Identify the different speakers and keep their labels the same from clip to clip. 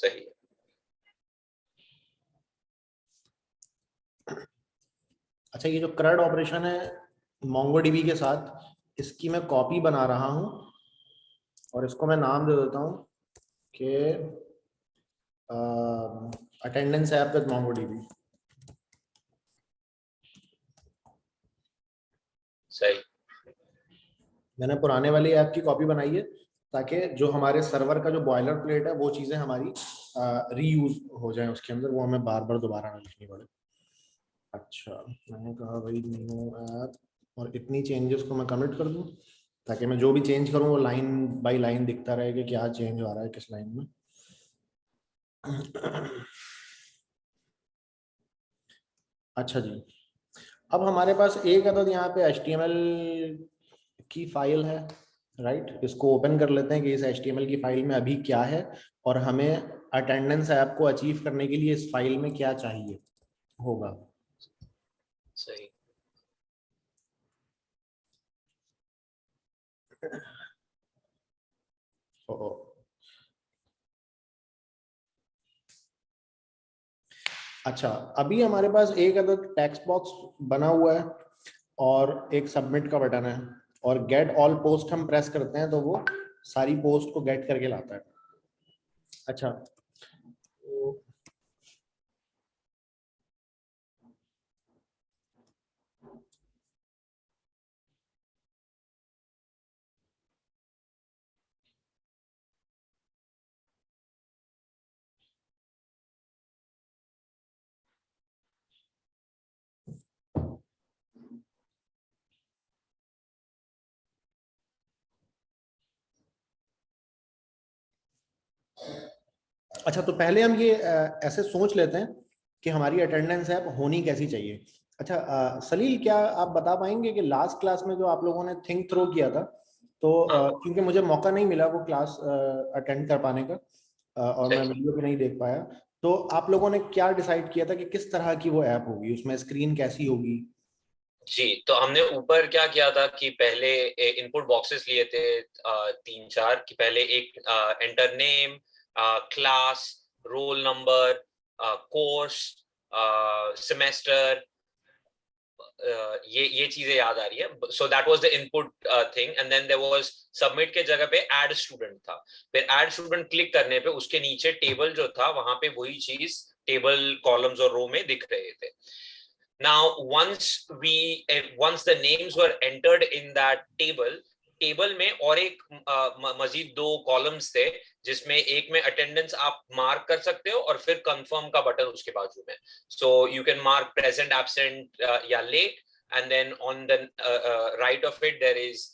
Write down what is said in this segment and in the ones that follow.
Speaker 1: सही है।
Speaker 2: अच्छा, ये जो CRUD ऑपरेशन है MongoDB के साथ, इसकी मैं कॉपी बना रहा हूं और इसको मैं नाम दे देता हूं कि अटेंडेंस ऐप विद MongoDB।
Speaker 1: सही।
Speaker 2: मैंने पुराने वाली ऐप की कॉपी बनाई है ताकि जो हमारे सर्वर का जो बॉयलर प्लेट है वो चीजें हमारी रीयूज हो जाए उसके अंदर, वो हमें बार बार दोबारा ना लिखनी पड़े। अच्छा, मैंने कहा भाई न्यू ऐप, और इतनी चेंजेस को मैं कमिट कर दूं ताकि मैं जो भी चेंज करूं वो लाइन बाय लाइन दिखता रहे कि क्या चेंज हो रहा है किस लाइन में। अच्छा जी, अब हमारे पास एक अदद यहाँ पे HTML की फाइल है, राइट। इसको ओपन कर लेते हैं कि इस HTML की फाइल में अभी क्या है और हमें अटेंडेंस ऐप को अचीव करने के लिए इस फाइल में क्या चाहिए होगा।
Speaker 1: सही।
Speaker 2: अच्छा, अभी हमारे पास एक अदद टेक्स्ट बॉक्स बना हुआ है और एक सबमिट का बटन है, और गेट ऑल पोस्ट हम प्रेस करते हैं तो वो सारी पोस्ट को गेट करके लाता है। अच्छा, अच्छा तो पहले हम ये ऐसे सोच लेते हैं कि हमारी अटेंडेंस ऐप होनी कैसी चाहिए। अच्छा सलील, क्या आप बता पाएंगे कि लास्ट क्लास में जो आप लोगों ने थिंक थ्रो किया था, तो क्योंकि मुझे मौका नहीं मिला वो क्लास अटेंड कर पाने का, और मैं वीडियो भी नहीं देख पाया, तो आप लोगों ने क्या डिसाइड किया था कि किस तरह की वो ऐप होगी, उसमें स्क्रीन कैसी होगी?
Speaker 1: जी, तो हमने ऊपर क्या किया था कि पहले इनपुट बॉक्सेस लिए थे 3-4 कि पहले एक enter name, class, roll number, course, semester, ये चीजें याद आ रही है। So that was the input thing, and then there was submit के जगह पे ऐड स्टूडेंट था। फिर ऐड स्टूडेंट क्लिक करने पे उसके नीचे टेबल जो था वहां पे वही चीज टेबल कॉलम्स और रो में दिख रहे थे। Now, once the names were entered in that table में और एक मजीद 2 कॉलम्स थे जिसमें एक में अटेंडेंस आप मार्क कर सकते हो और फिर कंफर्म का बटन उसके बाजू में। So you can mark present, absent या late, and then on the right of it there is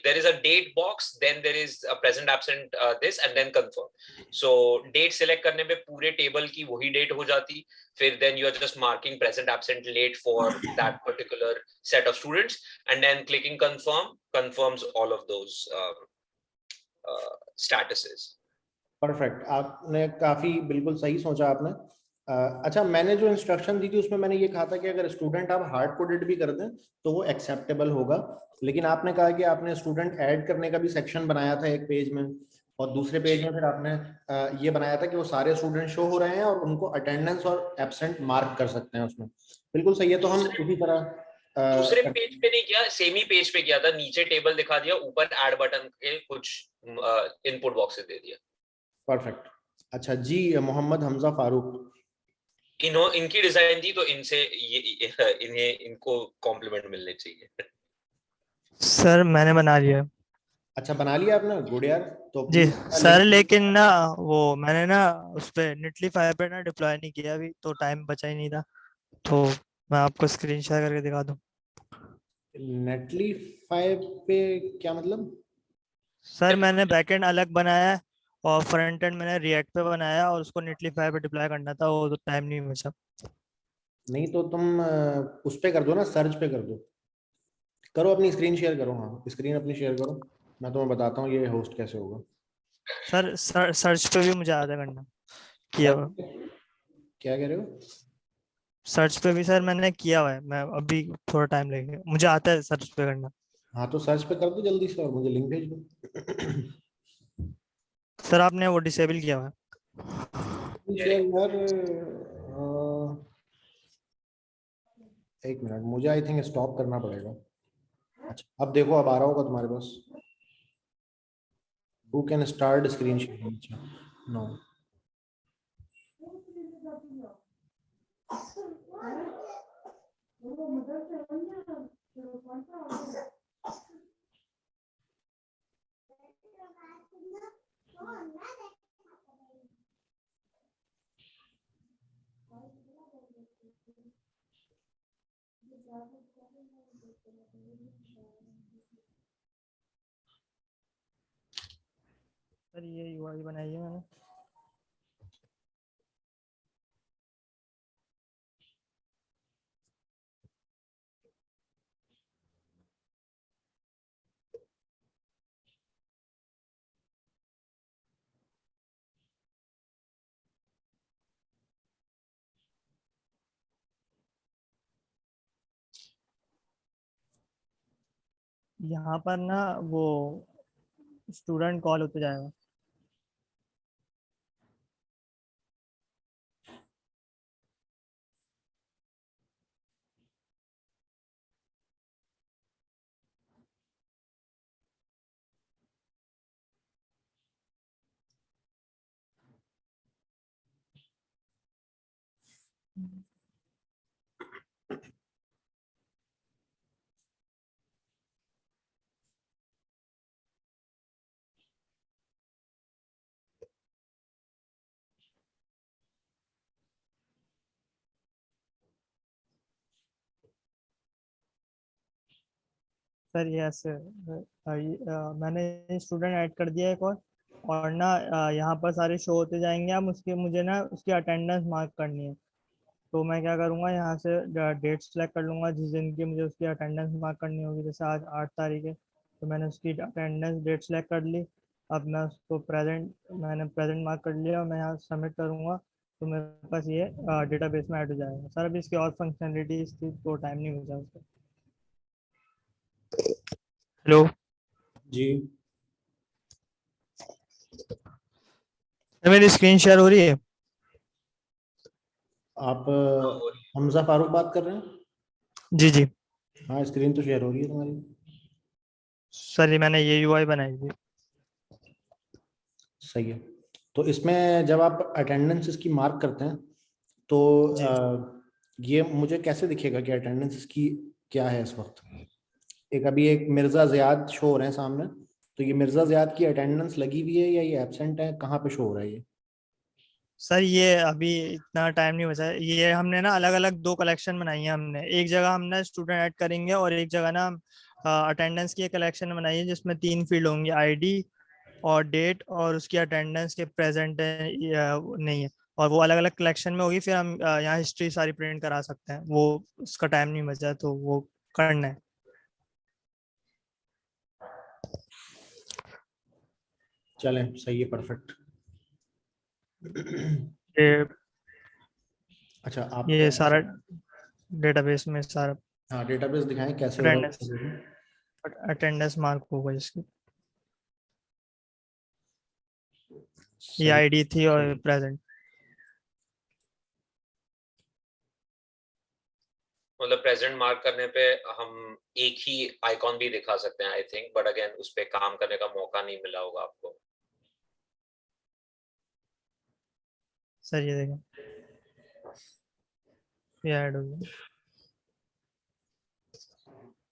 Speaker 1: there is a date box, then there is a present, absent, this, and then confirm. So date select करने पे पूरे table की वही date हो जाती, फिर then you are just marking present, absent, late for that particular set of students, and then clicking confirm confirms all of those statuses.
Speaker 2: Perfect, आपने काफी बिल्कुल सही सोचा आपने। अच्छा, मैंने जो इंस्ट्रक्शन दी थी उसमें मैंने ये कहा था कि अगर स्टूडेंट आप हार्ड कोडेड भी कर दें तो वो एक्सेप्टेबल होगा, लेकिन आपने कहा कि आपने स्टूडेंट ऐड करने का भी सेक्शन बनाया था एक पेज में, और दूसरे पेज में फिर आपने ये बनाया था कि वो सारे स्टूडेंट शो हो रहे हैं और उनको अटेंडेंस और एब्सेंट मार्क कर सकते हैं उसमें। बिल्कुल सही है, तो हम उसी तरह
Speaker 1: दूसरे पेज पे नहीं किया, सेम ही पेज पे किया था, नीचे टेबल दिखा दिया, ऊपर ऐड बटन के कुछ इनपुट बॉक्सेस दे दिया।
Speaker 2: परफेक्ट। अच्छा जी, मोहम्मद हमजा फारूक,
Speaker 1: इनकी डिजाइन थी तो इनसे इनको कॉम्प्लीमेंट मिलने चाहिए।
Speaker 3: सर मैंने बना लिया।
Speaker 2: अच्छा बना लिया आपने, गुड यार। तो
Speaker 3: जी
Speaker 2: प्लीज
Speaker 3: सर, लेकिन ना वो मैंने ना उस पे नेटलीफाई पे ना डिप्लॉय नहीं किया अभी, तो टाइम बचा ही नहीं था, तो मैं आपको स्क्रीन शेयर करके दिखा दूं।
Speaker 2: नेटलीफाई पे क्या मतलब?
Speaker 3: सर मैंने बैकएंड अलग बनाया है और फ्रंट एंड मैंने रिएक्ट पे बनाया और उसको नेटलीफाई पे डिप्लॉय करना था, वो तो टाइम नहीं बचा।
Speaker 2: नहीं तो तुम उस पे कर दो ना, सर्च पे कर दो, करो अपनी स्क्रीन शेयर करो, हाँ स्क्रीन अपनी शेयर करो, मैं तुम्हें बताता हूँ ये होस्ट कैसे होगा।
Speaker 3: सर सर्च पे भी मुझे आता करना किया हुआ।
Speaker 2: क्या कह रहे हो?
Speaker 3: सर्च पे भी सर मैंने किया हुआ है, मैं अभी थोड़ा टाइम लगेगा, मुझे आता है सर्च पे करना।
Speaker 2: हाँ तो सर्च पे कर दो जल्दी से और मुझे लिंक भेज दो।
Speaker 3: सर आपने वो डिसेबल किया हुआ है।
Speaker 2: यार एक मिनट, मुझे आई थिंक स्टॉप करना पड़ेगा। अच्छा अब देखो, अब आ रहा होगा तुम्हारे पास। Who can start screen sharing? No.
Speaker 3: Sir ये यूआई बनाई है मैंने। यहाँ पर ना वो स्टूडेंट कॉल होते जाएगा। सर ये ऐसे मैंने स्टूडेंट ऐड कर दिया एक और ना यहाँ पर सारे शो होते जाएंगे। अब उसके मुझे ना उसकी अटेंडेंस मार्क करनी है। तो मैं क्या करूँगा, यहाँ से डेट सेलेक्ट कर लूँगा जिस दिन की मुझे उसकी अटेंडेंस मार्क करनी होगी। जैसे आज 8 तारीख है, तो मैंने उसकी अटेंडेंस डेट सेलेक्ट कर ली। अब मैं उसको मैंने प्रेजेंट मार्क कर लिया और मैं यहाँ सबमिट करूँगा, तो मेरे पास ये डेटाबेस में ऐड हो जाएगा। सर अभी इसकी और फंक्शनलिटीज थी तो टाइम नहीं बचा उसका। हेलो
Speaker 2: जी
Speaker 3: मेरी स्क्रीन शेयर हो रही है?
Speaker 2: आप हमजा फारूक बात कर रहे हैं?
Speaker 3: जी जी
Speaker 2: हाँ, स्क्रीन तो शेयर हो रही है तुम्हारी।
Speaker 3: सर ये मैंने ये यूआई बनाई थी।
Speaker 2: सही है। तो इसमें जब आप अटेंडेंस इसकी मार्क करते हैं तो
Speaker 3: जी
Speaker 2: ये मुझे कैसे दिखेगा कि अटेंडेंस इसकी क्या है इस वक्त? एक अभी एक मिर्जा जियाद शो हो रहे हैं सामने, तो ये मिर्जा जियाद की अटेंडेंस लगी हुई है या ये एब्सेंट है? कहाँ पे शो हो रहा है ये?
Speaker 3: सर ये अभी इतना टाइम नहीं बचा है। ये हमने ना अलग अलग 2 कलेक्शन बनाई है। हमने एक जगह हमने स्टूडेंट ऐड करेंगे और एक जगह ना अटेंडेंस की एक कलेक्शन बनाई है जिसमें 3 फील्ड होंगे, आईडी और डेट और उसकी अटेंडेंस के प्रेजेंट है या नहीं है। और वो अलग अलग कलेक्शन में होगी। फिर हम यहाँ हिस्ट्री सारी प्रिंट करा सकते हैं। वो उसका टाइम नहीं बचा है तो वो करना है।
Speaker 2: चलें, सही है, परफेक्ट।
Speaker 3: ये
Speaker 2: अच्छा आप
Speaker 3: ये सारा डेटाबेस में सारा
Speaker 2: हाँ, डेटाबेस दिखाएं कैसे होगा
Speaker 3: अटेंडेंस
Speaker 2: database में?
Speaker 3: अटेंडेंस मार्क होगा इसकी। ये
Speaker 2: सही।
Speaker 3: आईडी थी और प्रेजेंट।
Speaker 1: मतलब प्रेजेंट मार्क करने पे हम एक ही आइकॉन भी दिखा सकते हैं आई थिंक, बट अगेन उस पे काम करने का मौका नहीं मिला होगा आपको।
Speaker 3: सर ये देखें, ये ऐड हो गया।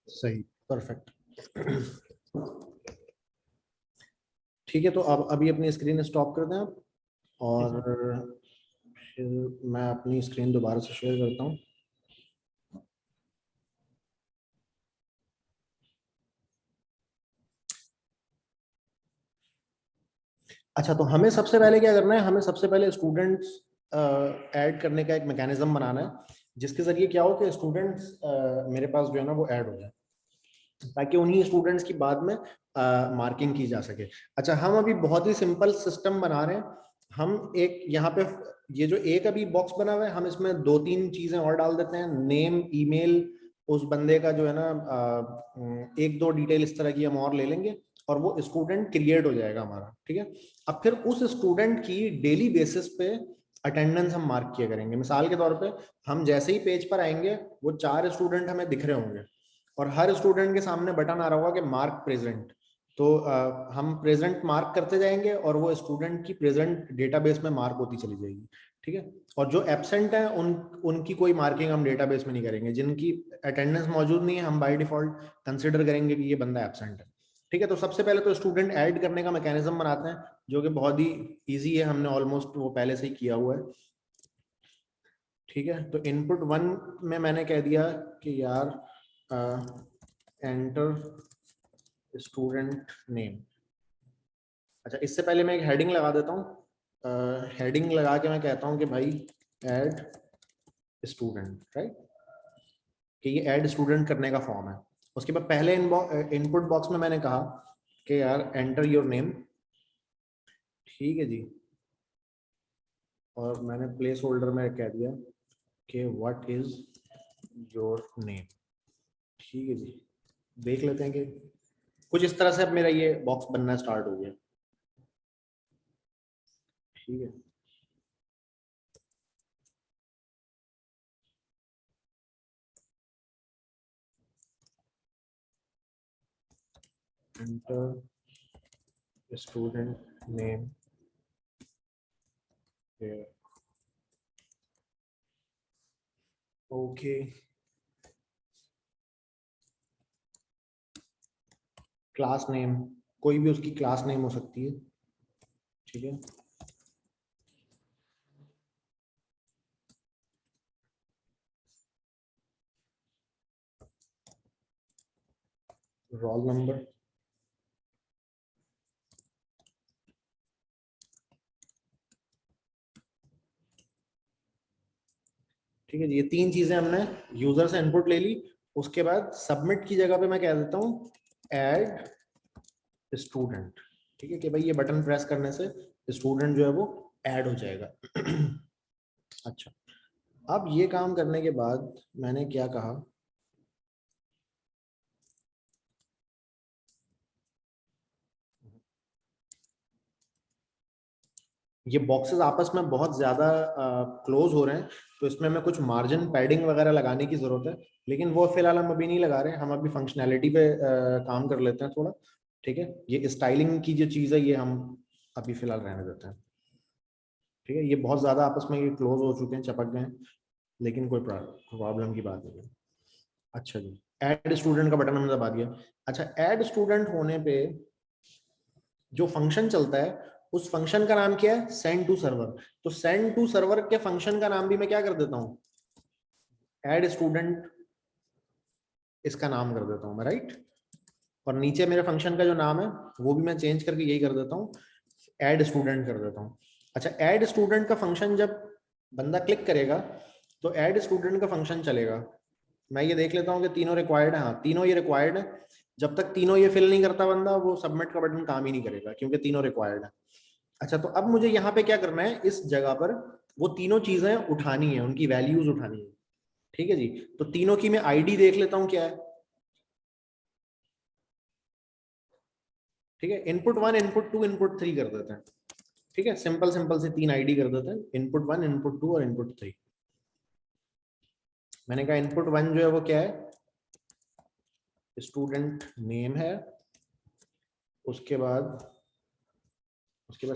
Speaker 2: सही, परफेक्ट। ठीक है, तो अब अभी अपनी स्क्रीन स्टॉप कर दें आप, और फिर मैं अपनी स्क्रीन दोबारा से शेयर करता हूँ। अच्छा, तो हमें सबसे पहले क्या करना है? हमें सबसे पहले स्टूडेंट्स ऐड करने का एक मैकेनिज्म बनाना है जिसके जरिए क्या हो कि स्टूडेंट्स मेरे पास जो है ना वो ऐड हो जाए, ताकि उन्हीं स्टूडेंट्स की बाद में मार्किंग की जा सके। अच्छा, हम अभी बहुत ही सिंपल सिस्टम बना रहे हैं। हम एक यहाँ पे ये जो एक अभी बॉक्स बना हुआ है, हम इसमें 2-3 चीजें और डाल देते हैं। नेम, ईमेल, उस बंदे का जो है ना 1-2 डिटेल इस तरह की हम और ले लेंगे, और वो स्टूडेंट क्रिएट हो जाएगा हमारा, ठीक है। अब फिर उस स्टूडेंट की डेली बेसिस पे अटेंडेंस हम मार्क किया करेंगे। मिसाल के तौर पे हम जैसे ही पेज पर आएंगे वो 4 स्टूडेंट हमें दिख रहे होंगे और हर स्टूडेंट के सामने बटन आ रहा होगा कि मार्क प्रेजेंट। तो हम प्रेजेंट मार्क करते जाएंगे और वो स्टूडेंट की प्रेजेंट डेटाबेस में मार्क होती चली जाएगी, ठीक है। और जो एब्सेंट है उनकी कोई मार्किंग हम डेटाबेस में नहीं करेंगे। जिनकी अटेंडेंस मौजूद नहीं है हम बाय डिफॉल्ट कंसिडर करेंगे कि ये बंदा एब्सेंट है, ठीक है। तो सबसे पहले तो स्टूडेंट ऐड करने का मैकेनिज्म बनाते हैं जो कि बहुत ही इजी है, हमने ऑलमोस्ट वो पहले से ही किया हुआ है, ठीक है। तो इनपुट 1 में मैंने कह दिया कि यार एंटर स्टूडेंट नेम। अच्छा, इससे पहले मैं एक हेडिंग लगा देता हूँ। हेडिंग लगा के मैं कहता हूँ कि भाई ऐड स्टूडेंट, राइट, कि ये ऐड स्टूडेंट करने का फॉर्म है। उसके बाद पहले इनपुट बॉक्स में मैंने कहा कि यार एंटर योर नेम, ठीक है जी। और मैंने प्लेस होल्डर में कह दिया कि व्हाट इज योर नेम, ठीक है जी। देख लेते हैं कि कुछ इस तरह से अब मेरा ये बॉक्स बनना स्टार्ट हो गया, ठीक है। Enter student name here, okay. Class name, कोई भी उसकी क्लास नेम हो सकती है, ठीक है। रोल नंबर, ठीक है जी। ये 3 चीजें हमने यूजर से इनपुट ले ली। उसके बाद सबमिट की जगह पे मैं कह देता हूँ ऐड स्टूडेंट, ठीक है, कि भाई ये बटन प्रेस करने से स्टूडेंट जो है वो ऐड हो जाएगा। अच्छा, अब ये काम करने के बाद मैंने क्या कहा, ये बॉक्सेस आपस में बहुत ज्यादा क्लोज हो रहे हैं, तो इसमें मैं कुछ मार्जिन पैडिंग वगैरह लगाने की जरूरत है, लेकिन वो फिलहाल हम अभी नहीं लगा रहे हैं। हम अभी फंक्शनैलिटी पे काम कर लेते हैं थोड़ा, ठीक है। ये स्टाइलिंग की जो चीज़ है ये हम अभी फिलहाल रहने देते हैं, ठीक है। ये बहुत ज्यादा आपस में ये क्लोज हो चुके हैं, चिपक गए हैं, लेकिन कोई प्रॉब्लम की बात नहीं है। अच्छा जी, ऐड स्टूडेंट का बटन हमने दबा दिया। अच्छा, ऐड स्टूडेंट होने पे जो फंक्शन चलता है उस फंक्शन का नाम क्या है, सेंड टू सर्वर। तो सेंड टू सर्वर के फंक्शन का नाम भी मैं क्या कर देता हूँ, ऐड स्टूडेंट, इसका नाम कर देता हूँ मैं, राइट। और नीचे मेरे फंक्शन का जो नाम है वो भी मैं चेंज करके यही कर देता हूँ, ऐड स्टूडेंट कर देता हूँ। अच्छा, ऐड स्टूडेंट का फंक्शन जब बंदा क्लिक करेगा तो ऐड स्टूडेंट का फंक्शन चलेगा। मैं ये देख लेता हूँ कि तीनों रिक्वायर्ड है, हाँ तीनों ये रिक्वायर्ड है। जब तक तीनों ये फिल नहीं करता बंदा, वो सबमिट का बटन काम ही नहीं करेगा क्योंकि तीनों रिक्वायर्ड है। अच्छा, तो अब मुझे यहाँ पे क्या करना है, इस जगह पर वो तीनों चीजें उठानी है, उनकी वैल्यूज उठानी है, ठीक है जी। तो तीनों की मैं आईडी देख लेता हूँ क्या है, ठीक है। इनपुट 1, इनपुट 2, इनपुट 3 कर देते हैं, ठीक है। सिंपल सिंपल से 3 आईडी कर देते हैं, इनपुट 1, इनपुट 2 और इनपुट 3। मैंने कहा इनपुट 1 जो है वो क्या है, स्टूडेंट नेम है। उसके बाद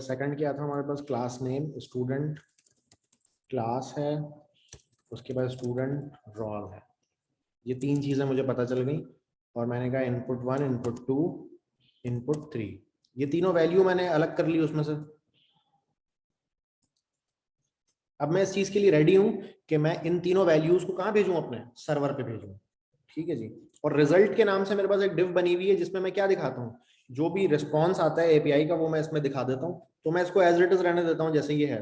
Speaker 2: सेकंड क्या था हमारे पास, क्लास नेम, स्टूडेंट क्लास है। उसके बाद स्टूडेंट रोल है। ये 3 चीजें मुझे पता चल गई। और मैंने कहा इनपुट 1, इनपुट 2, इनपुट 3, ये तीनों वैल्यू मैंने अलग कर ली उसमें से। अब मैं इस चीज के लिए रेडी हूं कि मैं इन तीनों वैल्यूज को कहां भेजूं, अपने सर्वर पे भेजूं, ठीक है जी। और रिजल्ट के नाम से मेरे पास एक डिव बनी हुई है जिसमें मैं क्या दिखाता हूँ, जो भी रिस्पॉन्स आता है एपीआई का वो मैं इसमें दिखा देता हूँ। तो मैं इसको एज इट इज रहने देता हूँ जैसे ये है।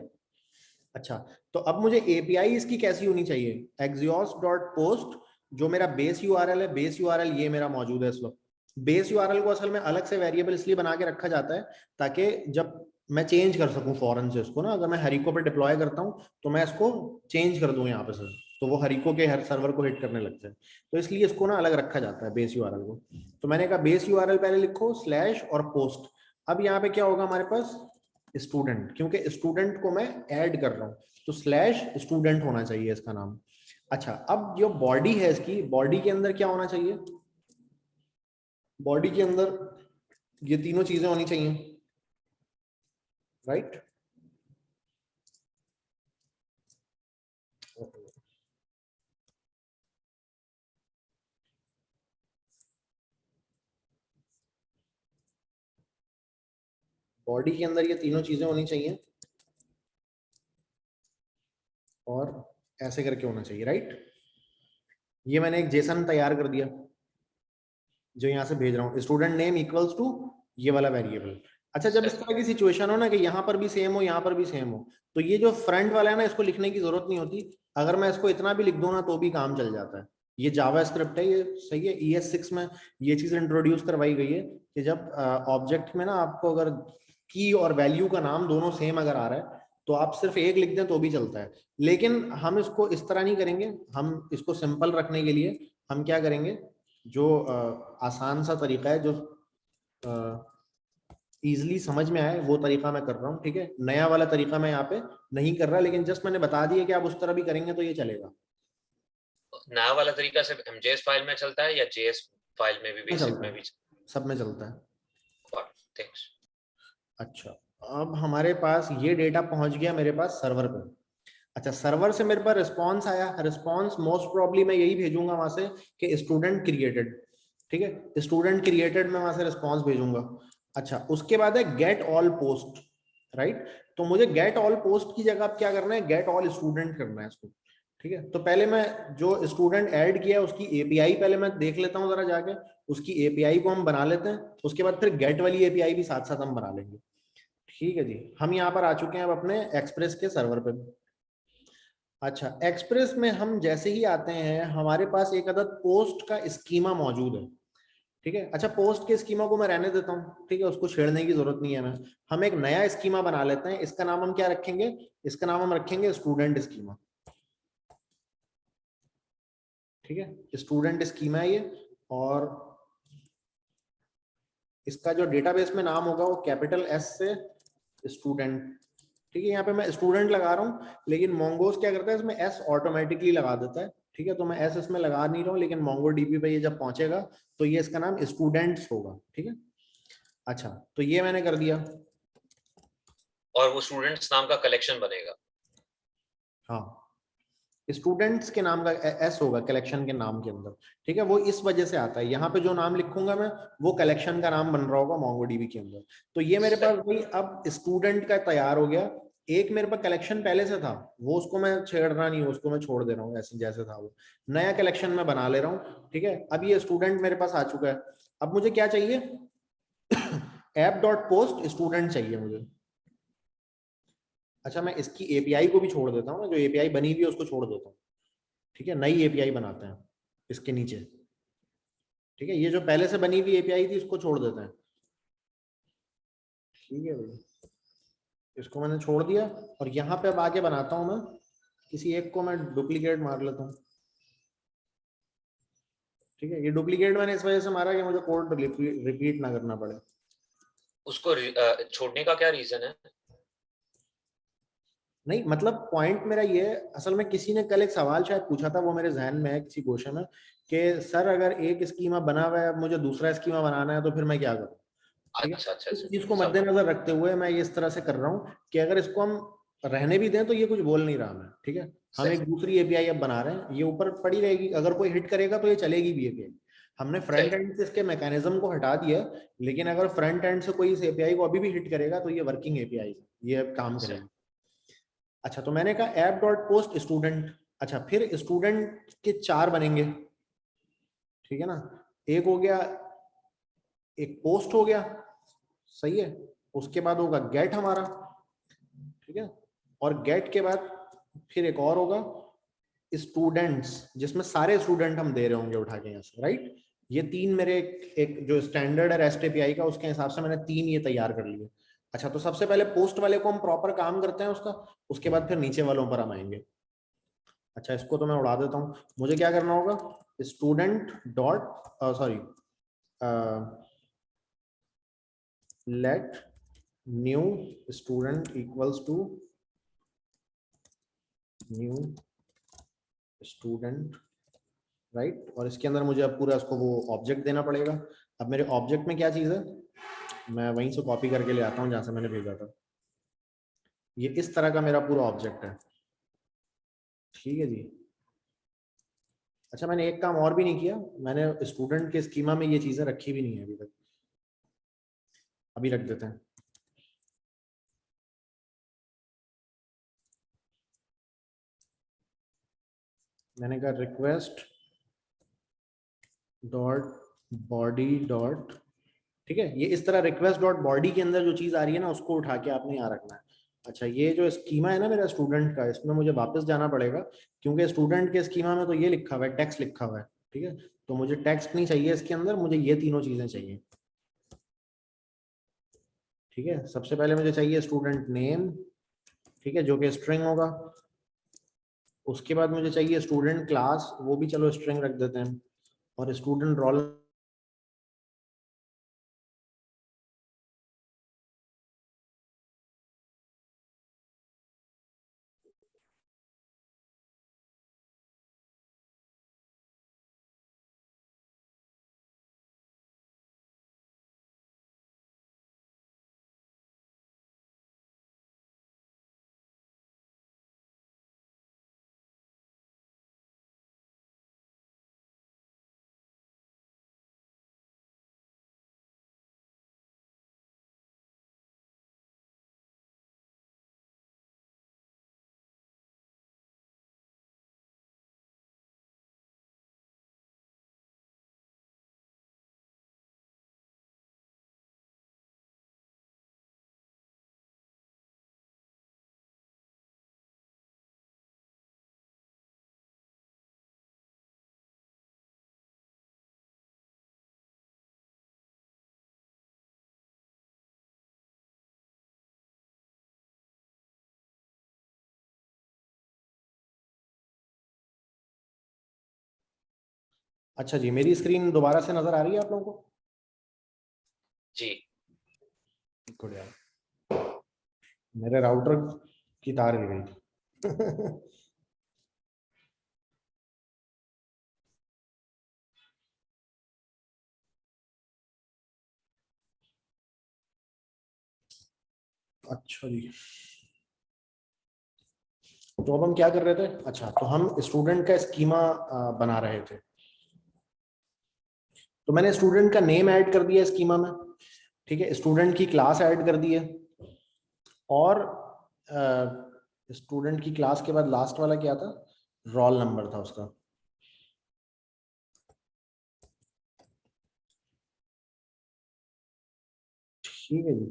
Speaker 2: अच्छा, तो अब मुझे एपीआई इसकी कैसी होनी चाहिए, axios.post, जो मेरा बेस यूआरएल है, बेस यूआरएल ये मेरा मौजूद है इस वक्त। बेस यूआरएल को असल में अलग से वेरिएबल इसलिए बना के रखा जाता है ताकि जब मैं चेंज कर सकूं फौरन से इसको ना, अगर मैं हरिको पे डिप्लॉय करता हूं तो मैं इसको चेंज कर दूं यहाँ पे से, तो वो हरिको के हर सर्वर को हिट करने लगते हैं, तो इसलिए इसको ना अलग रखा जाता है बेस यूआरएल को। तो मैंने कहा बेस यूआरएल पहले लिखो स्लैश और पोस्ट। अब यहाँ पे क्या होगा हमारे पास स्टूडेंट, क्योंकि स्टूडेंट को मैं ऐड कर रहा हूँ तो स्लैश स्टूडेंट होना चाहिए इसका नाम। अच्छा, अब जो बॉडी है इसकी, बॉडी के अंदर क्या होना चाहिए, बॉडी के अंदर ये तीनों चीजें होनी चाहिए, राइट। बॉडी के अंदर ये तीनों चीजें होनी चाहिए और ऐसे करके होना चाहिए, राइट। ये मैंने एक जेसन तैयार कर दिया जो यहाँ से भेज रहा हूँ, स्टूडेंट नेम इक्वल्स टू ये वाला वेरिएबल। अच्छा, जब इस तरह की सिचुएशन हो ना कि यहाँ पर भी सेम हो यहाँ पर भी सेम हो, तो ये जो फ्रंट वाला है ना इसको लिखने की जरूरत नहीं होती, अगर मैं इसको इतना भी लिख दूं ना तो भी काम चल जाता है। ये जावा स्क्रिप्ट है, ये सही है। ES6 में ये चीज इंट्रोड्यूस करवाई गई है कि जब ऑब्जेक्ट में ना आपको अगर की और वैल्यू का नाम दोनों सेम अगर आ रहा है तो आप सिर्फ एक लिख दें तो भी चलता है। लेकिन हम इसको इस तरह नहीं करेंगे, हम इसको सिंपल रखने के लिए हम क्या करेंगे, जो आसान सा तरीका है, जो इजीली समझ में आए वो तरीका मैं कर रहा हूँ, ठीक है। नया वाला तरीका मैं यहाँ पे नहीं कर रहा, लेकिन जस्ट मैंने बता दिया कि आप उस तरह भी करेंगे तो ये चलेगा।
Speaker 1: नया वाला तरीका सिर्फ MJS फाइल में चलता है या JS फाइल में भी, बेसिक में भी?
Speaker 2: सब में चलता है।
Speaker 1: थैंक्स।
Speaker 2: अच्छा, अब हमारे पास ये डेटा पहुंच गया मेरे पास सर्वर पे। अच्छा, सर्वर से मेरे पास रिस्पॉन्स आया, रिस्पॉन्स मोस्ट प्रॉब्ली मैं यही भेजूंगा वहां से कि स्टूडेंट क्रिएटेड, ठीक है, स्टूडेंट क्रिएटेड में वहां से रिस्पॉन्स भेजूंगा। अच्छा, उसके बाद है गेट ऑल पोस्ट, राइट। तो मुझे गेट ऑल पोस्ट की जगह क्या करना है, गेट ऑल स्टूडेंट करना है इसको, ठीक है। तो पहले मैं जो स्टूडेंट ऐड किया उसकी एपीआई पहले मैं देख लेता हूँ जरा जाके, उसकी एपीआई को हम बना लेते हैं, उसके बाद फिर गेट वाली एपीआई भी साथ साथ हम बना लेंगे, ठीक है जी। हम यहाँ पर आ चुके हैं अब अपने एक्सप्रेस के सर्वर पे। अच्छा, एक्सप्रेस में हम जैसे ही आते हैं हमारे पास एक अदद पोस्ट का स्कीमा मौजूद है, ठीक है। अच्छा, पोस्ट के स्कीमा को मैं रहने देता हूँ, ठीक है, उसको छेड़ने की जरूरत नहीं है। हम एक नया स्कीमा बना लेते हैं, इसका नाम हम क्या रखेंगे, इसका नाम हम रखेंगे स्टूडेंट स्कीमा, ठीक है। स्टूडेंट स्कीमा है ये, और इसका जो डेटाबेस में नाम होगा वो कैपिटल S से स्टूडेंट, ठीक है। यहाँ पे मैं स्टूडेंट लगा रहा हूँ, लेकिन मोंगोस क्या करता है इसमें S ऑटोमेटिकली लगा देता है, ठीक है। तो मैं S इसमें लगा नहीं रहा हूँ, लेकिन MongoDB पे ये जब पहुंचेगा तो ये इसका नाम स्टूडेंट्स होगा, ठीक है। अच्छा, तो ये मैंने कर दिया,
Speaker 1: और वो स्टूडेंट्स नाम का कलेक्शन बनेगा।
Speaker 2: हाँ, स्टूडेंट्स के नाम का S होगा कलेक्शन के नाम के अंदर, ठीक है। वो इस वजह से आता है, यहाँ पे जो नाम लिखूंगा मैं वो कलेक्शन का नाम बन रहा होगा MongoDB के अंदर। तो ये मेरे पास भाई अब स्टूडेंट का तैयार हो गया। एक मेरे पास कलेक्शन पहले से था, वो उसको मैं छेड़ना नहीं, उसको मैं छोड़ दे रहा हूँ ऐसे जैसे था वो, नया कलेक्शन में बना ले रहा हूँ, ठीक है। अब ये स्टूडेंट मेरे पास आ चुका है। अब मुझे क्या चाहिए, app.post स्टूडेंट चाहिए मुझे। अच्छा, मैं इसकी एपीआई को भी छोड़ देता हूँ ना, जो एपीआई बनी हुई है उसको छोड़ देता हूँ, ठीक है। नई एपीआई बनाते हैं इसके नीचे, ठीक है। ये जो पहले से बनी हुई एपीआई थी इसको छोड़ देते हैं, ठीक है भाई। इसको मैंने छोड़ दिया, और यहाँ पे अब आगे बनाता हूँ मैं, किसी एक को मैं डुप्लीकेट मार लेता हूँ, ठीक है। ये डुप्लीकेट मैंने इस वजह से मारा कि मुझे कोड रिपीट ना करना पड़े।
Speaker 1: उसको छोड़ने का क्या रीजन है?
Speaker 2: नहीं, मतलब पॉइंट मेरा ये है, असल में किसी ने कल एक सवाल शायद पूछा था, वो मेरे जहन में है किसी क्वेश्चन में, कि सर अगर एक स्कीमा बना हुआ है, मुझे दूसरा स्कीमा बनाना है तो फिर मैं क्या करूँ, ठीक है।
Speaker 1: अच्छा,
Speaker 2: इस चीज को मद्देनजर रखते हुए मैं ये इस तरह से कर रहा हूँ कि अगर इसको हम रहने भी दें तो ये कुछ बोल नहीं रहा मैं, ठीक है। हम एक दूसरी एपीआई अब बना रहे हैं, ये ऊपर पड़ी रहेगी, अगर कोई हिट करेगा तो ये चलेगी भी एपीआई। हमने फ्रंट एंड से इसके मैकेनिज्म को हटा दिया, लेकिन अगर फ्रंट एंड से कोई इस एपीआई को अभी भी हिट करेगा तो ये वर्किंग एपीआई है, ये काम करेगी। अच्छा, तो मैंने कहा app.post स्टूडेंट। अच्छा, फिर स्टूडेंट के 4 बनेंगे, ठीक है ना। एक हो गया, एक पोस्ट हो गया, सही है। उसके बाद होगा गेट हमारा, ठीक है। और गेट के बाद फिर एक और होगा स्टूडेंट्स, जिसमें सारे स्टूडेंट हम दे रहे होंगे उठा के यहाँ से, राइट। ये 3 मेरे एक जो स्टैंडर्ड है रेस्ट एपीआई का, उसके हिसाब से मैंने 3 ये तैयार कर लिए। अच्छा, तो सबसे पहले पोस्ट वाले को हम प्रॉपर काम करते हैं उसका, उसके बाद फिर नीचे वालों पर हम आएंगे। अच्छा इसको तो मैं उड़ा देता हूँ। मुझे क्या करना होगा, student dot sorry let new student equals to new student, right. और इसके अंदर मुझे अब पूरा इसको वो ऑब्जेक्ट देना पड़ेगा। अब मेरे ऑब्जेक्ट में क्या चीज़ है, मैं वहीं से कॉपी करके ले आता हूँ जहाँ से मैंने भेजा था। ये इस तरह का मेरा पूरा ऑब्जेक्ट है, ठीक है जी। अच्छा मैंने एक काम और भी नहीं किया, मैंने स्टूडेंट के स्कीमा में ये चीज़ें रखी भी नहीं है अभी तक। अभी रख देते हैं। मैंने कहा रिक्वेस्ट डॉट बॉडी डॉट, ठीक है। ये इस तरह रिक्वेस्ट डॉट बॉडी के अंदर जो चीज आ रही है ना उसको उठा के आपने यहाँ रखना है। अच्छा ये जो स्कीमा है ना मेरा स्टूडेंट का, इसमें मुझे वापस जाना पड़ेगा क्योंकि स्टूडेंट के स्कीमा में तो ये लिखा हुआ है, टेक्स्ट लिखा हुआ है, ठीक है। तो मुझे टेक्स्ट नहीं चाहिए इसके अंदर, मुझे ये तीनों चीजें चाहिए, ठीक है। सबसे पहले मुझे चाहिए स्टूडेंट नेम, ठीक है, जो कि स्ट्रिंग होगा। उसके बाद मुझे चाहिए स्टूडेंट क्लास, वो भी चलो स्ट्रिंग रख देते हैं। और स्टूडेंट रोल, अच्छा जी मेरी स्क्रीन दोबारा से नजर आ रही है आप लोगों को?
Speaker 1: जी
Speaker 2: गुड यार, मेरे राउटर की तार हिल गई थी। अच्छा जी, तो अब हम क्या कर रहे थे, अच्छा तो हम स्टूडेंट का स्कीमा बना रहे थे। तो मैंने स्टूडेंट का नेम ऐड कर दिया स्कीमा में, ठीक है। स्टूडेंट की क्लास ऐड कर दी है, और स्टूडेंट की क्लास के बाद लास्ट वाला क्या था, रोल नंबर था उसका। ठीक है जी,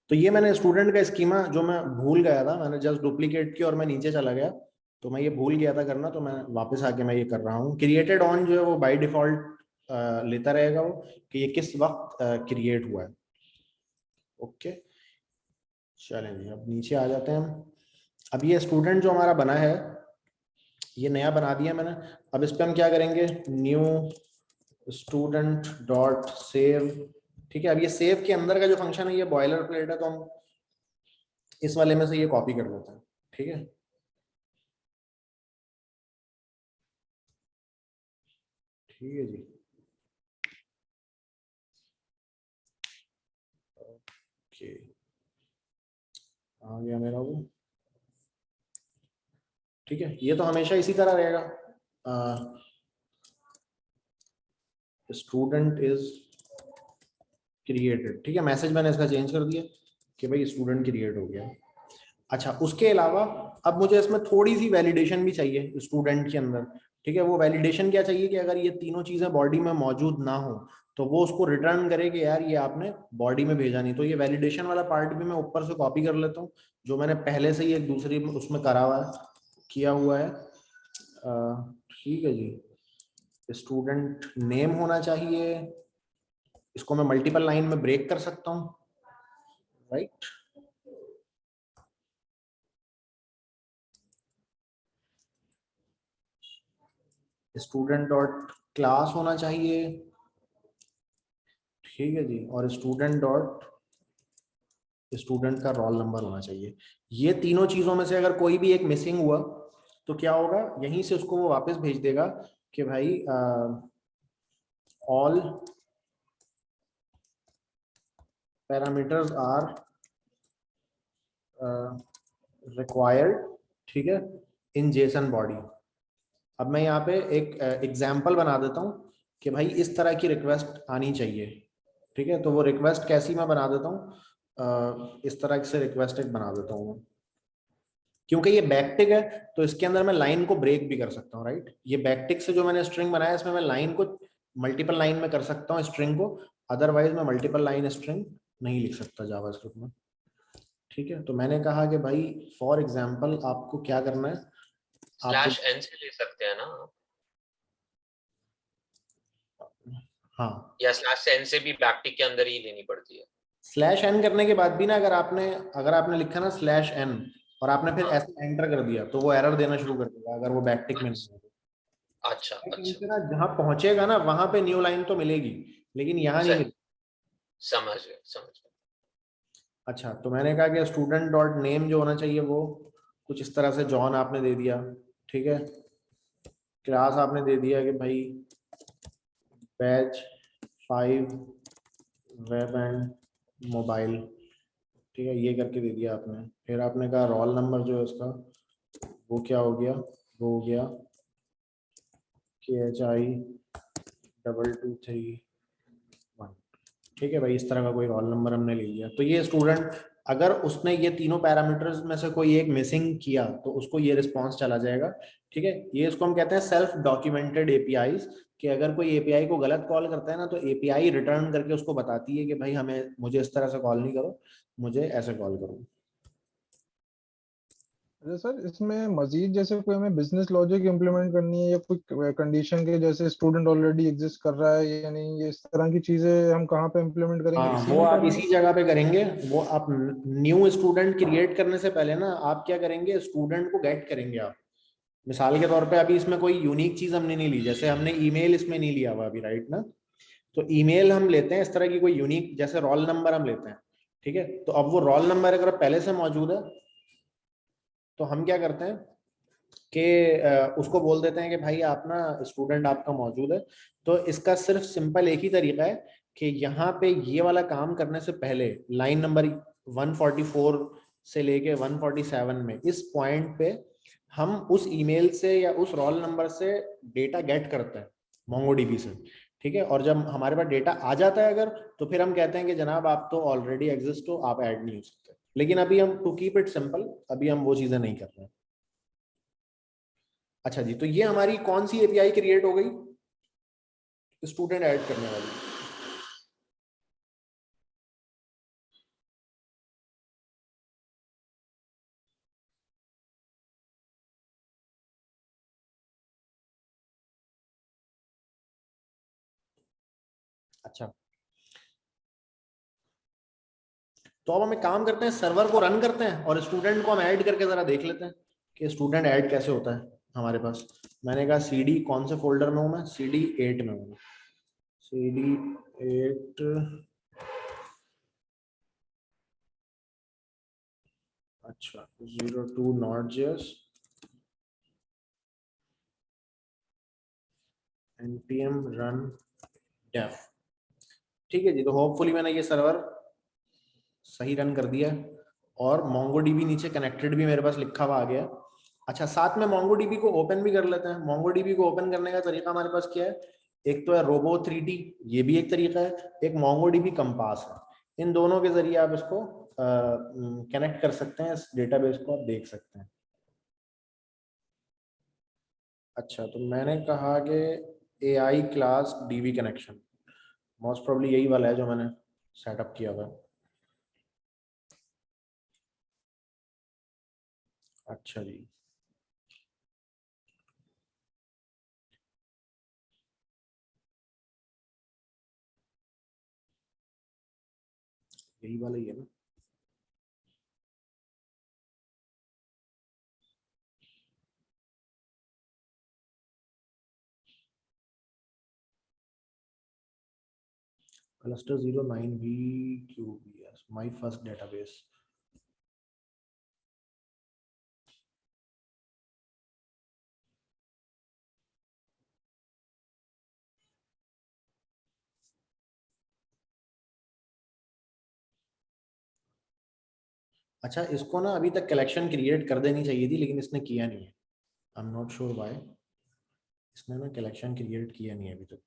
Speaker 2: तो ये मैंने स्टूडेंट का स्कीमा जो मैं भूल गया था, मैंने जस्ट डुप्लीकेट किया और मैं नीचे चला गया, तो मैं ये भूल गया था करना, तो मैं वापस आके मैं ये कर रहा हूँ। क्रिएटेड ऑन जो है वो बाय डिफॉल्ट लेता रहेगा वो कि ये किस वक्त क्रिएट हुआ है। ओके चलें जी, अब नीचे आ जाते हैं हम। अब ये स्टूडेंट जो हमारा बना है, ये नया बना दिया मैंने। अब इस पर हम क्या करेंगे, न्यू स्टूडेंट डॉट सेव, ठीक है। अब ये सेव के अंदर का जो फंक्शन है ये बॉयलर प्लेट है, तो हम इस वाले में से ये कॉपी कर लेते हैं, ठीक है। ठीक है जी, ओके आ गया मेरा वो, ठीक है। ये तो हमेशा इसी तरह रहेगा, स्टूडेंट इज क्रिएटेड, ठीक है। मैसेज मैंने इसका चेंज कर दिया कि भाई स्टूडेंट क्रिएट हो गया। अच्छा उसके अलावा अब मुझे इसमें थोड़ी सी वैलिडेशन भी चाहिए स्टूडेंट के अंदर, ठीक है। वो वैलिडेशन क्या चाहिए कि अगर ये तीनों चीजें बॉडी में मौजूद ना हो तो वो उसको रिटर्न करे कि यार ये आपने बॉडी में भेजा नहीं। तो ये वैलिडेशन वाला पार्ट भी मैं ऊपर से कॉपी कर लेता हूँ, जो मैंने पहले से ही एक दूसरी उसमें करा हुआ है, किया हुआ है। ठीक है जी, स्टूडेंट नेम होना चाहिए, इसको मैं मल्टीपल लाइन में ब्रेक कर सकता हूँ, राइट। स्टूडेंट डॉट क्लास होना चाहिए, ठीक है जी, और स्टूडेंट डॉट स्टूडेंट का रोल नंबर होना चाहिए। ये तीनों चीजों में से अगर कोई भी एक मिसिंग हुआ तो क्या होगा, यहीं से उसको वो वापस भेज देगा कि भाई ऑल पैरामीटर्स आर रिक्वायर्ड, ठीक है, इन जेसन बॉडी। अब मैं यहाँ पे एक एग्जाम्पल बना देता हूँ कि भाई इस तरह की रिक्वेस्ट आनी चाहिए, ठीक है। तो वो रिक्वेस्ट कैसी मैं बना देता हूँ, इस तरह से रिक्वेस्ट एक बना देता हूँ मैं। क्योंकि ये बैकटिक है तो इसके अंदर मैं लाइन को ब्रेक भी कर सकता हूँ, राइट। ये बैकटिक से जो मैंने स्ट्रिंग बनाया इसमें मैं लाइन को मल्टीपल लाइन में कर सकता हूँ स्ट्रिंग को, अदरवाइज मैं मल्टीपल लाइन स्ट्रिंग नहीं लिख सकता जावास्क्रिप्ट में, ठीक है। तो मैंने कहा कि भाई फॉर एग्जाम्पल आपको क्या करना है, आपको
Speaker 1: /n से ले सकते हैं ना,
Speaker 2: हाँ
Speaker 1: या /n से भी बैकटिक के अंदर ही लेनी पड़ती है?
Speaker 2: /n करने के बाद भी ना अगर आपने लिखा ना /n और आपने फिर
Speaker 1: हाँ,
Speaker 2: ऐसे एंटर कर दिया तो वो एरर देना शुरू कर देगा अगर वो बैकटिक में नहीं है।
Speaker 1: अच्छा
Speaker 2: लेकिन
Speaker 1: अच्छा,
Speaker 2: फिर ना जहाँ पहुंचेगा ना वहां पे न्यू लाइन तो मिलेगी, लेकिन यहाँ नहीं
Speaker 1: सही,
Speaker 2: मिलेगी।
Speaker 1: समझ गए समझ गए।
Speaker 2: अच्छा, तो मैंने कहा कि स्टूडेंट डॉट नेम जो होना चाहिए वो कुछ इस तरह से जॉन आपने दे दिया, ठीक है। क्लास आपने दे दिया कि भाई बैच 5 वेब एंड मोबाइल, ठीक है, ये करके दे दिया आपने। फिर आपने कहा रोल नंबर जो है उसका वो क्या हो गया, वो हो गया KHI 2231, ठीक है भाई। इस तरह का कोई रोल नंबर हमने ले लिया। तो ये स्टूडेंट अगर उसने ये तीनों पैरामीटर्स में से कोई एक मिसिंग किया तो उसको ये रिस्पॉन्स चला जाएगा, ठीक है। ये इसको हम कहते हैं सेल्फ डॉक्यूमेंटेड एपीआईज, कि अगर कोई एपीआई को गलत कॉल करता है ना तो एपीआई रिटर्न करके उसको बताती है कि भाई मुझे इस तरह से कॉल नहीं करो, मुझे ऐसे कॉल करो।
Speaker 4: अरे सर, इसमें मजीद जैसे कोई हमें बिजनेस लॉजिक इम्प्लीमेंट करनी है या कोई कंडीशन के जैसे स्टूडेंट ऑलरेडी एग्जिस्ट कर रहा है या नहीं, ये इस तरह की चीजें हम कहाँ पे इम्प्लीमेंट करेंगे,
Speaker 2: हाँ,
Speaker 4: इसी
Speaker 2: वो
Speaker 4: में
Speaker 2: आप
Speaker 4: करेंगे?
Speaker 2: इसी जगह पे करेंगे। वो आप न्यू स्टूडेंट क्रिएट करने से पहले ना आप क्या करेंगे, स्टूडेंट को गेट करेंगे आप। मिसाल के तौर पे अभी इसमें कोई यूनिक चीज हमने नहीं ली, जैसे हमने ईमेल इसमें नहीं लिया हुआ अभी, राइट ना। तो ईमेल हम लेते हैं इस तरह की कोई यूनिक, जैसे रोल नंबर हम लेते हैं, ठीक है। तो अब वो रोल नंबर अगर पहले से मौजूद है तो हम क्या करते हैं कि उसको बोल देते हैं कि भाई आप ना स्टूडेंट आपका मौजूद है। तो इसका सिर्फ सिंपल एक ही तरीका है कि यहाँ पे ये वाला काम करने से पहले लाइन नंबर 144 से लेके 147 में इस पॉइंट पे हम उस ईमेल से या उस रोल नंबर से डेटा गेट करते हैं मोंगोडीबी से, ठीक है। और जब हमारे पास डेटा आ जाता है अगर, तो फिर हम कहते हैं कि जनाब आप तो ऑलरेडी एग्जिस्ट हो, आप ऐड नहीं हो सकते। लेकिन अभी हम टू कीप इट सिंपल अभी हम वो चीजें नहीं कर रहे हैं। अच्छा जी, तो ये हमारी कौन सी एपीआई क्रिएट हो गई, स्टूडेंट ऐड करने वाली। अच्छा, तो अब हम एक काम करते हैं, सर्वर को रन करते हैं और स्टूडेंट को हम ऐड करके जरा देख लेते हैं कि स्टूडेंट ऐड कैसे होता है हमारे पास। मैंने कहा CD कौन से फोल्डर में हूं मैं, CD 8 में हूँ। CD 8, अच्छा 02 Node.js npm run dev, ठीक है जी। तो होपफुली मैंने ये सर्वर सही रन कर दिया और MongoDB नीचे कनेक्टेड भी मेरे पास लिखा हुआ आ गया। अच्छा, साथ में MongoDB को ओपन भी कर लेते हैं। MongoDB को ओपन करने का तरीका हमारे पास क्या है, एक तो है Robo3D, ये भी एक तरीका है, एक MongoDB कंपास है। इन दोनों के जरिए आप इसको कनेक्ट कर सकते हैं, इस डेटाबेस को आप देख सकते हैं। अच्छा, तो मैंने कहा कि AI class DB connection most probably यही वाला है जो मैंने सेटअप किया हुआ है। अच्छा जी, यही वाला ही है ना। cluster 09VQBS, my first database. अच्छा, इसको ना अभी तक कलेक्शन क्रिएट कर देनी चाहिए थी, लेकिन इसने किया नहीं है। I am not sure why इसने ना कलेक्शन क्रिएट किया नहीं है अभी तक।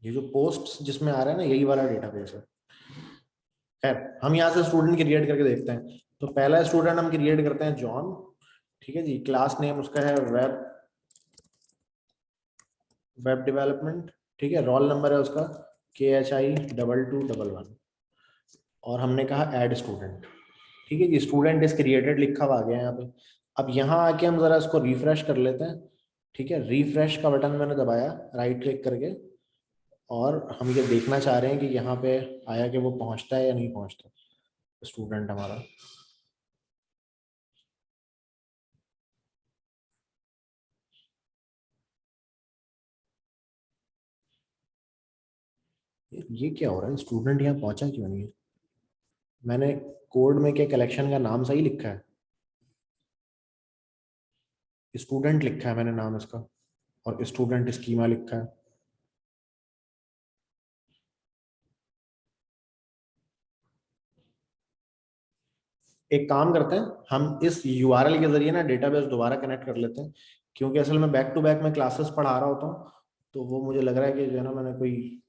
Speaker 2: ये जो पोस्ट जिसमें आ रहा है ना, यही वाला डेटाबेस है। खैर, हम यहाँ से स्टूडेंट क्रिएट करके देखते हैं। तो पहला स्टूडेंट हम क्रिएट करते हैं जॉन, ठीक है जी। क्लास नेम उसका है वेब डेवलपमेंट, ठीक है। रोल नंबर है उसका KHI2211 और हमने कहा ऐड स्टूडेंट, ठीक है जी। स्टूडेंट इज क्रिएटेड लिखा हुआ आ गया यहाँ पे। अब यहाँ आके हम जरा इसको रिफ्रेश कर लेते हैं, ठीक है। रिफ्रेश का बटन मैंने दबाया राइट क्लिक करके, और हम ये देखना चाह रहे हैं कि यहाँ पे आया कि वो पहुंचता है या नहीं पहुंचता स्टूडेंट हमारा। ये क्या हो रहा है, स्टूडेंट यहाँ पहुंचा क्यों नहीं है? मैंने कोड में क्या कलेक्शन का नाम सही लिखा है? स्टूडेंट लिखा है मैंने नाम इसका, और स्टूडेंट स्कीमा लिखा है। एक काम करते हैं, हम इस URL के जरिए ना डेटाबेस दोबारा कनेक्ट कर लेते हैं, क्योंकि असल में बैक टू बैक मैं क्लासेस पढ़ा रहा होता हूँ, तो वो मुझे लग रहा है कि जो है ना मैंने कोई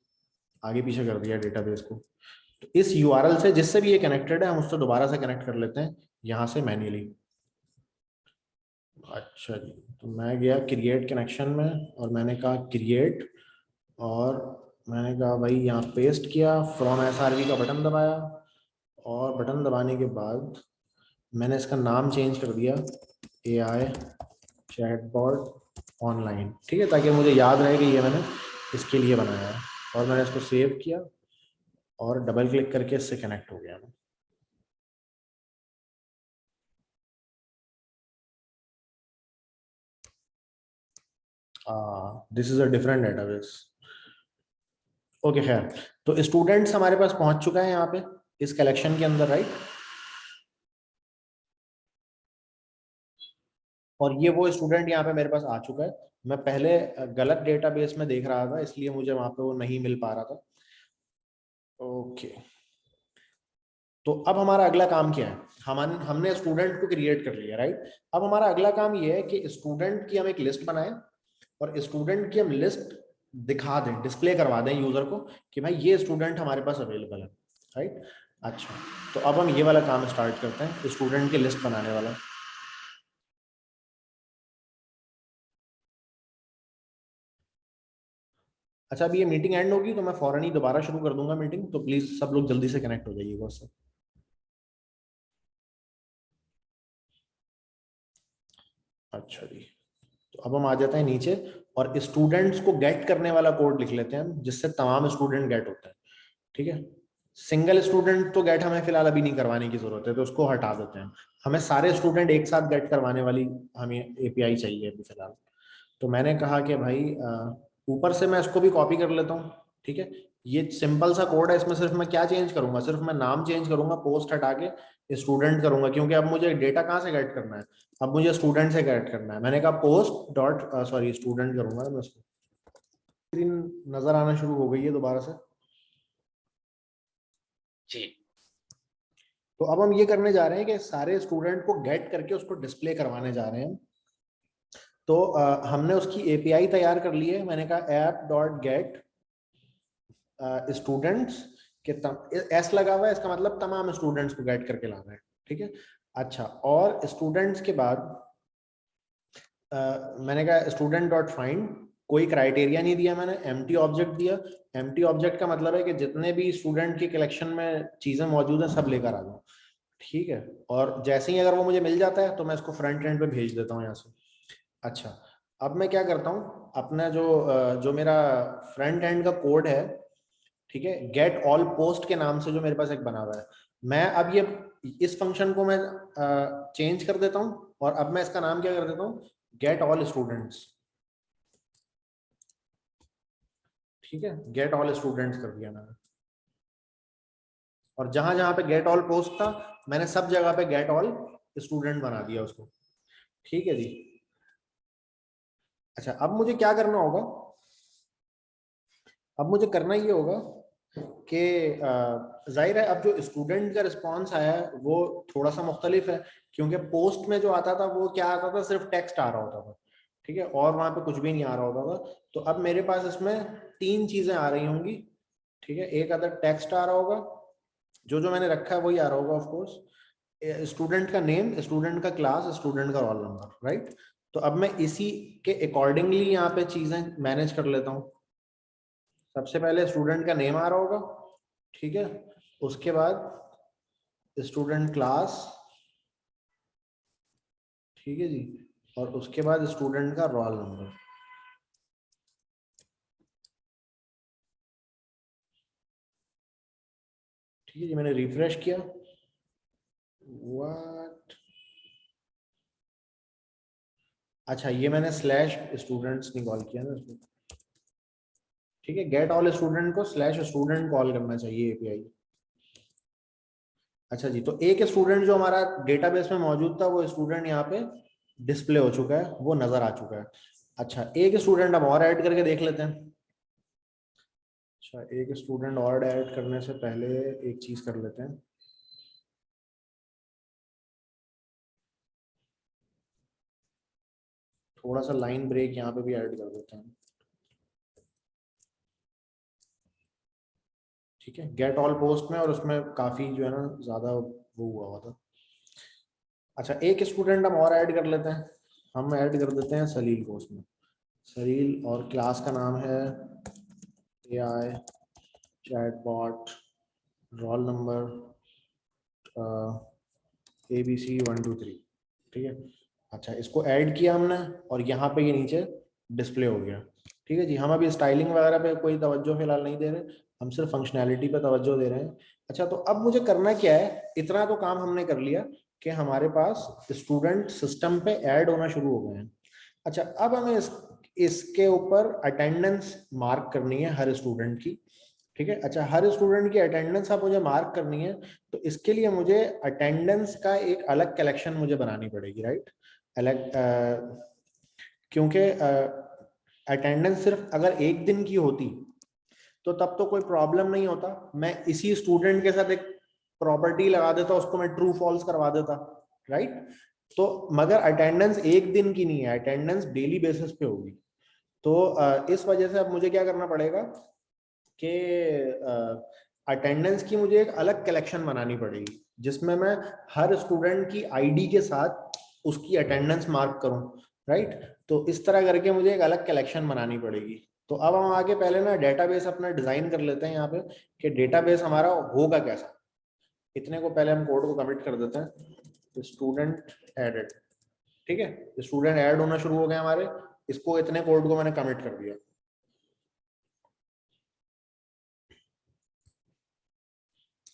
Speaker 2: आगे पीछे कर दिया डेटाबेस को। तो इस URL से जिससे भी ये कनेक्टेड है हम उससे दोबारा से कनेक्ट कर लेते हैं यहाँ से मैन्युअली। अच्छा जी, तो मैं गया क्रिएट कनेक्शन में और मैंने कहा क्रिएट, और मैंने कहा भाई यहाँ पेस्ट किया, फ्रॉम SRV का बटन दबाया, और बटन दबाने के बाद मैंने इसका नाम चेंज कर दिया AI चैटबॉट ऑनलाइन, ठीक है, ताकि मुझे याद रहे कि ये मैंने इसके लिए बनाया है। और मैंने इसको सेव किया और डबल क्लिक करके इससे कनेक्ट हो गया। This is a different database. Okay, खैर, तो स्टूडेंट्स हमारे पास पहुंच चुका है यहाँ पे इस कलेक्शन के अंदर, राइट। और ये वो स्टूडेंट यहाँ पे मेरे पास आ चुका है। मैं पहले गलत डेटाबेस में देख रहा था, इसलिए मुझे वहां पे वो नहीं मिल पा रहा था। ओके, तो अब हमारा अगला काम क्या है? हमने स्टूडेंट को क्रिएट कर लिया, राइट। अब हमारा अगला काम ये है कि स्टूडेंट की हम एक लिस्ट बनाएं और स्टूडेंट की हम लिस्ट दिखा दें, डिस्प्ले करवा दें यूजर को कि भाई ये स्टूडेंट हमारे पास अवेलेबल है, राइट। अच्छा, तो अब हम ये वाला काम स्टार्ट करते हैं, स्टूडेंट की लिस्ट बनाने वाला। अच्छा, अभी ये मीटिंग एंड होगी तो मैं फौरन ही दोबारा शुरू कर दूंगा मीटिंग, तो प्लीज सब लोग जल्दी से कनेक्ट हो जाइएगा उससे। अच्छा जी, तो अब हम आ जाते हैं नीचे और स्टूडेंट्स को गेट करने वाला कोड लिख लेते हैं हम, जिससे तमाम स्टूडेंट गेट होते हैं, ठीक है। सिंगल स्टूडेंट तो गेट हमें फिलहाल अभी नहीं करवाने की जरूरत है, तो उसको हटा देते हैं। हमें सारे स्टूडेंट एक साथ गेट करवाने वाली हमें API चाहिए अभी फिलहाल। तो मैंने कहा कि भाई ऊपर से मैं इसको भी कॉपी कर लेता हूँ, ठीक है। ये सिंपल सा कोड है, इसमें सिर्फ मैं क्या चेंज करूंगा, सिर्फ मैं नाम चेंज करूंगा, पोस्ट हटा के स्टूडेंट करूंगा, क्योंकि अब मुझे डेटा कहाँ से गेट करना है, अब मुझे स्टूडेंट से गेट करना है। मैंने कहा पोस्ट डॉट सॉरी स्टूडेंट करूंगा मैं उसको। स्क्रीन नजर आना शुरू हो गई है दोबारा से
Speaker 1: जी।
Speaker 2: तो अब हम ये करने जा रहे हैं कि सारे स्टूडेंट को गेट करके उसको डिस्प्ले करवाने जा रहे हैं। तो हमने उसकी API तैयार कर ली है। मैंने कहा app.get स्टूडेंट्स के एस लगा हुआ है, इसका मतलब तमाम स्टूडेंट्स को गेट करके लाना है, ठीक है। अच्छा, और स्टूडेंट्स के बाद मैंने कहा स्टूडेंट डॉट फाइंड, कोई क्राइटेरिया नहीं दिया मैंने, एम्प्टी ऑब्जेक्ट दिया। एम्प्टी ऑब्जेक्ट का मतलब है कि जितने भी स्टूडेंट के कलेक्शन में चीजें मौजूद हैं सब लेकर आ जाओ, ठीक है। और जैसे ही अगर वो मुझे मिल जाता है तो मैं इसको फ्रंट एंड पे भेज देता हूँ यहाँ से। अच्छा, अब मैं क्या करता हूँ, अपना जो मेरा फ्रंट एंड का कोड है, ठीक है, गेट ऑल पोस्ट के नाम से जो मेरे पास एक बना हुआ है, मैं अब ये इस फंक्शन को मैं चेंज कर देता हूँ और अब मैं इसका नाम क्या कर देता हूँ, गेट ऑल स्टूडेंट्स। ठीक है, गेट ऑल स्टूडेंट्स कर दिया मैंने, और जहां जहां पे गेट ऑल पोस्ट था मैंने सब जगह पे गेट ऑल स्टूडेंट बना दिया उसको। ठीक है जी। अच्छा, अब मुझे क्या करना होगा, अब मुझे करना ये होगा कि जाहिर है अब जो स्टूडेंट का रिस्पांस आया है वो थोड़ा सा मुख्तलिफ है, क्योंकि पोस्ट में जो आता था वो क्या आता था, सिर्फ टेक्स्ट आ रहा होता था। ठीक है, और वहां पे कुछ भी नहीं आ रहा होता था। तो अब मेरे पास इसमें तीन चीजें आ रही होंगी। ठीक है, एक अदर टेक्स्ट आ रहा होगा, जो जो मैंने रखा है वही आ रहा होगा ऑफ कोर्स, स्टूडेंट का नेम, स्टूडेंट का क्लास, स्टूडेंट का रोल नंबर, राइट। तो अब मैं इसी के अकॉर्डिंगली यहाँ पे चीजें मैनेज कर लेता हूँ। सबसे पहले स्टूडेंट का नेम आ रहा होगा, ठीक है, उसके बाद स्टूडेंट क्लास, ठीक है जी, और उसके बाद स्टूडेंट का रोल नंबर। ठीक है जी, मैंने रिफ्रेश किया, व्हाट, अच्छा ये मैंने स्लैश स्टूडेंट्स नहीं कॉल किया ना इसमें। ठीक है, गेट ऑल स्टूडेंट को स्लैश स्टूडेंट कॉल करना चाहिए एपीआई। अच्छा जी, तो एक स्टूडेंट जो हमारा डेटाबेस में मौजूद था वो स्टूडेंट यहाँ पे डिस्प्ले हो चुका है, वो नजर आ चुका है। अच्छा, एक स्टूडेंट हम और ऐड करके देख लेते हैं। अच्छा, एक स्टूडेंट और ऐड करने से पहले एक चीज कर लेते हैं। थोड़ा सा लाइन ब्रेक यहाँ पे भी ऐड कर देते हैं। ठीक है, गेट ऑल पोस्ट में और उसमें काफी जो है ना ज्यादा वो हुआ था। अच्छा, एक स्टूडेंट हम और ऐड कर लेते हैं, हम ऐड कर देते हैं सलील को उसमें, सलील, और क्लास का नाम है AI chatbot, roll number ABC 123। ठीक है, अच्छा इसको ऐड किया हमने और यहाँ पे ये नीचे डिस्प्ले हो गया। ठीक है जी, हम अभी स्टाइलिंग वगैरह पे कोई तवज्जो फिलहाल नहीं दे रहे, हम सिर्फ फंक्शनैलिटी पे तवज्जो दे रहे हैं। अच्छा, तो अब मुझे करना क्या है, इतना तो काम हमने कर लिया कि हमारे पास स्टूडेंट सिस्टम पे ऐड होना शुरू हो गए हैं। अच्छा, अब हमें इसके ऊपर अटेंडेंस मार्क करनी है हर स्टूडेंट की। ठीक है, अच्छा हर स्टूडेंट की अटेंडेंस अब मुझे मार्क करनी है, तो इसके लिए मुझे अटेंडेंस का एक अलग कलेक्शन मुझे बनानी पड़ेगी, राइट। अलग, क्योंकि अटेंडेंस सिर्फ अगर एक दिन की होती तो तब तो कोई प्रॉब्लम नहीं होता, मैं इसी स्टूडेंट के साथ एक प्रॉपर्टी लगा देता, उसको मैं ट्रू फॉल्स करवा देता, राइट। तो मगर अटेंडेंस एक दिन की नहीं है, अटेंडेंस डेली बेसिस पे होगी। तो इस वजह से अब मुझे क्या करना पड़ेगा कि अटेंडेंस की मुझे एक अलग कलेक्शन बनानी पड़ेगी, जिसमें मैं हर स्टूडेंट की आईडी के साथ उसकी अटेंडेंस मार्क करूं, राइट। तो इस तरह करके मुझे एक अलग कलेक्शन बनानी पड़ेगी। तो अब हम आगे पहले ना डेटाबेस अपना डिजाइन कर लेते हैं यहाँ पे, कि डेटाबेस हमारा होगा कैसा। इतने को पहले हम कोड को कमिट कर देते हैं, स्टूडेंट एडेड। ठीक है, स्टूडेंट ऐड होना शुरू हो गए हमारे, इसको इतने कोड को मैंने कमिट कर दिया।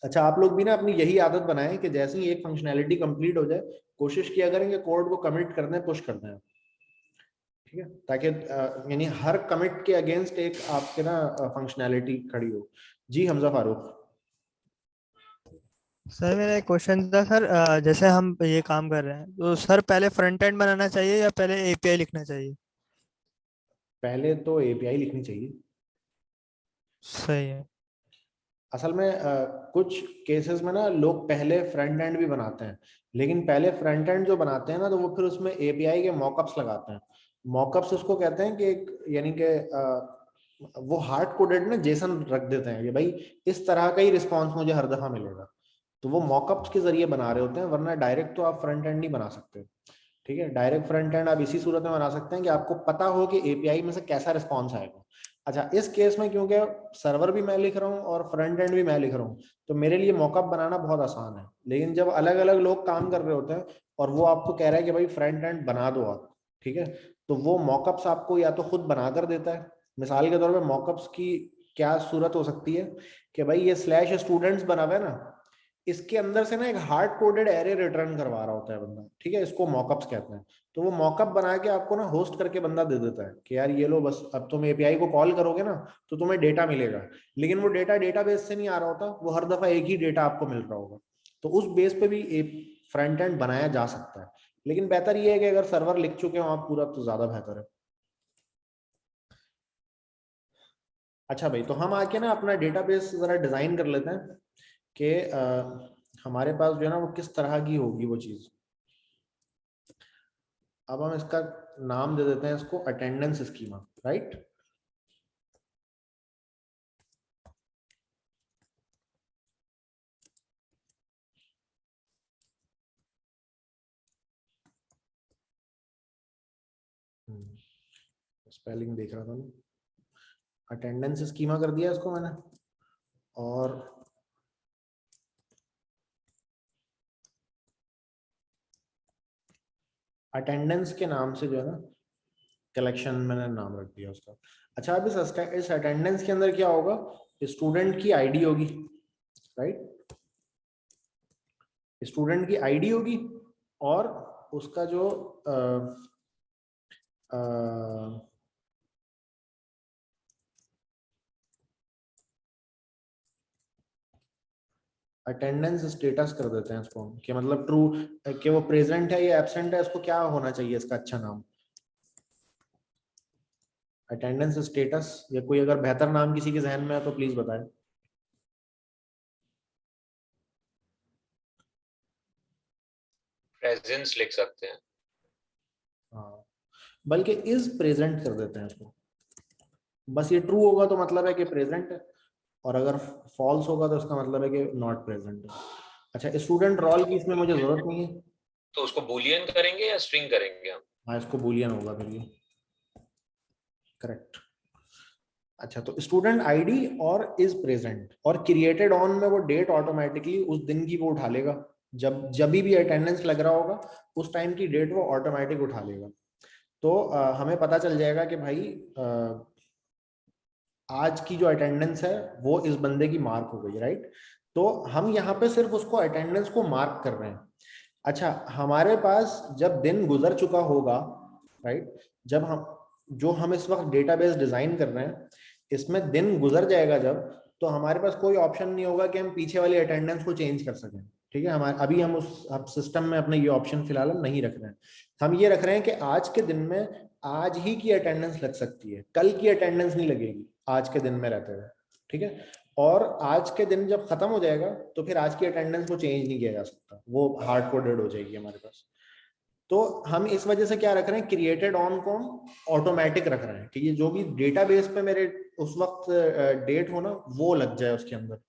Speaker 2: अच्छा, आप लोग भी ना अपनी यही आदत बनाएं कि जैसे ही एक फंक्शनैलिटी कंप्लीट हो जाए कोशिश किया करेंगे कोड को कमिट कर दें, पुश कर दें। ठीक है, ताकि यानी हर कमिट के अगेंस्ट एक आपके ना फंक्शनैलिटी खड़ी हो। जी हमजा फारूक।
Speaker 3: सर मेरा एक क्वेश्चन था सर, जैसे हम ये काम कर रहे हैं तो सर पहले फ्रंट एंड बनाना चाहिए या पहले एपीआई लिखना चाहिए?
Speaker 2: पहले तो एपीआई लिखनी चाहिए।
Speaker 3: सही है।
Speaker 2: असल में कुछ केसेस में ना लोग पहले फ्रंट एंड भी बनाते हैं, लेकिन पहले फ्रंट एंड जो बनाते हैं ना तो वो फिर उसमें एपीआई के मॉकअप्स लगाते हैं। मॉकअप्स उसको कहते हैं कि एक यानी कि वो हार्ड कोडेड ना जेसन रख देते हैं कि भाई इस तरह का ही रिस्पॉन्स मुझे हर दफा मिलेगा, तो वो मॉकअप्स के जरिए बना रहे होते हैं, वरना डायरेक्ट तो आप फ्रंट एंड नहीं बना सकते। ठीक है, डायरेक्ट फ्रंट एंड आप इसी सूरत में बना सकते हैं कि आपको पता हो कि एपीआई में से कैसा रिस्पॉन्स आएगा। अच्छा, इस केस में क्योंकि सर्वर भी मैं लिख रहा हूँ और फ्रंट एंड भी मैं लिख रहा हूँ, तो मेरे लिए मॉकअप बनाना बहुत आसान है। लेकिन जब अलग अलग लोग काम कर रहे होते हैं और वो आपको कह रहा है कि भाई फ्रंट एंड बना दो आप, ठीक है, तो वो मॉकअप्स आपको या तो खुद बना कर देता है। मिसाल के तौर पर मॉकअप्स की क्या सूरत हो सकती है कि भाई ये स्लैश स्टूडेंट्स बना हुआ है ना, इसके अंदर से ना एक हार्ड कोडेड एरे रिटर्न करवा रहा होता है बंदा, ठीक है, इसको मॉकअप्स कहते हैं। तो वो मॉकअप बना के आपको ना होस्ट करके बंदा दे देता है कि यार ये लो, बस अब तुम एपीआई को कॉल करोगे ना तो तुम्हें डेटा मिलेगा, लेकिन वो डेटा डेटाबेस से नहीं आ रहा होता, वो हर दफा एक ही डेटा आपको मिल रहा होगा। तो उस बेस पे भी एक फ्रंट एंड बनाया जा सकता है, लेकिन बेहतर ये है कि अगर सर्वर लिख चुके हो आप पूरा तो ज्यादा बेहतर है। अच्छा भाई, तो हम आके ना अपना डेटाबेस जरा डिजाइन कर लेते हैं कि हमारे पास जो है ना वो किस तरह की होगी वो चीज। अब हम इसका नाम दे देते हैं इसको अटेंडेंस स्कीमा, राइट। स्पेलिंग देख रहा था मैं, अटेंडेंस स्कीमा कर दिया इसको मैंने। और अटेंडेंस के नाम से जो है ना कलेक्शन मैंने नाम रख दिया उसका। अच्छा, अब इस अटेंडेंस के अंदर क्या होगा, स्टूडेंट की आईडी होगी, राइट, स्टूडेंट की आईडी होगी, और उसका जो अटेंडेंस स्टेटस कर देते हैं इसको कि मतलब ट्रू कि वो प्रेजेंट है या एब्सेंट है, इसको क्या होना चाहिए इसका अच्छा नाम, अटेंडेंस स्टेटस। या कोई अगर बेहतर नाम किसी के जहन में है तो प्लीज बताएं।
Speaker 1: प्रेजेंस लिख सकते हैं।
Speaker 2: हाँ, बल्कि इज प्रेजेंट कर देते हैं इसको। बस ये ट्रू होगा तो मतलब है कि प्रेजेंट है, और अगर फॉल्स होगा तो इसका मतलब है कि नॉट प्रेजेंट है। अच्छा, स्टूडेंट रोल की इसमें मुझे जरूरत नहीं है,
Speaker 1: तो उसको बूलियन करेंगे या स्ट्रिंग करेंगे हम?
Speaker 2: हाँ इसको बूलियन होगा फिर ये, करेक्ट। अच्छा, तो स्टूडेंट आईडी और इज प्रेजेंट, और क्रिएटेड ऑन में वो डेट ऑटोमेटिकली उस दिन की वो उठा लेगा, जब भी अटेंडेंस लग रहा होगा उस टाइम की डेट वो ऑटोमेटिक उठा लेगा। तो हमें पता चल जाएगा कि भाई आज की जो अटेंडेंस है वो इस बंदे की मार्क हो गई, राइट। तो हम यहाँ पे सिर्फ उसको अटेंडेंस को मार्क कर रहे हैं। अच्छा, हमारे पास जब दिन गुजर चुका होगा, राइट, जब हम इस वक्त डेटाबेस डिजाइन कर रहे हैं, इसमें दिन गुजर जाएगा जब, तो हमारे पास कोई ऑप्शन नहीं होगा कि हम पीछे वाली अटेंडेंस को चेंज कर सकें, ठीक है। हमारे अभी हम उस सिस्टम में अपने ये ऑप्शन फिलहाल हम नहीं रख रहे हैं। हम ये रख रहे हैं कि आज के दिन में आज ही की अटेंडेंस लग सकती है, कल की अटेंडेंस नहीं लगेगी आज के दिन में रहते हुए, ठीक है। और आज के दिन जब खत्म हो जाएगा तो फिर आज की अटेंडेंस को चेंज नहीं किया जा सकता, वो हार्ड कोडेड हो जाएगी हमारे पास। तो हम इस वजह से क्या रख रहे हैं, क्रिएटेड ऑन को ऑटोमेटिक रख रहे हैं कि ये जो भी डेटाबेस पे मेरे उस वक्त डेट हो ना वो लग जाए उसके अंदर,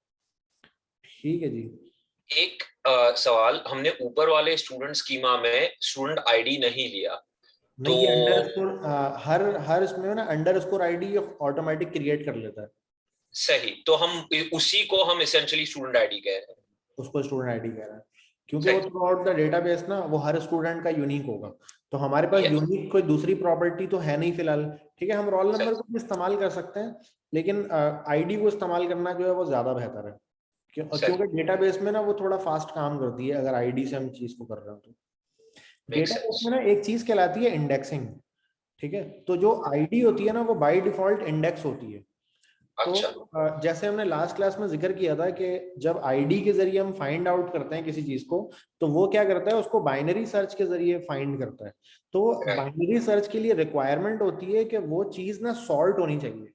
Speaker 2: ठीक है जी।
Speaker 1: एक सवाल, हमने ऊपर वाले स्टूडेंट स्कीमा में स्टूडेंट आईडी नहीं लिया,
Speaker 2: नहीं, ये
Speaker 1: तो
Speaker 2: अंडरस्कोर हर इसमें ना अंडरस्कोर आईडी ऑटोमेटिक क्रिएट कर लेता है।
Speaker 1: सही, तो हम उसी को हम एसेंशियली स्टूडेंट आईडी कह रहे हैं।
Speaker 2: उसको स्टूडेंट आईडी कह रहा है क्योंकि वो थ्रू आउट द डेटाबेस ना वो हर स्टूडेंट का यूनिक होगा। तो हमारे पास यूनिक कोई दूसरी प्रॉपर्टी तो है नहीं फिलहाल, ठीक है। हम रोल नंबर को भी इस्तेमाल कर सकते हैं, लेकिन आईडी को इस्तेमाल करना जो है वो ज्यादा बेहतर है, क्योंकि डेटाबेस में ना वो थोड़ा फास्ट काम करती है अगर आईडी से हम चीज को कर रहे हो तो। डेटाबेस में ना एक चीज कहलाती है इंडेक्सिंग, ठीक है। तो जो आईडी होती है ना वो बाय डिफॉल्ट इंडेक्स होती है। तो जैसे हमने लास्ट क्लास में जिक्र किया था कि जब आईडी के जरिए हम फाइंड आउट करते हैं किसी चीज को, तो वो क्या करता है, उसको बाइनरी सर्च के जरिए फाइंड करता है। तो बाइनरी सर्च के लिए रिक्वायरमेंट होती है कि वो चीज ना सॉर्ट होनी चाहिए,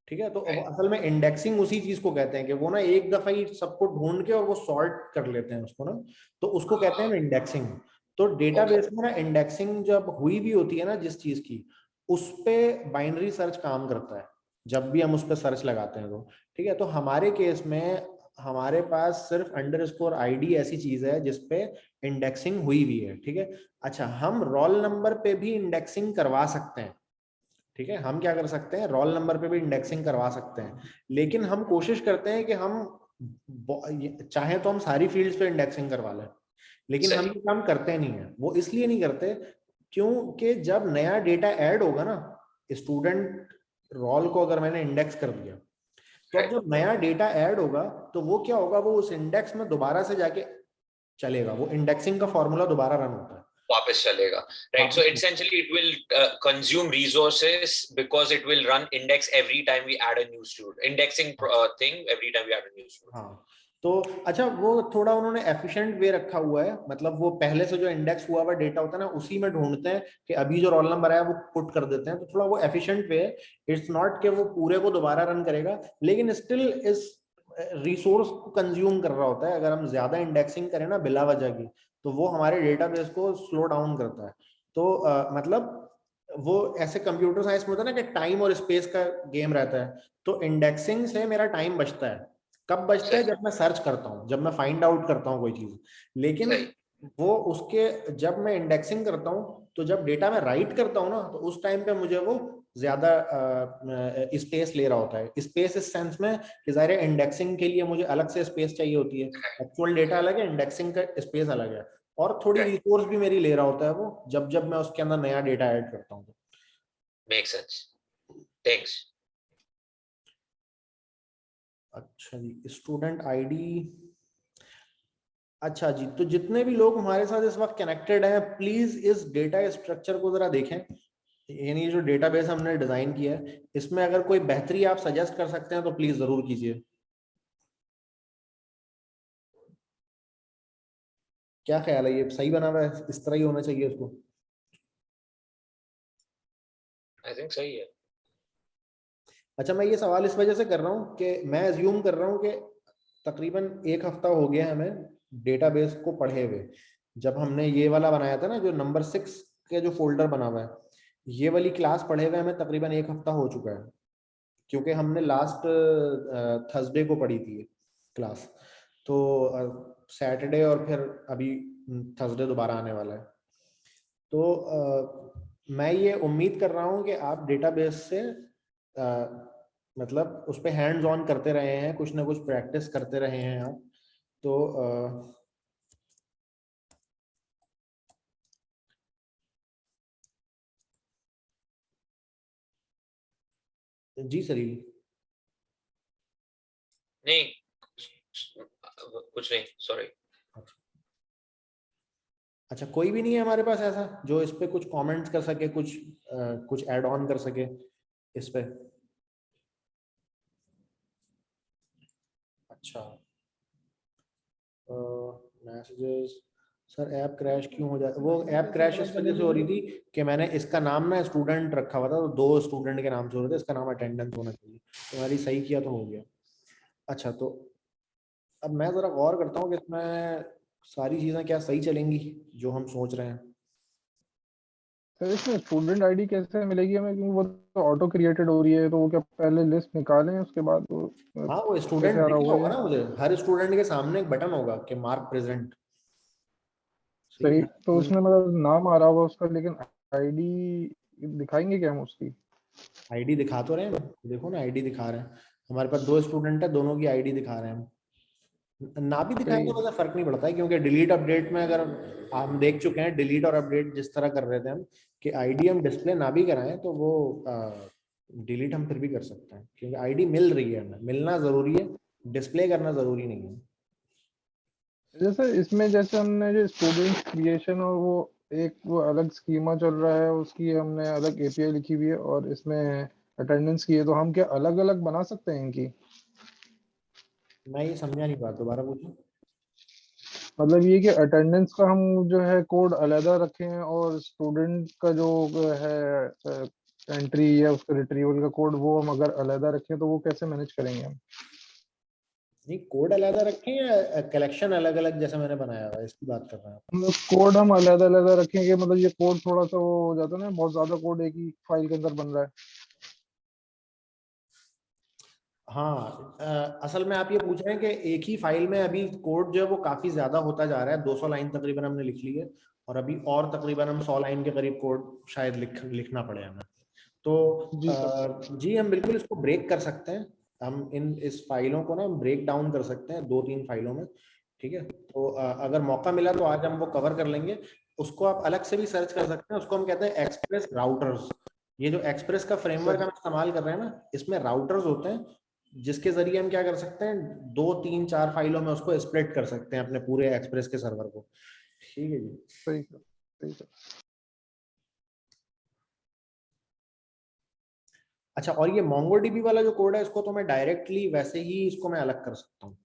Speaker 2: ठीक है। तो असल में इंडेक्सिंग उसी चीज को कहते हैं कि वो ना एक दफा ही सबको ढूंढ के और वो सॉर्ट कर लेते हैं उसको ना, तो उसको कहते हैं इंडेक्सिंग। तो डेटाबेस में ना इंडेक्सिंग जब हुई भी होती है ना जिस चीज की, उस पे बाइनरी सर्च काम करता है जब भी हम उस पर सर्च लगाते हैं तो, ठीक है। तो हमारे केस में हमारे पास सिर्फ अंडरस्कोर आईडी ऐसी चीज है जिसपे इंडेक्सिंग हुई भी है, ठीक है। अच्छा, हम रोल नंबर पे भी इंडेक्सिंग करवा सकते हैं, ठीक है। हम क्या कर सकते हैं, रोल नंबर पे भी इंडेक्सिंग करवा सकते हैं, लेकिन हम कोशिश करते हैं कि हम चाहे तो हम सारी फील्ड्स पे इंडेक्सिंग करवा लें, लेकिन हम ये काम करते नहीं है। वो इसलिए नहीं करते क्योंकि जब नया डेटा ऐड होगा ना, स्टूडेंट रोल को अगर मैंने इंडेक्स कर दिया तो अब जब नया डेटा ऐड होगा तो वो क्या होगा, वो उस इंडेक्स में दोबारा से जाके चलेगा, वो इंडेक्सिंग का फॉर्मूला दोबारा रन होता है,
Speaker 1: वापस चलेगा, right? So essentially it will consume resources because it will run index every time we add a new student, indexing thing every time we add a new student.
Speaker 2: हाँ, तो अच्छा वो थोड़ा उन्होंने एफिशिएंट वे रखा हुआ है, मतलब वो पहले से जो इंडेक्स हुआ हुआ डेटा होता है ना उसी में ढूंढते हैं कि अभी जो रोल नंबर आया वो पुट कर देते हैं, तो थोड़ा वो एफिशिएंट वे है। इट्स नॉट कि वो पूरे को दोबारा रन करेगा, लेकिन स्टिल इस रिसोर्स को कंज्यूम कर रहा होता है। अगर हम ज्यादा इंडेक्सिंग करें ना बिला वजह की, तो वो हमारे डेटाबेस को स्लो डाउन करता है। तो मतलब वो ऐसे कंप्यूटर साइंस में होता है ना कि टाइम और स्पेस का गेम रहता है, तो इंडेक्सिंग से मेरा टाइम बचता है। कब बचता है? जब मैं सर्च करता हूँ, जब मैं फाइंड आउट करता हूँ कोई चीज। लेकिन वो उसके जब मैं इंडेक्सिंग करता हूँ, तो जब डेटा में राइट करता हूँ ना, तो उस टाइम पे मुझे वो ज्यादा स्पेस ले रहा होता है। स्पेस इस सेंस में कि ज़ाहिर है इंडेक्सिंग के लिए मुझे अलग से स्पेस चाहिए होती है, एक्चुअल डेटा अलग है, इंडेक्सिंग का स्पेस अलग है, और थोड़ी रिसोर्स भी मेरी ले रहा होता है वो, जब जब मैं उसके अंदर नया डेटा ऐड करता हूँ।
Speaker 1: Make sense, thanks.
Speaker 2: अच्छा जी, स्टूडेंट आईडी। अच्छा जी, तो जितने भी लोग हमारे साथ इस वक्त कनेक्टेड हैं, प्लीज इस डेटा स्ट्रक्चर को जरा देखें। यानी जो डेटाबेस हमने डिजाइन किया है, इसमें अगर कोई बेहतरी आप सजेस्ट कर सकते हैं तो प्लीज जरूर कीजिए। क्या ख्याल है, ये सही बना हुआ है? इस तरह ही होना चाहिए उसको?
Speaker 1: आई थिंक सही है।
Speaker 2: अच्छा, मैं ये सवाल इस वजह से कर रहा हूँ कि मैं अज्यूम कर रहा हूँ कि तकरीबन 1 हफ्ता हो गया हमें डेटाबेस को पढ़े हुए। जब हमने ये वाला बनाया था ना, जो नंबर 6 के जो फोल्डर बना हुआ है, ये वाली क्लास पढ़े हुए हमें तकरीबन 1 हफ्ता हो चुका है, क्योंकि हमने लास्ट थर्सडे को पढ़ी थी क्लास। तो सैटरडे और फिर अभी थर्सडे दोबारा आने वाला है। तो मैं ये उम्मीद कर रहा हूँ कि आप डेटाबेस से मतलब उस पर हैंड्स ऑन करते रहे हैं, कुछ ना कुछ प्रैक्टिस करते रहे हैं आप। तो जी सलील।
Speaker 1: नहीं कुछ नहीं, सॉरी।
Speaker 2: अच्छा, कोई भी नहीं है हमारे पास ऐसा जो इस पे कुछ कमेंट्स कर सके, कुछ ऐड ऑन कर सके इस पे? अच्छा, मैसेजेस। सर ऐप क्रैश क्यों हो जाता? वो ऐप क्रैश इस वजह से हो रही थी कि मैंने इसका नाम ना स्टूडेंट रखा हुआ था, तो 2 स्टूडेंट के नाम से हो रहे थे, इसका नाम अटेंडेंस होना चाहिए, तो मैंने सही किया तो हो गया। अच्छा, तो अब मैं जरा गौर करता हूँ कि इसमें सारी चीजें क्या सही चलेंगी जो हम सोच रहे हैं।
Speaker 4: सर इसमें स्टूडेंट आईडी कैसे मिलेगी हमें, क्योंकि वो तो ऑटो क्रिएटेड हो रही है, तो वो क्या पहले लिस्ट निकालें उसके बाद वो
Speaker 2: हाँ, वो स्टूडेंट
Speaker 4: कैसे आ
Speaker 2: दिख
Speaker 4: रहा
Speaker 2: रहा
Speaker 4: होगा
Speaker 2: होगा
Speaker 4: ये?
Speaker 2: ना मुझे, हर स्टूडेंट के सामने एक बटन होगा कि मार्क प्रेजेंट। सही
Speaker 4: सही,
Speaker 2: है।
Speaker 4: तो उसमें मतलब नाम आ रहा होगा उसका, लेकिन आईडी दिखाएंगे क्या हम उसकी?
Speaker 2: आईडी दिखा तो रहे हैं, देखो ना आईडी दिखा रहे हैं। हमारे पास 2 स्टूडेंट है, दोनों की आईडी दिखा रहे हैं हम। ना भी दिखाएं
Speaker 4: सही
Speaker 2: तो वैसा फर्क नहीं पड़ता है, क्योंकि डिलीट अपडेट में अगर हम देख चुके हैं, डिलीट और अपडेट जिस तरह कर रहे थे हम, कि आईडी हम डिस्प्ले ना भी कराएं तो वो डिलीट हम फिर भी कर सकते हैं, क्योंकि आईडी मिल रही है हमें, मिलना जरूरी है, डिस्प्ले करना जरूरी नहीं है।
Speaker 4: जैसे इसमें जैसे हमने जो स्टूडेंट क्रिएशन और वो एक वो अलग स्कीमा चल रहा है, उसकी हमने अलग एपीआई लिखी हुई है, और इसमें अटेंडेंस की है, तो हम क्या अलग अलग बना सकते हैं इनकी?
Speaker 2: मैं ये समझा नहीं, बात दोबारा पूछूं।
Speaker 4: मतलब ये कि अटेंडेंस का हम जो है कोड अलग रखें, और स्टूडेंट का जो है एंट्री या उसका रिट्रीवल का कोड वो हम अगर अलग रखें, तो वो कैसे मैनेज करेंगे हम?
Speaker 2: नहीं, कोड अलग रखें या कलेक्शन अलग अलग जैसे मैंने बनाया हुआ है, इसकी बात कर रहे हैं आप?
Speaker 4: मतलब कोड हम अलग अलग रखेंगे, मतलब ये कोड थोड़ा सा वो हो जाता है ना, बहुत ज्यादा कोड एक ही फाइल के अंदर बन रहा है।
Speaker 2: हाँ, असल में आप ये पूछ रहे हैं कि एक ही फाइल में अभी कोड जो है वो काफी ज्यादा होता जा रहा है, 200 लाइन तकरीबन हमने लिख ली है, और अभी और तकरीबन हम 100 लाइन के करीब कोड शायद लिखना पड़े हमें। तो
Speaker 4: जी सर।
Speaker 2: जी हम बिल्कुल इसको ब्रेक कर सकते हैं। हम इस फाइलों को ना ब्रेक डाउन कर सकते हैं 2-3 फाइलों में, ठीक है? तो अगर मौका मिला तो आज हम वो कवर कर लेंगे। उसको आप अलग से भी सर्च कर सकते हैं, उसको हम कहते हैं एक्सप्रेस राउटर्स। ये जो एक्सप्रेस का फ्रेमवर्क
Speaker 4: सर
Speaker 2: हम इस्तेमाल कर रहे हैं ना, इसमें राउटर्स होते हैं जिसके जरिए हम क्या कर सकते हैं, 2 3 4 फाइलों में उसको स्प्लिट कर सकते हैं अपने पूरे एक्सप्रेस के सर्वर को। ठीक है जी,
Speaker 4: सही सही सर।
Speaker 2: अच्छा और ये MongoDB वाला जो कोड है इसको तो मैं डायरेक्टली वैसे ही इसको मैं अलग कर सकता हूँ।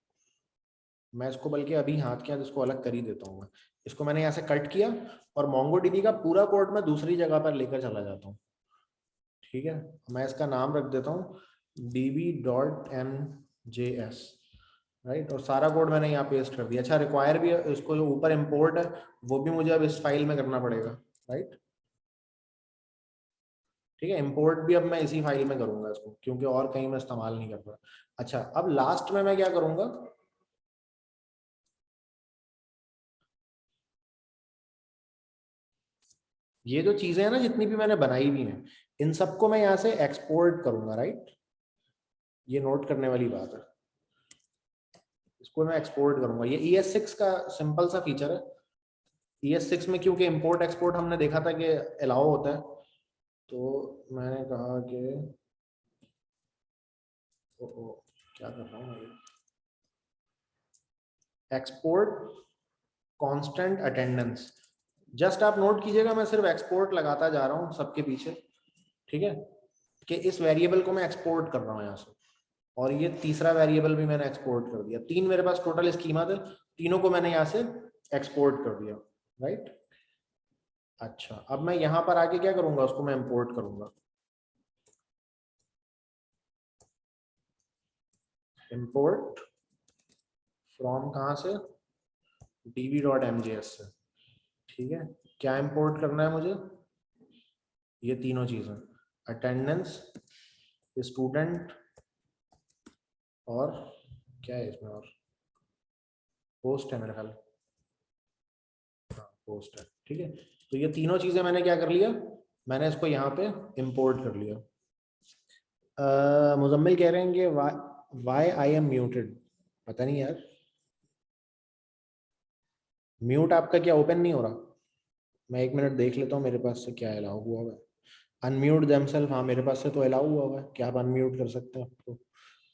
Speaker 2: मैं इसको बल्कि अभी हाथ के हाथ इसको अलग कर ही देता हूँ। मैं इसको मैंने यहाँ से कट किया और MongoDB का पूरा कोड मैं दूसरी जगह पर लेकर चला जाता हूँ। ठीक है, मैं इसका नाम रख देता हूँ db.mjs, राइट, और सारा कोड मैंने यहाँ पेस्ट कर दिया। अच्छा रिक्वायर भी इसको जो ऊपर इंपोर्ट है वो भी मुझे अब इस फाइल में करना पड़ेगा, राइट। ठीक है, इंपोर्ट भी अब मैं इसी फाइल में करूंगा इसको, क्योंकि और कहीं मैं इस्तेमाल नहीं कर रहा। अच्छा अब लास्ट में मैं क्या करूंगा, ये जो चीजें हैं ना जितनी भी मैंने बनाई हुई हैं इन सबको मैं यहाँ से एक्सपोर्ट करूंगा, राइट। ये नोट करने वाली बात है, इसको मैं एक्सपोर्ट करूंगा। ये ES6 का सिंपल सा फीचर है। ES6 में क्योंकि इंपोर्ट एक्सपोर्ट हमने देखा था कि अलाउ होता है, तो मैंने कहा कि क्या कर रहा हूँ, एक्सपोर्ट कांस्टेंट अटेंडेंस। जस्ट आप नोट कीजिएगा मैं सिर्फ एक्सपोर्ट लगाता जा रहा हूँ सबके पीछे, ठीक है, कि इस वेरिएबल को मैं एक्सपोर्ट कर रहा हूँ यहाँ से, और ये तीसरा वेरिएबल भी मैंने एक्सपोर्ट कर दिया। 3 मेरे पास टोटल स्कीमा थे, तीनों को मैंने यहाँ से एक्सपोर्ट कर दिया, राइट। अच्छा अब मैं यहाँ पर आके क्या करूंगा, उसको मैं इंपोर्ट करूंगा। इंपोर्ट फ्रॉम कहाँ से, db.mjs से। ठीक है, क्या इंपोर्ट करना है मुझे, ये तीनों चीजें, अटेंडेंस, स्टूडेंट, और क्या है इसमें, और पोस्ट है मेरे ख्याल, पोस्ट है। ठीक है, तो ये तीनों चीजें मैंने क्या कर लिया, मैंने इसको यहाँ पे इंपोर्ट कर लिया। मुजम्मिल कह रहे हैं कि वाई आई एम म्यूटेड, पता नहीं यार, म्यूट आपका क्या ओपन नहीं हो रहा, मैं 1 मिनट देख लेता हूँ मेरे पास से क्या अलाउ हुआ हुआ है। अनम्यूट देमसेल्फ, हाँ मेरे पास से तो अलाउ हुआ हुआ है, क्या आप अनम्यूट कर सकते हैं आपको,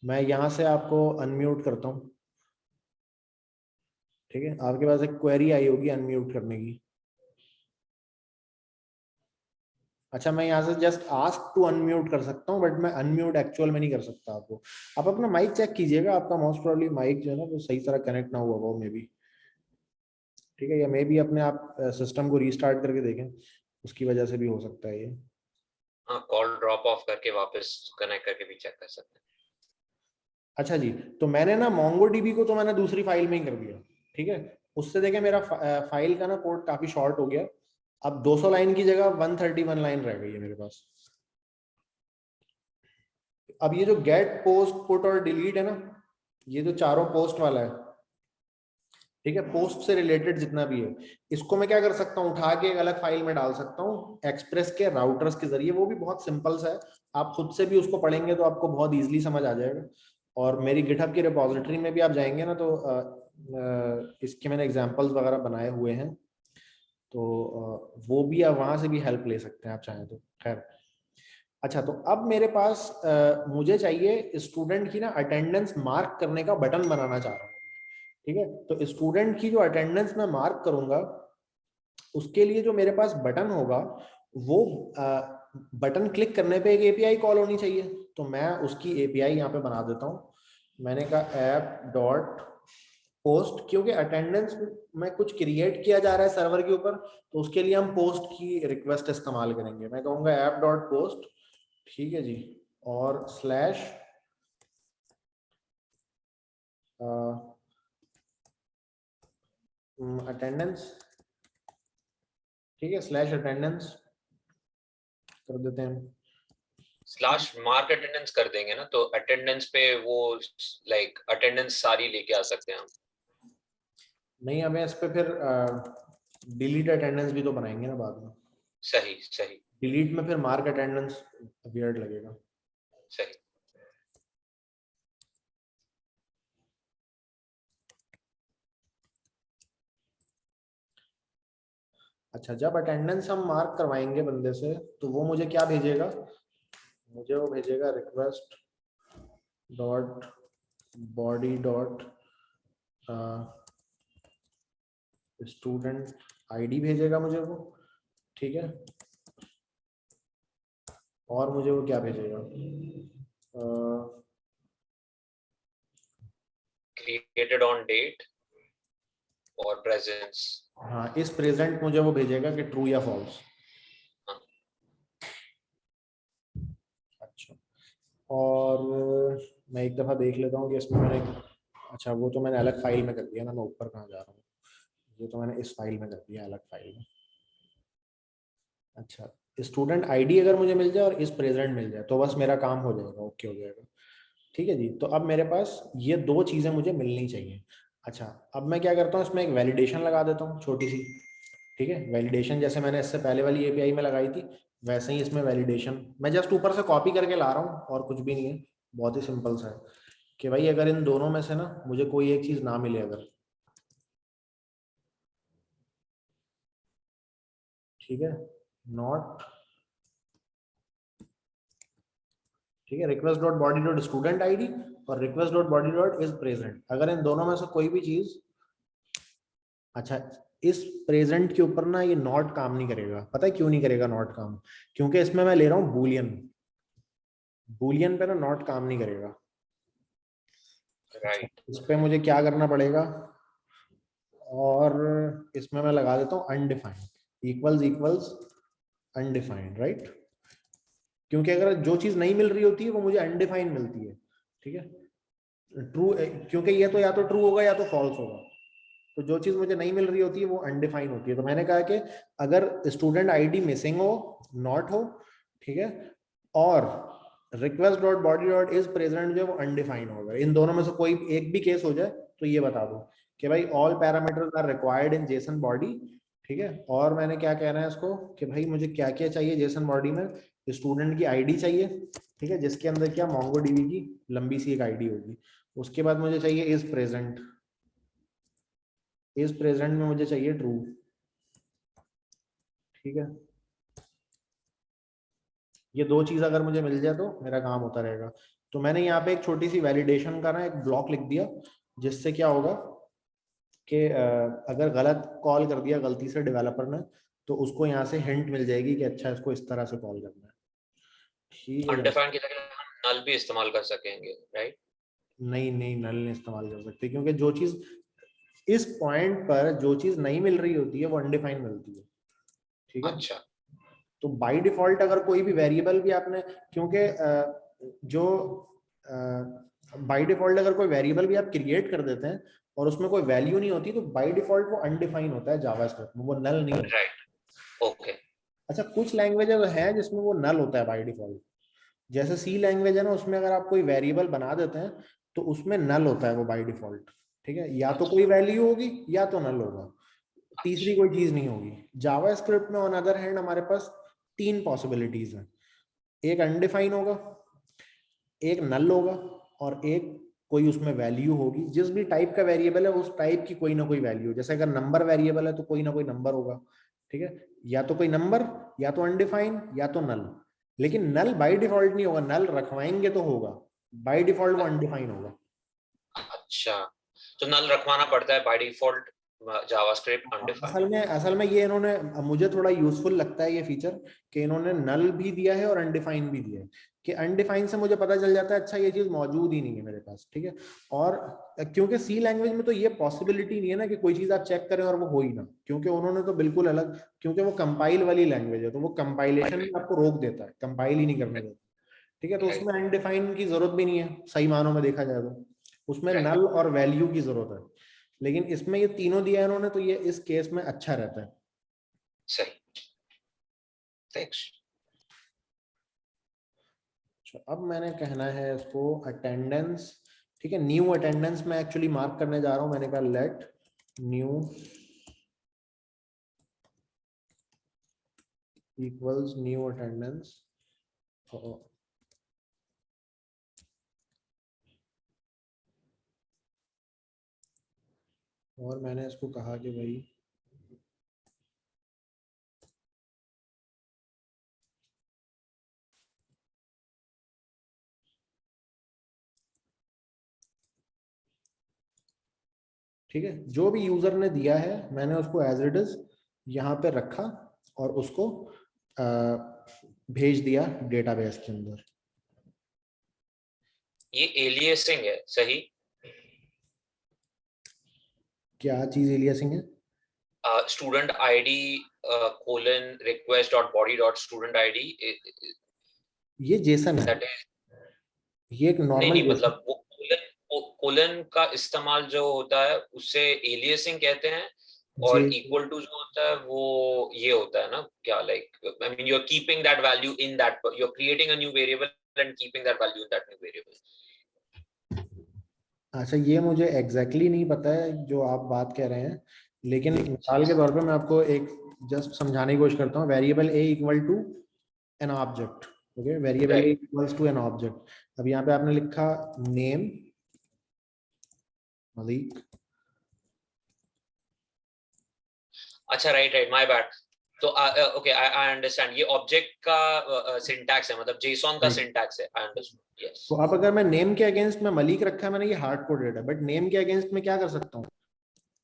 Speaker 2: मैं यहाँ से आपको अनम्यूट करता हूँ। ठीक है, आपके पास एक क्वेरी आई होगी अनम्यूट करने की। अच्छा मैं यहाँ से जस्ट आस्क टू अनम्यूट कर सकता हूँ, बट मैं अनम्यूट एक्चुअल में नहीं कर सकता आपको। आप अपना माइक चेक कीजिएगा, आपका मोस्ट प्रोबेबली माइक जो है ना वो सही तरह कनेक्ट ना हुआ हो मे बी। ठीक है, या मे बी अपने आप सिस्टम को रीस्टार्ट करके देखें, उसकी वजह से भी हो सकता है ये।
Speaker 1: हाँ, कॉल ड्रॉप ऑफ करके वापस कनेक्ट करके भी चेक कर सकते हैं।
Speaker 2: अच्छा जी, तो मैंने ना MongoDB को तो मैंने दूसरी फाइल में ही कर दिया। ठीक है, उससे देखें मेरा फाइल का ना कोड काफी शॉर्ट हो गया। अब 200 लाइन की जगह 131 लाइन रह गई है मेरे पास। अब ये जो गेट, पोस्ट, पुट और डिलीट है ना, ये जो चारों पोस्ट वाला है, ठीक है, पोस्ट से रिलेटेड जितना भी है, इसको मैं क्या कर सकता हूँ, उठा के एक अलग फाइल में डाल सकता हूँ एक्सप्रेस के राउटर्स के जरिए। वो भी बहुत सिंपल सा है, आप खुद से भी उसको पढ़ेंगे तो आपको बहुत इजीली समझ आ जाएगा। और मेरी गिटहब की रिपोजिटरी में भी आप जाएंगे ना तो इसके मैंने एग्जांपल्स वगैरह बनाए हुए हैं, तो वो भी आप वहां से भी हेल्प ले सकते हैं आप चाहें तो। खैर अच्छा, तो अब मेरे पास मुझे चाहिए स्टूडेंट की ना अटेंडेंस मार्क करने का बटन बनाना चाह रहा हूँ। ठीक है, तो स्टूडेंट की जो अटेंडेंस मैं मार्क करूंगा उसके लिए जो मेरे पास बटन होगा वो बटन क्लिक करने पे एक एपीआई कॉल होनी चाहिए। तो मैं उसकी एपीआई यहाँ पे बना देता हूँ। मैंने कहा app.post, क्योंकि अटेंडेंस में कुछ क्रिएट किया जा रहा है सर्वर के ऊपर, तो उसके लिए हम पोस्ट की रिक्वेस्ट इस्तेमाल करेंगे। मैं कहूँगा app.post, ठीक है जी, और स्लैश अटेंडेंस, ठीक है, स्लैश अटेंडेंस कर देते हैं।
Speaker 1: स्लैश मार्क अटेंडेंस कर देंगे ना, तो अटेंडेंस पे वो लाइक अटेंडेंस सारी लेके आ सकते हैं हम।
Speaker 2: नहीं, हमें इस पे फिर डिलीट अटेंडेंस भी तो बनाएंगे ना बाद में।
Speaker 1: सही सही
Speaker 2: डिलीट में फिर मार्क अटेंडेंस वियर्ड लगेगा।
Speaker 1: सही।
Speaker 2: अच्छा, जब अटेंडेंस हम मार्क करवाएंगे बंदे से तो वो मुझे क्या भेजेगा, मुझे वो भेजेगा request dot body dot student ID भेजेगा मुझे वो, ठीक है। और मुझे वो क्या भेजेगा,
Speaker 1: क्रिएटेड ऑन डेट और प्रेजेंस।
Speaker 2: हाँ, इस प्रेजेंट मुझे वो भेजेगा कि ट्रू या फॉल्स। अच्छा, और मैं एक दफा देख लेता हूँ कि इसमें मैंने, अच्छा वो तो मैंने अलग फाइल में कर दिया ना, मैं ऊपर कहाँ जा रहा हूँ, ये तो मैंने इस फाइल में कर दिया, अलग फाइल में। अच्छा, स्टूडेंट आईडी अगर मुझे मिल जाए और इस प्रेजेंट मिल जाए तो बस मेरा काम हो जाएगा, ओके हो जाएगा। ठीक है जी, तो अब मेरे पास ये दो चीजें मुझे मिलनी चाहिए। अच्छा, अब मैं क्या करता हूँ, इसमें एक वैलिडेशन लगा देता हूँ छोटी सी। ठीक है, वैलिडेशन जैसे मैंने इससे पहले वाली एपीआई में लगाई थी वैसे ही इसमें वैलिडेशन मैं जस्ट ऊपर से कॉपी करके ला रहा हूँ, और कुछ भी नहीं है, बहुत ही सिंपल सा है कि भाई अगर इन दोनों में से ना मुझे कोई एक चीज ना मिले अगर, ठीक है, नॉट, ठीक है, request dot body dot student ID और request dot body dot is present, अगर इन दोनों में से कोई भी चीज, अच्छा इस प्रेजेंट के ऊपर ना ये नॉट काम नहीं करेगा। पता है क्यों नहीं करेगा नॉट काम? क्योंकि इसमें मैं ले रहा हूँ बूलियन, बूलियन पे ना नॉट काम नहीं करेगा।
Speaker 1: राइट।
Speaker 2: इस पे मुझे क्या करना पड़ेगा, और इसमें मैं लगा देता हूँ undefined, equals equals undefined, right. क्योंकि अगर जो चीज नहीं मिल रही होती है वो मुझे अनडिफाइंड मिलती है, ठीक है, ट्रू, क्योंकि ये तो या तो ट्रू होगा या तो फॉल्स होगा, तो जो चीज मुझे नहीं मिल रही होती है वो अनडिफाइंड होती है। तो मैंने कहा कि अगर स्टूडेंट आईडी मिसिंग हो, नॉट हो, ठीक है, और request dot body dot is present जो है वो अनडिफाइंड होगा, इन दोनों में से कोई एक भी केस हो जाए तो ये बता दो कि भाई all parameters are required in JSON body, ठीक है। और मैंने क्या कहना है इसको कि भाई मुझे क्या क्या चाहिए जेसन बॉडी में, स्टूडेंट की आईडी चाहिए, ठीक है, जिसके अंदर क्या मोंगोडीबी की लंबी सी एक आईडी होगी। उसके बाद मुझे चाहिए इज प्रेजेंट, इज प्रेजेंट में मुझे चाहिए ट्रू, ठीक है। ये दो चीज अगर मुझे मिल जाए तो मेरा काम होता रहेगा। तो मैंने यहाँ पे एक छोटी सी वैलिडेशन का ना एक ब्लॉक लिख दिया, जिससे क्या होगा कि अगर गलत कॉल कर दिया गलती से डेवलपर ने तो उसको यहाँ से हिंट मिल जाएगी कि अच्छा इसको इस तरह से कॉल करना है, ठीक है।
Speaker 1: अनडिफाइंड की जगह हम नल भी इस्तेमाल कर सकेंगे, राइट।
Speaker 2: नहीं नहीं, नल नहीं इस्तेमाल कर सकते, क्योंकि जो चीज इस पॉइंट पर जो चीज नहीं मिल रही होती है वो अनडिफाइंड मिलती है, ठीक है।
Speaker 1: अच्छा।
Speaker 2: तो बाय डिफॉल्ट अगर कोई भी वेरिएबल भी आपने, क्योंकि जो बाय डिफॉल्ट अगर कोई वेरिएबल भी आप क्रिएट कर देते हैं और उसमें कोई वैल्यू नहीं होती तो बाय डिफॉल्ट वो अनडिफाइन होता है जावास्क्रिप्ट में, वो नल नहीं होता।
Speaker 1: राइट। ओके।
Speaker 2: अच्छा, कुछ लैंग्वेजेस हैं जिसमें वो नल होता है बाय डिफॉल्ट, जैसे सी लैंग्वेज है ना, उसमें अगर आप कोई वेरिएबल बना देते हैं तो उसमें नल होता है वो बाय डिफॉल्ट, ठीक है, या तो कोई वैल्यू होगी या तो नल होगा, तीसरी कोई चीज नहीं होगी। जावास्क्रिप्ट में ऑन अदर हैंड हमारे पास तीन पॉसिबिलिटीज हैं, एक अनडिफाइन होगा, एक नल होगा, और एक कोई उसमें वैल्यू होगी। जिस भी टाइप का वेरिएबल है उस टाइप की कोई ना कोई वैल्यू, जैसे अगर नंबर वेरिएबल है तो कोई ना कोई नंबर होगा, ठीक है, या तो कोई नंबर या तो अनडिफाइन या तो नल। लेकिन नल बाय डिफॉल्ट नहीं होगा, नल रखवाएंगे तो होगा, बाय डिफॉल्ट वो अनडिफाइन होगा।
Speaker 1: अच्छा, तो नल रखवाना पड़ता है बाय डिफॉल्ट जावास्क्रिप्ट अनडिफाइंड।
Speaker 2: असल में ये इन्होंने, मुझे थोड़ा यूजफुल लगता है ये फीचर कि इन्होंने नल भी दिया है और अनडिफाइन भी दिया है, कि अनडिफाइन से मुझे पता चल जाता है अच्छा ये चीज मौजूद ही नहीं है मेरे पास, ठीक है। और क्योंकि सी लैंग्वेज में तो ये पॉसिबिलिटी नहीं है ना कि कोई चीज आप चेक करें और वो हो ही ना, क्योंकि उन्होंने तो बिल्कुल अलग, क्योंकि वो कंपाइल वाली लैंग्वेज है तो वो कंपाइलेशन में आपको रोक देता है, कंपाइल ही नहीं करने देता, ठीक है। तो उसमें अनडिफाइन की जरूरत भी नहीं है सही मानों में देखा जाए तो, उसमें नल और वैल्यू की जरूरत है। लेकिन इसमें ये तीनों दिया है इन्होंने तो ये इस केस में अच्छा रहता है।
Speaker 1: सही, थैंक्स।
Speaker 2: अब मैंने कहना है इसको अटेंडेंस, ठीक है, न्यू अटेंडेंस में एक्चुअली मार्क करने जा रहा हूं, मैंने कहा let new equals new attendance, और मैंने इसको कहा कि भाई ठीक है, जो भी यूजर ने दिया है मैंने उसको एज इट इज यहाँ पे रखा और उसको भेज दिया डेटाबेस के अंदर।
Speaker 1: ये एलियासिंग है, सही?
Speaker 2: क्या चीज एलियासिंग है?
Speaker 1: Student ID colon request dot body dot student ID,
Speaker 2: ये जेसन है,
Speaker 1: दैट इज।
Speaker 2: ये एक
Speaker 1: नहीं
Speaker 2: नॉर्मल
Speaker 1: नहीं,
Speaker 2: जेसन।
Speaker 1: मतलब वो कोलन का इस्तेमाल जो होता है उससे एलियासिंग कहते हैं, और
Speaker 2: जे
Speaker 1: इक्वल टू जो होता है वो ये होता है ना, क्या, like I mean you are keeping that value in that, you are creating a new variable and keeping that value in that new variable.
Speaker 2: अच्छा, ये मुझे एग्जैक्टली exactly नहीं पता है जो आप बात कह रहे हैं, लेकिन मिसाल के तौर पे मैं आपको एक जस्ट समझाने की कोशिश करता हूँ। Variable a equal to an object, okay, variable a equals to an object. अब यहाँ पे आपने लिखा नेम मलिक।
Speaker 1: अच्छा, राइट राइट, माय बैड। तो ओके, आई अंडरस्टैंड, ये ऑब्जेक्ट का सिंटैक्स है, मतलब जेसॉन का सिंटैक्स है, आई अंडरस्टूड, यस।
Speaker 2: तो अब अगर मैं नेम के अगेंस्ट में मलिक रखा है, मैंने ये हार्ड कोडेड है, बट नेम के अगेंस्ट में क्या कर सकता हूँ,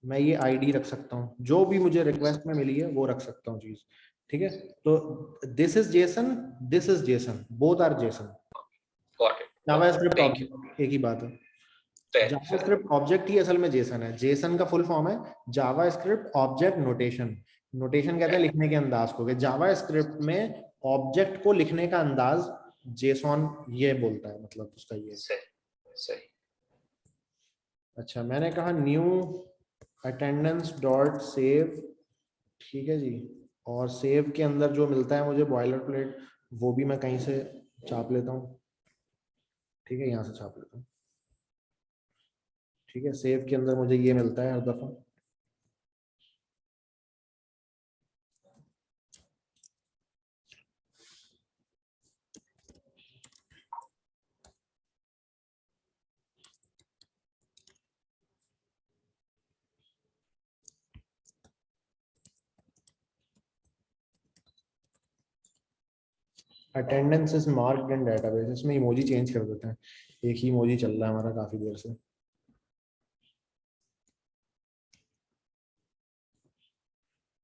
Speaker 2: मैं ये आईडी रख सकता हूँ, जो भी मुझे रिक्वेस्ट में मिली है वो रख सकता हूँ चीज। ठीक है, तो this is JSON, this is JSON, both are JSON.
Speaker 1: Got it,
Speaker 2: JavaScript
Speaker 1: thank you.
Speaker 2: Object एक ही बात है।
Speaker 1: Fair fair.
Speaker 2: जावास्क्रिप्ट ऑब्जेक्ट ही असल में जेसन है। जेसन का फुल फॉर्म है जावास्क्रिप्ट ऑब्जेक्ट नोटेशन। नोटेशन कहते हैं लिखने के अंदाज को, कि जावास्क्रिप्ट में ऑब्जेक्ट को लिखने का अंदाज जेसॉन ये बोलता है, मतलब उसका ये।
Speaker 1: सही सही।
Speaker 2: अच्छा, मैंने कहा न्यू अटेंडेंस डॉट सेव, ठीक है जी, और सेव के अंदर जो मिलता है मुझे बॉयलर प्लेट, वो भी मैं कहीं से छाप लेता हूँ। ठीक है, यहाँ से छाप लेता हूँ। ठीक है, सेव के अंदर मुझे ये मिलता है हर दफा। Attendance is marked in database, इसमें इमोजी चेंज कर देते हैं, एक ही इमोजी चल रहा है हमारा काफी देर से।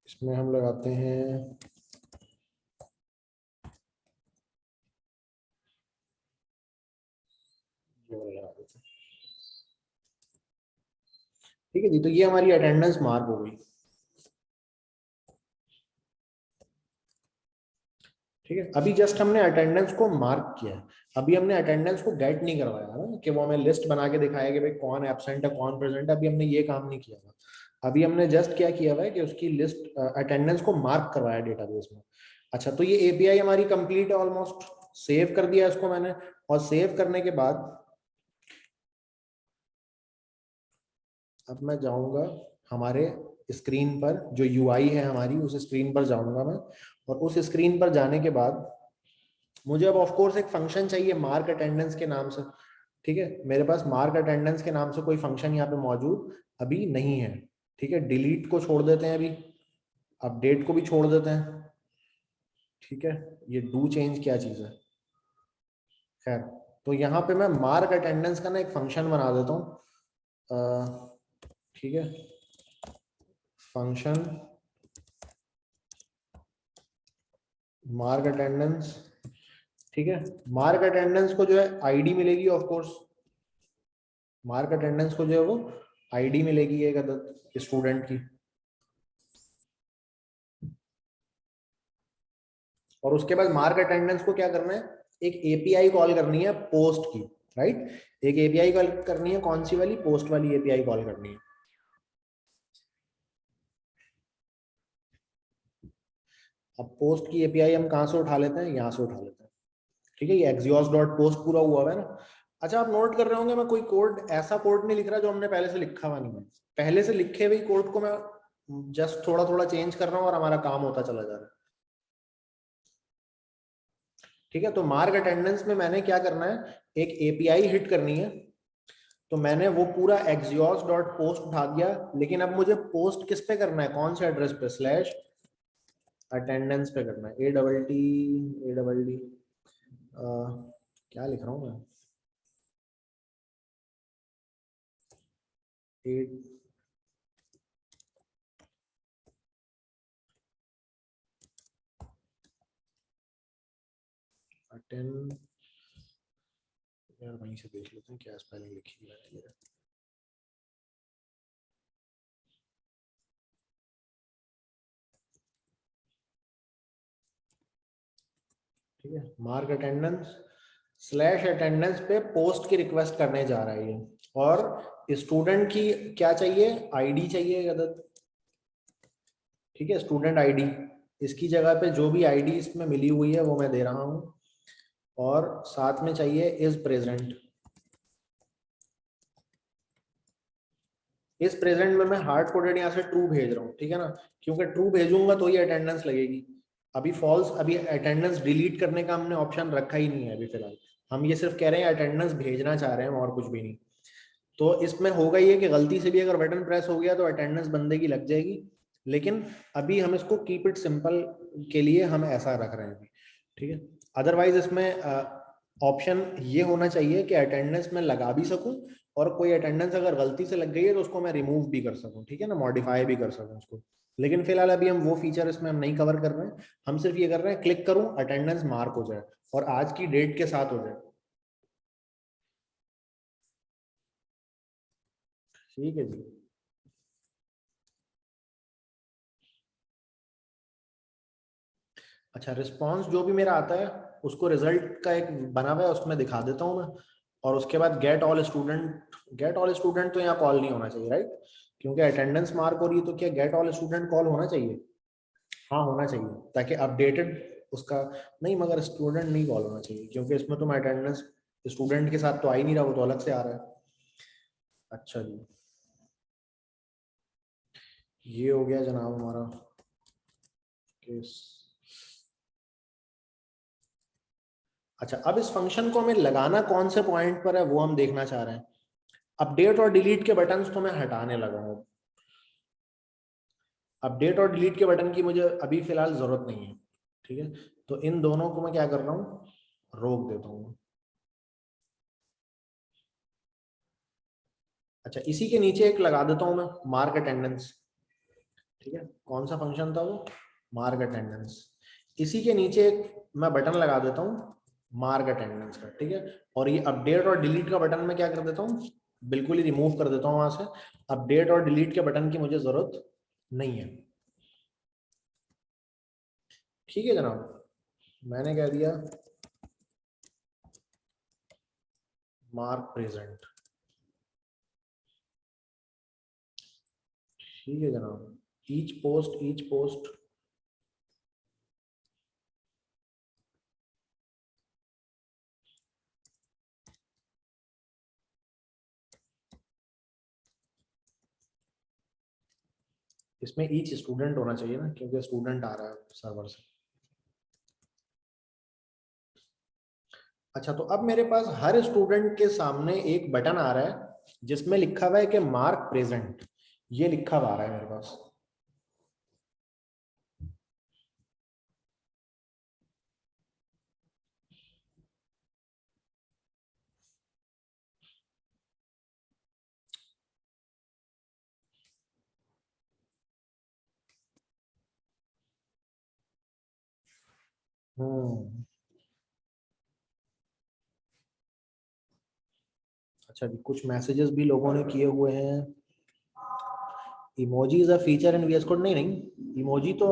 Speaker 2: इसमें हम लगाते हैं ये वाला लगा देते हैं। ठीक है जी, तो ये हमारी अटेंडेंस मार्क हो गई। ठीक है, अभी जस्ट हमने अटेंडेंस को मार्क किया है, अभी हमने अटेंडेंस को गेट नहीं करवाया ना, कि वो हमें लिस्ट बना के दिखाया कि भाई कौन एब्सेंट है कौन प्रेजेंट है, अभी हमने ये काम नहीं किया था। अभी हमने जस्ट क्या किया हुआ है कि उसकी लिस्ट अटेंडेंस को मार्क करवाया डेटाबेस में। अच्छा, तो ये एपीआई हमारी कंप्लीट है ऑलमोस्ट, सेव कर दिया इसको मैंने, और सेव करने के बाद अब मैं जाऊंगा हमारे स्क्रीन पर, जो यूआई है हमारी उस स्क्रीन पर जाऊंगा मैं, और उस स्क्रीन पर जाने के बाद मुझे अब ऑफ कोर्स एक फंक्शन चाहिए मार्क अटेंडेंस के नाम से। ठीक है, मेरे पास मार्क अटेंडेंस के नाम से कोई फंक्शन यहाँ पे मौजूद अभी नहीं है। ठीक है, डिलीट को छोड़ देते हैं अभी, अपडेट को भी छोड़ देते हैं। ठीक है, ये डू चेंज क्या चीज है, खैर। तो यहाँ पे मैं मार्क अटेंडेंस का ना एक फंक्शन बना देता हूँ। ठीक है, फंक्शन मार्क अटेंडेंस। ठीक है, मार्क अटेंडेंस को जो है आईडी मिलेगी ऑफ कोर्स, मार्क अटेंडेंस को जो है वो आईडी मिलेगी एक अदद स्टूडेंट की, और उसके बाद मार्क अटेंडेंस को क्या करना है, एक एपीआई कॉल करनी है पोस्ट की, राइट। एक एपीआई कॉल करनी है, कौन सी वाली, पोस्ट वाली एपीआई कॉल करनी है। अब पोस्ट की एपीआई हम कहां से उठा लेते हैं, यहां से उठा लेते हैं। ठीक है, ये एक्सियोस डॉट पोस्ट पूरा हुआ है ना। अच्छा, आप नोट कर रहे होंगे मैं कोई कोड, ऐसा कोड नहीं लिख रहा जो हमने पहले से लिखा हुआ नहीं है, पहले से लिखे हुए कोड को मैं जस्ट थोड़ा थोड़ा चेंज कर रहा हूँ और हमारा काम होता चला जा रहा है। ठीक है, तो मार्क अटेंडेंस में मैंने क्या करना है, एक एपीआई हिट करनी है, तो मैंने वो पूरा एक्सियोस डॉट पोस्ट उठा दिया, लेकिन अब मुझे पोस्ट किस पे करना है, कौन से एड्रेस पे, स्लैश अटेंडेंस पे करना है, ए डबल डी क्या लिख रहा हूँ मैं, अटेंड, यार वहीं से देख लेते हैं क्या स्पेलिंग लिखी हुई है। ठीक है, मार्क अटेंडेंस स्लैश अटेंडेंस पे पोस्ट की रिक्वेस्ट करने जा रहा है ये, और स्टूडेंट की क्या चाहिए, आईडी चाहिए अदद। ठीक है, स्टूडेंट आईडी, इसकी जगह पे जो भी आईडी इसमें मिली हुई है वो मैं दे रहा हूं, और साथ में चाहिए इज प्रेजेंट। इस प्रेजेंट में मैं हार्ड कोडेड यहाँ से ट्रू भेज रहा हूँ, ठीक है ना, क्योंकि ट्रू भेजूंगा तो ही अटेंडेंस लगेगी। अभी फॉल्स, अभी अटेंडेंस डिलीट करने का हमने ऑप्शन रखा ही नहीं है अभी फिलहाल, हम ये सिर्फ कह रहे हैं अटेंडेंस भेजना चाह रहे हैं और कुछ भी नहीं। तो इसमें होगा ये कि गलती से भी अगर बटन प्रेस हो गया तो अटेंडेंस बंदे की लग जाएगी, लेकिन अभी हम इसको कीप इट सिंपल के लिए हम ऐसा रख रहे हैं, ठीक है। अदरवाइज इसमें ऑप्शन ये होना चाहिए कि अटेंडेंस में लगा भी सकूं, और कोई अटेंडेंस अगर गलती से लग गई है तो उसको मैं रिमूव भी कर सकूं, ठीक है ना, मॉडिफाई भी कर सकूं उसको। लेकिन फिलहाल अभी हम वो फीचर इसमें हम नहीं कवर कर रहे हैं, हम सिर्फ ये कर रहे हैं क्लिक करूं अटेंडेंस मार्क हो जाए और आज की डेट के साथ हो जाए। ठीक है जी। अच्छा, रिस्पांस जो भी मेरा आता है उसको रिजल्ट का एक बना हुआ है उसमें दिखा देता हूं मैं, और उसके बाद गेट ऑल स्टूडेंट तो यहाँ कॉल नहीं होना चाहिए, राइट, क्योंकि अटेंडेंस मार्क हो रही है, तो क्या गेट ऑल स्टूडेंट कॉल होना चाहिए? हाँ होना चाहिए, ताकि अपडेटेड उसका, नहीं मगर स्टूडेंट नहीं कॉल होना चाहिए, क्योंकि इसमें तो मैं अटेंडेंस स्टूडेंट के साथ तो आ ही नहीं रहा, वो तो अलग से आ रहा है। अच्छा जी, ये हो गया जनाब हमारा केस। अच्छा, अब इस फंक्शन को हमें लगाना कौन से पॉइंट पर है वो हम देखना चाह रहे हैं। अपडेट और डिलीट के बटन्स तो मैं हटाने लगा हूं, अपडेट और डिलीट के बटन की मुझे अभी फिलहाल जरूरत नहीं है, ठीक है। तो इन दोनों को मैं क्या कर रहा हूँ, रोक देता हूँ। अच्छा, इसी के नीचे एक लगा देता हूँ मैं, मार्क अटेंडेंस, ठीक है। कौन सा फंक्शन था वो, मार्क अटेंडेंस। इसी के नीचे एक मैं बटन लगा देता हूँ मार्क अटेंडेंस का, ठीक है। और ये अपडेट और डिलीट का बटन मैं क्या कर देता हूँ, बिल्कुल ही रिमूव कर देता हूँ वहां से। अपडेट और डिलीट के बटन की मुझे जरूरत नहीं है, ठीक है जनाब। मैंने कह दिया मार्क प्रेजेंट, ठीक है जनाब। ईच पोस्ट इसमें ईच स्टूडेंट होना चाहिए ना, क्योंकि स्टूडेंट आ रहा है सर्वर से। अच्छा, तो अब मेरे पास हर स्टूडेंट के सामने एक बटन आ रहा है जिसमें लिखा हुआ है कि मार्क प्रेजेंट, ये लिखा हुआ आ रहा है मेरे पास। अच्छा जी, कुछ मैसेजेस भी लोगों ने किए हुए हैं। Emoji is a feature in VS code, नहीं, इमोजी तो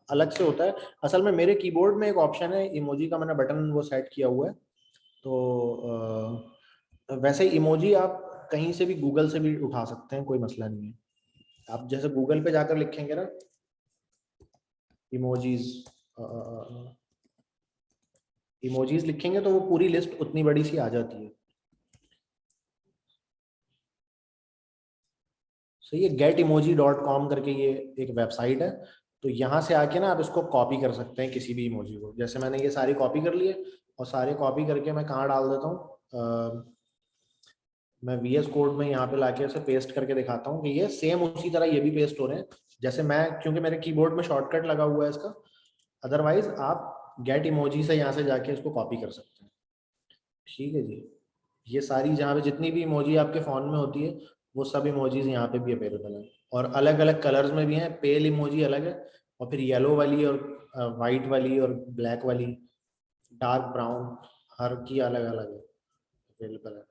Speaker 2: अलग से होता है। असल में मेरे कीबोर्ड में एक ऑप्शन है इमोजी का, मैंने बटन वो सेट किया हुआ है। तो वैसे इमोजी आप कहीं से भी, गूगल से भी उठा सकते हैं, कोई मसला नहीं है। आप जैसे गूगल पे जाकर लिखेंगे ना इमोजीज लिखेंगे तो वो पूरी लिस्ट उतनी बड़ी सी आ जाती है। सही है, getemoji.com करके ये एक वेबसाइट है, तो यहाँ से आके ना आप इसको कॉपी कर सकते हैं किसी भी इमोजी को। जैसे मैंने ये सारी कॉपी कर लिए, और सारे कॉपी करके मैं कहाँ डाल देता हूँ, मैं VS कोड में यहाँ पे लाके उसे पेस्ट करके दिखाता हूँ कि ये सेम उसी तरह ये भी पेस्ट हो रहे हैं। जैसे मैं, क्योंकि मेरे कीबोर्ड में शॉर्टकट लगा हुआ है इसका, अदरवाइज आप गेट इमोजी से यहाँ से जाके इसको कॉपी कर सकते हैं, ठीक है जी। ये सारी जहाँ पे जितनी भी इमोजी आपके फोन में होती है वो सब इमोजीज यहाँ पे भी अवेलेबल है, और अलग अलग कलर्स में भी हैं। पेल इमोजी अलग है, और फिर येलो वाली और वाइट वाली और ब्लैक वाली, डार्क ब्राउन, हर की अलग अलग है, अवेलेबल है।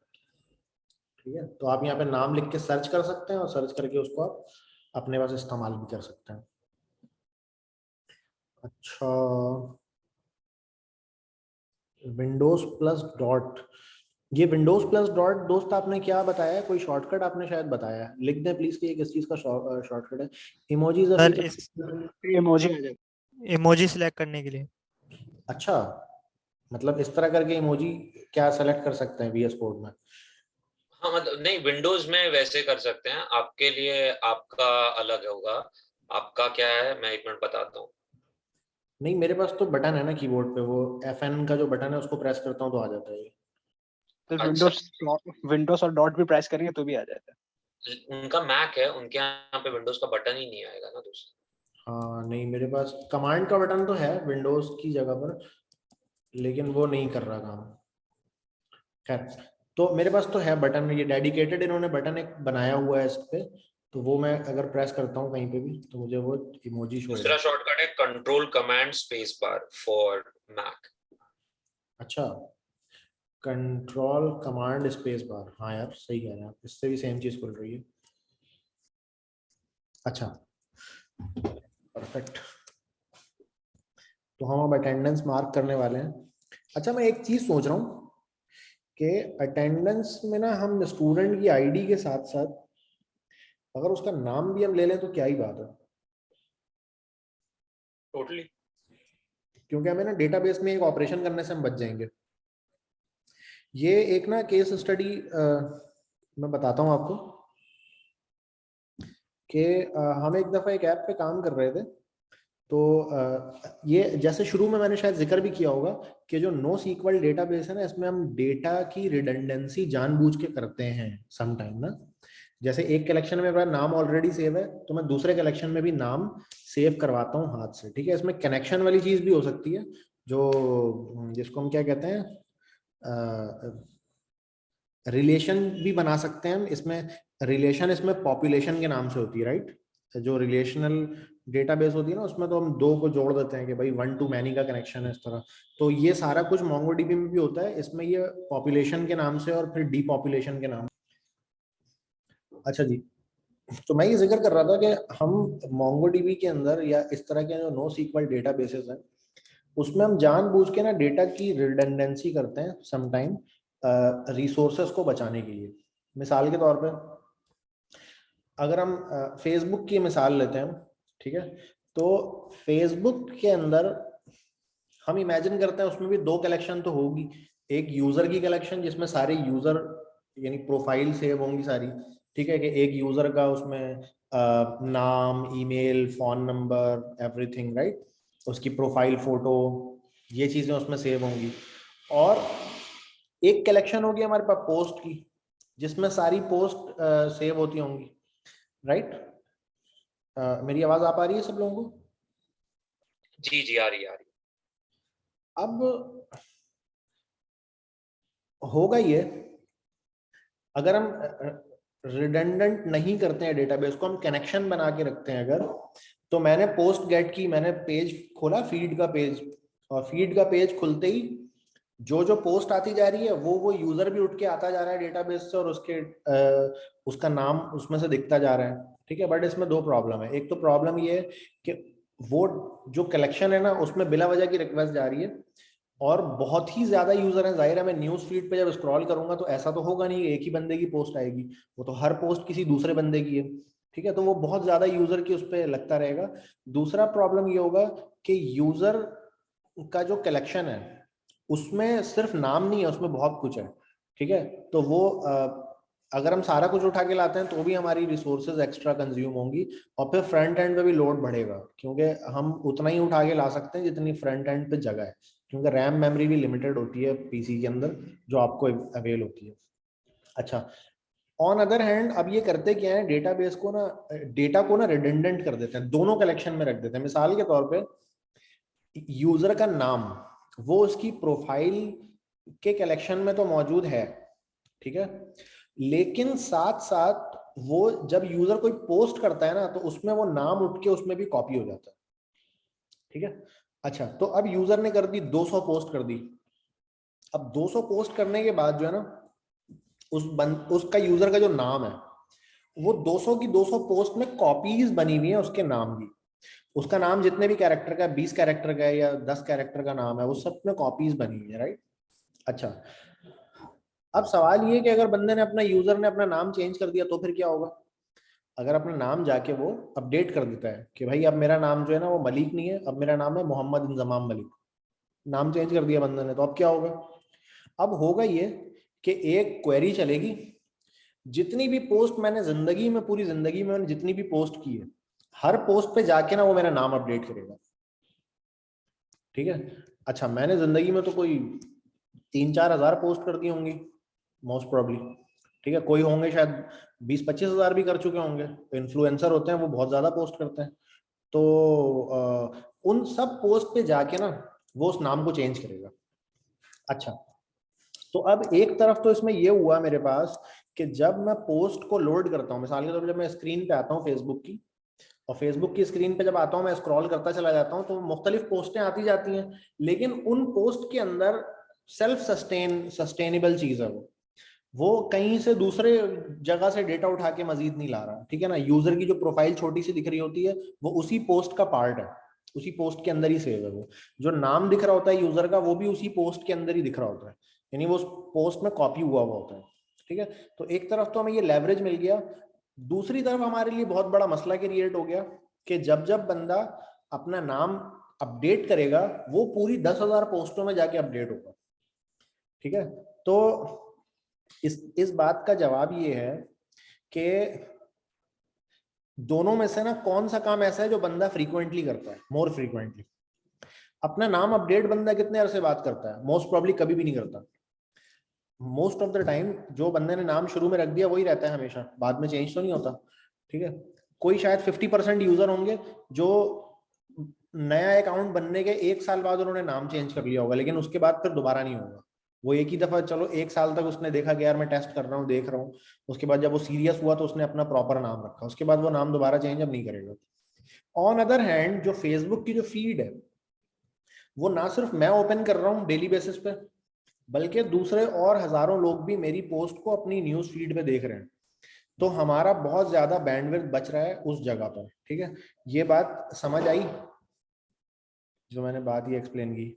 Speaker 2: ठीक है, तो आप यहाँ पे नाम लिख के सर्च कर सकते हैं और सर्च करके उसको आप अपने पास इस्तेमाल भी कर सकते हैं। अच्छा, विंडोज प्लस डॉट, ये विंडोज प्लस डॉट दोस्त आपने क्या बताया है? कोई शॉर्टकट आपने शायद बताया है, लिख दें प्लीज कि ये किस चीज का शॉर्टकट है? इमोजीज
Speaker 3: सर इस
Speaker 5: इमोजी आ जाएगा।
Speaker 3: इमोजी सिलेक्ट करने के लिए।
Speaker 2: अच्छा, मतलब इस तरह करके इमोजी क्या सेलेक्ट कर सकते हैं VS कोड में?
Speaker 1: हाँ मतलब नहीं, विंडोज में वैसे कर सकते हैं, आपके लिए आपका अलग होगा। आपका क्या है, मैं 1 मिनट बताता हूँ।
Speaker 2: नहीं, मेरे पास तो बटन है ना कीबोर्ड पे, वो FN का जो बटन है उसको प्रेस करता हूँ तो आ जाता है ये।
Speaker 5: तो
Speaker 1: अच्छा।
Speaker 5: विंडोज और डॉट भी प्रेस करेंगे तो भी आ जाता है।
Speaker 1: उनका मैक है, उनके यहाँ पे विंडोज का बटन ही नहीं आएगा ना दोस्त।
Speaker 2: हाँ नहीं, मेरे पास कमांड का बटन तो है विंडोज की जगह पर, लेकिन वो नहीं कर रहा काम। खैर, तो मेरे पास तो है बटन, ये डेडिकेटेड इन्होंने बटन एक बनाया हुआ है इस पे, तो वो मैं अगर प्रेस करता हूँ कहीं पे भी तो मुझे वो इमोजी शो
Speaker 1: दूसरा शॉर्टकट है control command space bar for Mac.
Speaker 2: अच्छा, कंट्रोल कमांड स्पेस बार, हाँ यार सही कह रहे हैं आप, इससे भी सेम चीज खुल रही है। अच्छा, परफेक्ट। तो हम अब अटेंडेंस मार्क करने वाले हैं। अच्छा, मैं एक चीज सोच रहा हूँ कि अटेंडेंस में ना हम स्टूडेंट की ID के साथ साथ अगर उसका नाम भी हम ले लें तो क्या ही बात है,
Speaker 1: टोटली।
Speaker 2: क्योंकि हमें ना डेटाबेस में एक ऑपरेशन करने से हम बच जाएंगे। ये एक ना केस स्टडी मैं बताता हूँ आपको कि हम एक दफ़ा एक ऐप पे काम कर रहे थे, तो ये जैसे शुरू में मैंने शायद जिक्र भी किया होगा कि जो NoSQL डेटाबेस है ना, इसमें हम डेटा की रिडंडेंसी जानबूझ के करते हैं सम टाइम ना। जैसे एक कलेक्शन में मेरा नाम ऑलरेडी सेव है, तो मैं दूसरे कलेक्शन में भी नाम सेव करवाता हूँ हाथ से। ठीक है, इसमें कनेक्शन वाली चीज भी हो सकती है, जो जिसको हम क्या कहते हैं, रिलेशन भी बना सकते हैं हम इसमें। रिलेशन इसमें पॉपुलेशन के नाम से होती है, राइट? जो रिलेशनल डेटाबेस होती है ना, उसमें तो हम दो को जोड़ देते हैं कि भाई 1 to many का कनेक्शन है इस तरह। तो ये सारा कुछ MongoDB में भी होता है, इसमें ये पॉपुलेशन के नाम से और फिर डीपॉपुलेशन के नाम। अच्छा जी, तो मैं ये जिक्र कर रहा था कि हम MongoDB के अंदर या इस तरह के जो NoSQL डेटाबेसेस हैं, उसमें हम जानबूझ के ना डेटा की रिडंडेंसी करते हैं समटाइम, रिसोर्सेस को बचाने के लिए। मिसाल के तौर पे अगर हम फेसबुक की मिसाल लेते हैं, ठीक है, तो फेसबुक के अंदर हम इमेजिन करते हैं उसमें भी 2 कलेक्शन तो होगी। एक यूजर की कलेक्शन जिसमें सारे यूजर यानी प्रोफाइल सेव होंगी सारी, ठीक है, कि एक यूजर का उसमें नाम, email, phone number, everything, right? उसकी प्रोफाइल फोटो, ये चीजें उसमें सेव होंगी। और एक कलेक्शन होगी हमारे पास पोस्ट की, जिसमें सारी पोस्ट सेव होती होंगी, राइट? मेरी आवाज आ पा रही है सब लोगों को?
Speaker 1: जी जी, आ रही है, आ रही है।
Speaker 2: अब होगा ये, अगर हम रिडंडेंट नहीं करते हैं डेटाबेस को, हम कनेक्शन बना के रखते हैं अगर, तो मैंने पोस्ट गेट की, मैंने पेज खोला, फीड का पेज, और फीड का पेज खुलते ही जो पोस्ट आती जा रही है वो यूजर भी उठ के आता जा रहा है डेटाबेस से, और उसका नाम उसमें से दिखता जा रहा है। ठीक है, बट इसमें 2 प्रॉब्लम है। एक तो प्रॉब्लम ये है कि वो जो कलेक्शन है ना, उसमें बिला वजह की रिक्वेस्ट जा रही है, और बहुत ही ज्यादा यूजर है। जाहिर है, मैं न्यूज फीड पे जब स्क्रॉल करूंगा तो ऐसा तो होगा नहीं एक ही बंदे की पोस्ट आएगी, वो तो हर पोस्ट किसी दूसरे बंदे की है। ठीक है, तो वो बहुत ज्यादा यूजर की उस पर लगता रहेगा। दूसरा प्रॉब्लम ये होगा कि यूजर का जो कलेक्शन है उसमें सिर्फ नाम नहीं है, उसमें बहुत कुछ है। ठीक है, तो वो अगर हम सारा कुछ उठा के लाते हैं तो भी हमारी रिसोर्सेज एक्स्ट्रा कंज्यूम होंगी, और फिर फ्रंट एंड पे भी लोड बढ़ेगा, क्योंकि हम उतना ही उठा के ला सकते हैं जितनी फ्रंट एंड पे जगह है, क्योंकि रैम मेमोरी भी लिमिटेड होती है पीसी के अंदर जो आपको अवेल होती है। अच्छा, ऑन अदर हैंड अब ये करते क्या है, डेटाबेस को ना, डेटा को ना रिडंडेंट कर देते हैं, दोनों कलेक्शन में रख देते हैं। मिसाल के तौर पे यूजर का नाम वो उसकी प्रोफाइल के कलेक्शन में तो मौजूद है, ठीक है, लेकिन साथ साथ वो जब यूजर कोई पोस्ट करता है ना, तो उसमें वो नाम उठ के उसमें भी कॉपी हो जाता है। ठीक है, अच्छा, तो अब यूजर ने कर दी 200 पोस्ट कर दी। अब 200 पोस्ट करने के बाद जो है ना, उसका यूजर का जो नाम है वो 200 की 200 पोस्ट में कॉपीज बनी हुई है उसके नाम की। उसका नाम जितने भी कैरेक्टर का है, 20 कैरेक्टर का है या 10 कैरेक्टर का नाम है, वो सब में कॉपीज बनी हुई है, राइट। अच्छा, अब सवाल ये कि अगर बंदे ने अपना यूजर ने अपना नाम चेंज कर दिया तो फिर क्या होगा। अगर अपना नाम जाके वो अपडेट कर देता है कि भाई अब मेरा नाम जो है ना वो मलिक नहीं है, अब मेरा नाम है मोहम्मद इंजमाम मलिक, नाम चेंज कर दिया बंदे ने, तो अब क्या होगा। अब होगा ये कि एक क्वेरी चलेगी, जितनी भी पोस्ट मैंने जिंदगी में, पूरी जिंदगी में मैंने जितनी भी पोस्ट की है, हर पोस्ट पे जाके ना वो मेरा नाम अपडेट करेगा, ठीक है। अच्छा, मैंने जिंदगी में तो कोई 3-4 हजार पोस्ट कर दी होंगी मोस्ट प्रॉब्ली, ठीक है। कोई होंगे शायद 20-25 हजार भी कर चुके होंगे, इन्फ्लुएंसर होते हैं वो बहुत ज्यादा पोस्ट करते हैं। तो उन सब पोस्ट पे जाके ना वो उस नाम को चेंज करेगा। अच्छा, तो अब एक तरफ तो इसमें ये हुआ मेरे पास कि जब मैं पोस्ट को लोड करता हूँ, मिसाल के तौर पर जब मैं स्क्रीन पे आता हूँ फेसबुक की, और फेसबुक की स्क्रीन पे जब आता हूँ मैं स्क्रॉल करता चला जाता हूँ तो मुख्तलिफ पोस्टें आती जाती हैं, लेकिन उन पोस्ट के अंदर सेल्फ सस्टेनेबल चीज है, वो कहीं से दूसरे जगह से डेटा उठा के मजीद नहीं ला रहा, ठीक है ना। यूजर की जो प्रोफाइल छोटी सी दिख रही होती है वो उसी पोस्ट का पार्ट है, उसी पोस्ट के अंदर ही सेव है। वो जो नाम दिख रहा होता है यूजर का वो भी उसी पोस्ट के अंदर ही दिख रहा होता है, यानी वो उस पोस्ट में कॉपी हुआ हुआ होता है, ठीक है। तो एक तरफ तो हमें ये लेवरेज मिल गया, दूसरी तरफ हमारे लिए बहुत बड़ा मसला क्रिएट हो गया कि जब जब बंदा अपना नाम अपडेट करेगा वो पूरी 10,000 पोस्टों में जाके अपडेट होगा, ठीक है। तो इस बात का जवाब ये है कि दोनों में से ना कौन सा काम ऐसा है जो बंदा फ्रीक्वेंटली करता है, मोर फ्रीक्वेंटली। अपना नाम अपडेट बंदा कितने अरसे बात करता है, मोस्ट प्रॉब्ली कभी भी नहीं करता। मोस्ट ऑफ द टाइम जो बंदे ने नाम शुरू में रख दिया वही रहता है हमेशा, बाद में चेंज तो नहीं होता, ठीक है। कोई शायद 50% यूजर होंगे जो नया अकाउंट बनने के 1 साल बाद उन्होंने नाम चेंज कर लिया होगा, लेकिन उसके बाद फिर दोबारा नहीं होगा। वो एक ही दफा, चलो 1 साल तक उसने देखा कि यार मैं टेस्ट कर रहा हूँ, देख रहा हूँ, उसके बाद जब वो सीरियस हुआ तो उसने अपना प्रॉपर नाम रखा, उसके बाद वो नाम दोबारा चेंज अब नहीं करेगा। ऑन अदर हैंड जो फेसबुक की जो फीड है वो ना सिर्फ मैं ओपन कर रहा हूँ डेली बेसिस पे, बल्कि दूसरे और हजारों लोग भी मेरी पोस्ट को अपनी न्यूज फीड पे देख रहे हैं। तो हमारा बहुत ज्यादा बैंडविड्थ बच रहा है उस जगह पर, ठीक है। ये बात समझ आई जो मैंने बात ये एक्सप्लेन की।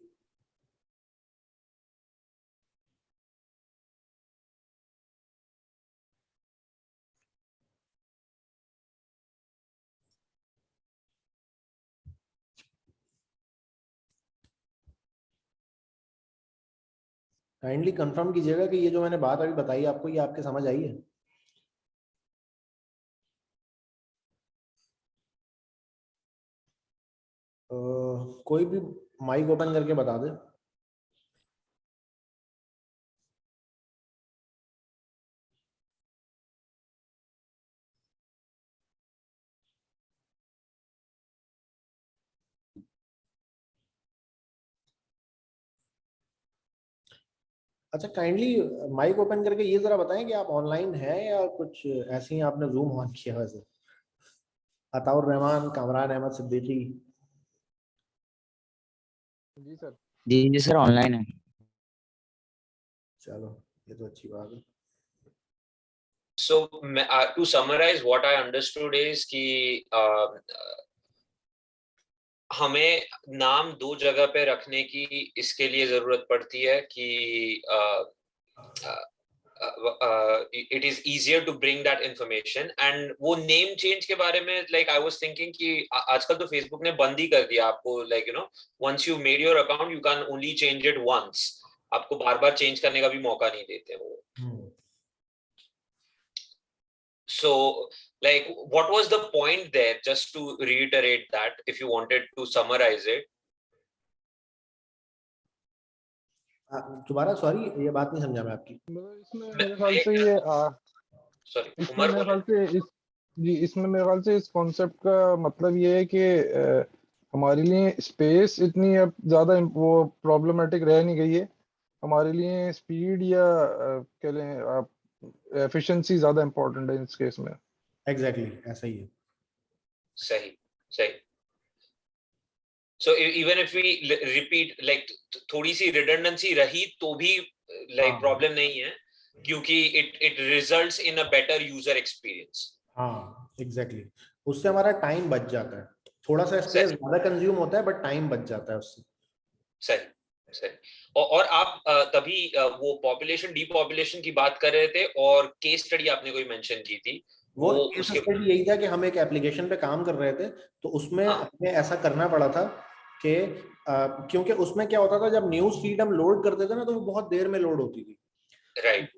Speaker 2: काइंडली कंफर्म कीजिएगा कि ये जो मैंने बात अभी बताई आपको ये आपके समझ आई है। कोई भी माइक ओपन करके बता दे। अच्छा, काइंडली माइक ओपन करके ये जरा बताएं कि आप ऑनलाइन हैं या कुछ ऐसे ही आपने जूम ऑन किया। वैसे अताउर रहमान, कामरान अहमद सिद्दीकी।
Speaker 4: जी सर।
Speaker 6: जी सर ऑनलाइन है।
Speaker 2: चलो ये तो अच्छी बात है।
Speaker 1: So to summarize what I understood is कि हमें नाम दो जगह पे रखने की इसके लिए जरूरत पड़ती है कि it is easier to bring that information। and वो नेम चेंज के बारे में like I was thinking कि आजकल तो फेसबुक ने बंद ही कर दिया आपको, like you know once you made your account you can only change it once, आपको बार बार चेंज करने का भी मौका नहीं देते वो। So like what was the point there, just to reiterate that if you wanted to summarize it?
Speaker 2: दोबारा sorry, ये बात नहीं समझा मैं आपकी।
Speaker 4: इसमें मेरे ख्याल से ये
Speaker 1: सॉरी
Speaker 4: इसमें
Speaker 1: उमर
Speaker 4: मेरे ख्याल
Speaker 1: बोले।
Speaker 4: से इसमें मेरे ख्याल से इस कॉन्सेप्ट का मतलब ये है कि हमारे लिए स्पेस इतनी अब ज्यादा वो प्रॉब्लमेटिक रह नहीं गई है। हमारे लिए स्पीड या कह लें एफिशिएंसी ज्यादा इम्पोर्टेंट है इस केस में।
Speaker 2: एग्जैक्टली ऐसा ही है।
Speaker 1: सही सही। So even if we repeat, like थोड़ी सी redundancy रही तो भी like problem नहीं है, क्योंकि it results in a better user experience.
Speaker 2: हाँ एग्जैक्टली, उससे हमारा टाइम बच जाता है, थोड़ा सा स्पेस ज्यादा कंज्यूम होता है बट टाइम बच जाता है उससे।
Speaker 1: सही सही। और आप तभी वो पॉपुलेशन डीपॉपुलेशन की बात कर रहे थे और केस स्टडी आपने कोई मेंशन की थी,
Speaker 2: वो केस स्टडी यही था कि हम एक एप्लीकेशन पे काम कर रहे थे, तो उसमें हमें ऐसा करना पड़ा था कि क्योंकि उसमें क्या होता था, जब न्यूज फीड हम लोड करते थे ना तो वो बहुत देर में लोड होती थी।
Speaker 1: राइट।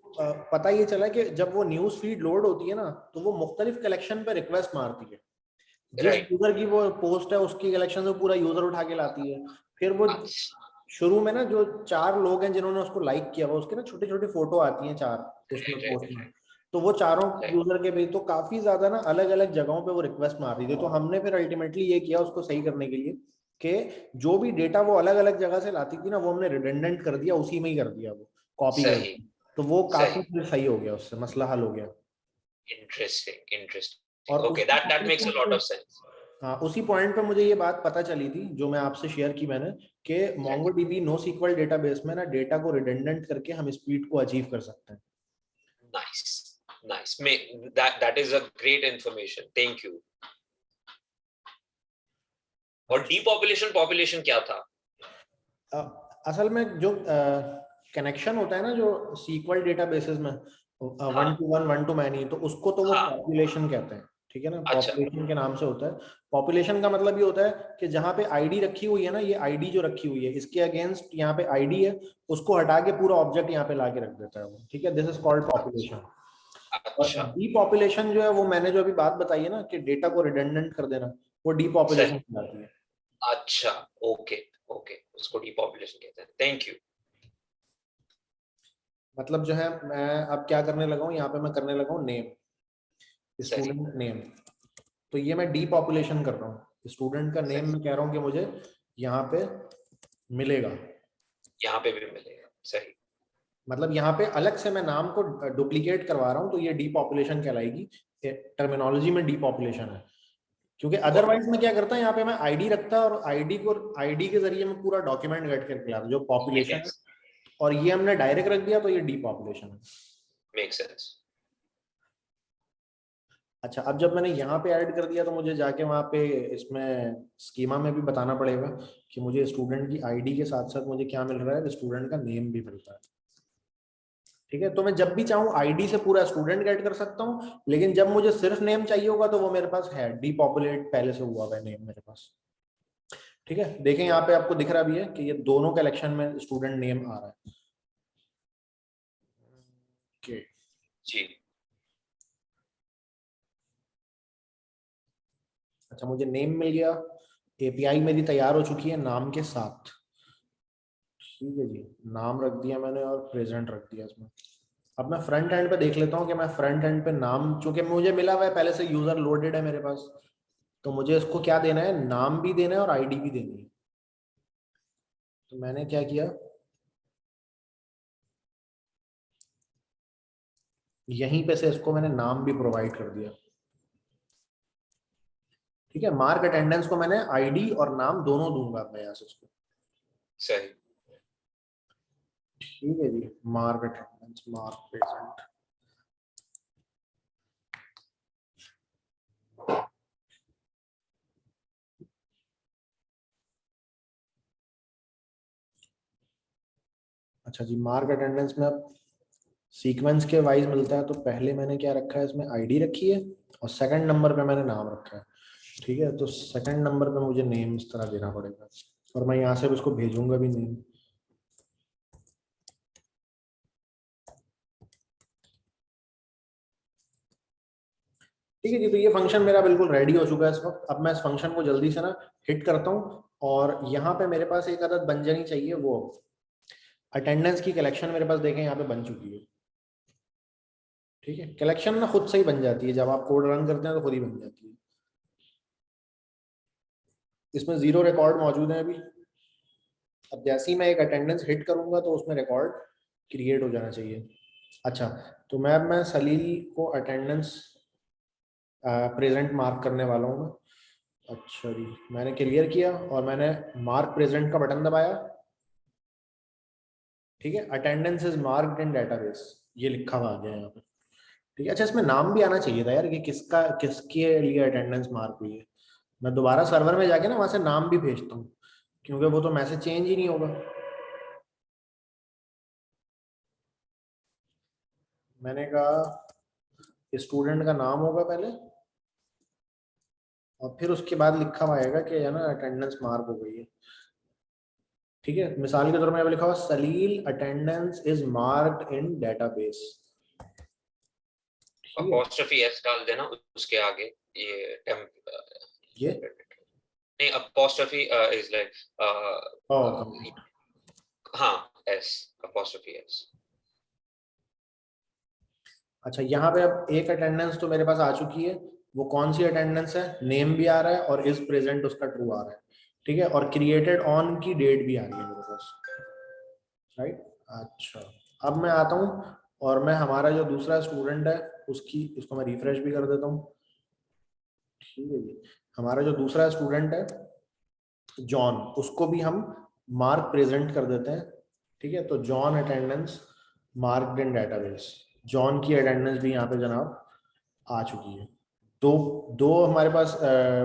Speaker 2: पता ये चला कि जब वो न्यूज फीड लोड होती है ना तो वो मुख्तलिफ कलेक्शन पे रिक्वेस्ट मारती है, जिस यूजर की वो पोस्ट है उसकी कलेक्शन से पूरा यूजर उठा के लाती है। फिर वो शुरू में ना जो 4 लोग हैं जिन्होंने उसको लाइक किया, वो उसके ना छोटे छोटे फोटो आती हैं 4 उसमें पोस्ट में, तो वो चारों यूजर के भी तो काफी ज्यादा ना अलग अलग जगहों पे वो रिक्वेस्ट मार रही थी। तो हमने फिर अल्टीमेटली ये किया उसको सही करने के लिए कि जो भी डेटा वो अलग अलग जगह से लाती थी ना वो हमने रिडंडेंट कर दिया, उसी में ही कर दिया, वो कॉपी कर दिया, तो वो काफी सही हो गया, उससे मसला हल हो गया।
Speaker 1: Interesting okay, that makes a lot of sense.
Speaker 2: हाँ, उसी पॉइंट पे मुझे ये बात पता चली थी जो मैं आपसे शेयर की मैंने, कि MongoDB NoSQL डेटाबेस में ना डेटा को रिडंडेंट करके हम स्पीड को अचीव कर सकते हैं।
Speaker 1: Nice, that is a great information, thank you. और डीपॉपुलेशन पॉपुलेशन क्या था?
Speaker 2: असल में जो कनेक्शन होता है ना जो SQL डेटाबेसेस में 1 to 1 1 to many, तो उसको तो वो पॉपुलेशन कहते हैं, ठीक है ना, पॉपुलेशन के नाम से होता है। पॉपुलेशन का मतलब ये होता है कि जहाँ पे आईडी रखी हुई है ना, ये आईडी जो रखी हुई है इसके अगेंस्ट यहाँ पे आईडी है, उसको हटा के पूरा ऑब्जेक्ट यहाँ पे ला के रख देता है वो, ठीक है, दिस इज कॉल्ड पॉपुलेशन। और डीपॉपुलेशन जो है वो मैंने जो अभी बात बताई है ना कि डेटा को रिडंडेंट कर देना, वो डीपॉपुलेशन कहलाती है।
Speaker 1: अच्छा, ओके ओके, उसको डीपॉपुलेशन कहते हैं, थैंक यू।
Speaker 2: मतलब जो है मैं अब क्या करने लगा हूँ, यहाँ पे मैं करने लगा हूँ नेम, स्टूडेंट नेम, तो ये मैं डीपॉपुलेशन कर रहा हूँ, स्टूडेंट का नेम मैं कह रहा हूँ कि मुझे यहाँ पे मिलेगा,
Speaker 1: यहाँ पे भी मिलेगा, सही।
Speaker 2: मतलब यहाँ पे अलग से मैं नाम को डुप्लीकेट करवा रहा हूँ, तो ये डीपॉपुलेशन कहलाएगी, टर्मिनोलॉजी में डीपॉपुलेशन है। क्योंकि अदरवाइज मैं क्या करता है, यहाँ पे मैं आईडी रखता और आईडी के जरिए मैं पूरा डॉक्यूमेंट गेट करके लाता जो पॉपुलेशन है, और ये हमने डायरेक्ट रख दिया तो ये डीपॉपुलेशन है।
Speaker 1: Make sense.
Speaker 2: अच्छा, अब जब मैंने यहाँ पे ऐड कर दिया तो मुझे जाके वहाँ पे इसमें स्कीमा में भी बताना पड़ेगा कि मुझे स्टूडेंट की आईडी के साथ साथ मुझे क्या मिल रहा है, स्टूडेंट का नेम भी मिलता है, ठीक है। तो मैं जब भी चाहूँ आईडी से पूरा स्टूडेंट गेट कर सकता हूँ, लेकिन जब मुझे सिर्फ नेम चाहिए होगा तो वो मेरे पास है, डीपॉपुलेट पहले से हुआ है नेम मेरे पास, ठीक है। देखें यहाँ पे आपको दिख रहा भी है कि ये दोनों कलेक्शन में स्टूडेंट नेम आ रहा है, ओके
Speaker 1: जी।
Speaker 2: अच्छा, मुझे नेम मिल गया, एपीआई मेरी तैयार हो चुकी है नाम के साथ, ठीक है जी, नाम रख दिया मैंने और प्रेजेंट रख दिया इसमें। अब मैं फ्रंट एंड पे देख लेता हूँ कि मैं फ्रंट एंड पे नाम, चूंकि मुझे मिला हुआ है पहले से, यूजर लोडेड है मेरे पास, तो मुझे इसको क्या देना है, नाम भी देना है और आईडी भी देनी है। तो मैंने क्या किया, यहीं पे से इसको मैंने नाम भी प्रोवाइड कर दिया, ठीक है। मार्क अटेंडेंस को मैंने आईडी और नाम दोनों दूंगा मैं यहाँ से उसको,
Speaker 1: सही,
Speaker 2: ठीक है जी। मार्क अटेंडेंस, मार्क प्रेजेंट, अच्छा जी। मार्क अटेंडेंस में अब सीक्वेंस के वाइज मिलता है, तो पहले मैंने क्या रखा है, इसमें आईडी रखी है और सेकंड नंबर पे मैंने नाम रखा है, ठीक है। तो सेकंड नंबर पे मुझे नेम इस तरह देना पड़ेगा और मैं यहाँ से उसको भेजूंगा भी नेम, ठीक है जी। तो ये फंक्शन मेरा बिल्कुल रेडी हो चुका है इस वक्त। अब मैं इस फंक्शन को जल्दी से ना हिट करता हूँ और यहाँ पे मेरे पास एक आदत बन जानी चाहिए, वो अटेंडेंस की कलेक्शन मेरे पास देखें यहाँ पे बन चुकी है, ठीक है। कलेक्शन ना खुद से ही बन जाती है, जब आप कोड रन करते हैं तो खुद ही बन जाती है। इसमें 0 रिकॉर्ड मौजूद है अभी। अब जैसे ही मैं एक अटेंडेंस हिट करूंगा तो उसमें रिकॉर्ड क्रिएट हो जाना चाहिए। अच्छा, तो मैं सलील को अटेंडेंस प्रेजेंट मार्क करने वाला हूँ मैं। अच्छा जी, मैंने क्लियर किया और मैंने मार्क प्रेजेंट का बटन दबाया। ठीक है, attendance is marked in database, ये लिखा हुआ आ गया यहाँ पे। ठीक है, अच्छा इसमें नाम भी आना चाहिए था यार कि किसका किसके लिए अटेंडेंस मार्क हुई है। मैं दोबारा सर्वर में जाके ना वहां से नाम भी भेजता हूँ, क्योंकि वो तो मैसेज चेंज ही नहीं होगा। मैंने कहा स्टूडेंट का नाम होगा पहले, और फिर उसके बाद लिखा हुआ आएगा कि है ना अटेंडेंस मार्क हो गई है। ठीक है, मिसाल के तौर में लिखा हुआ Salil attendance is marked in database.
Speaker 1: Apostrophe S डाल देना उसके आगे, ये
Speaker 2: ये
Speaker 1: नहीं, अपॉस्ट्रोफी इज लाइक हाँ, एस, अपॉस्ट्रोफी एस।
Speaker 2: अच्छा, यहाँ पे अब एक अटेंडेंस तो मेरे पास आ चुकी है। वो कौन सी अटेंडेंस है? नेम भी आ रहा है और इज प्रेजेंट उसका ट्रू आ रहा है। ठीक है, और क्रिएटेड ऑन की डेट भी आ रही है मेरे पास, राइट। अच्छा, अब मैं आता हूँ और मैं हमारा जो दूसरा स्टूडेंट है उसको मैं रिफ्रेश भी कर देता हूँ। ठीक है जी, हमारा जो दूसरा स्टूडेंट है जॉन, उसको भी हम मार्क प्रेजेंट कर देते हैं। ठीक है, तो John attendance marked in database, John की अटेंडेंस भी यहाँ पे जनाब आ चुकी है। दो दो हमारे पास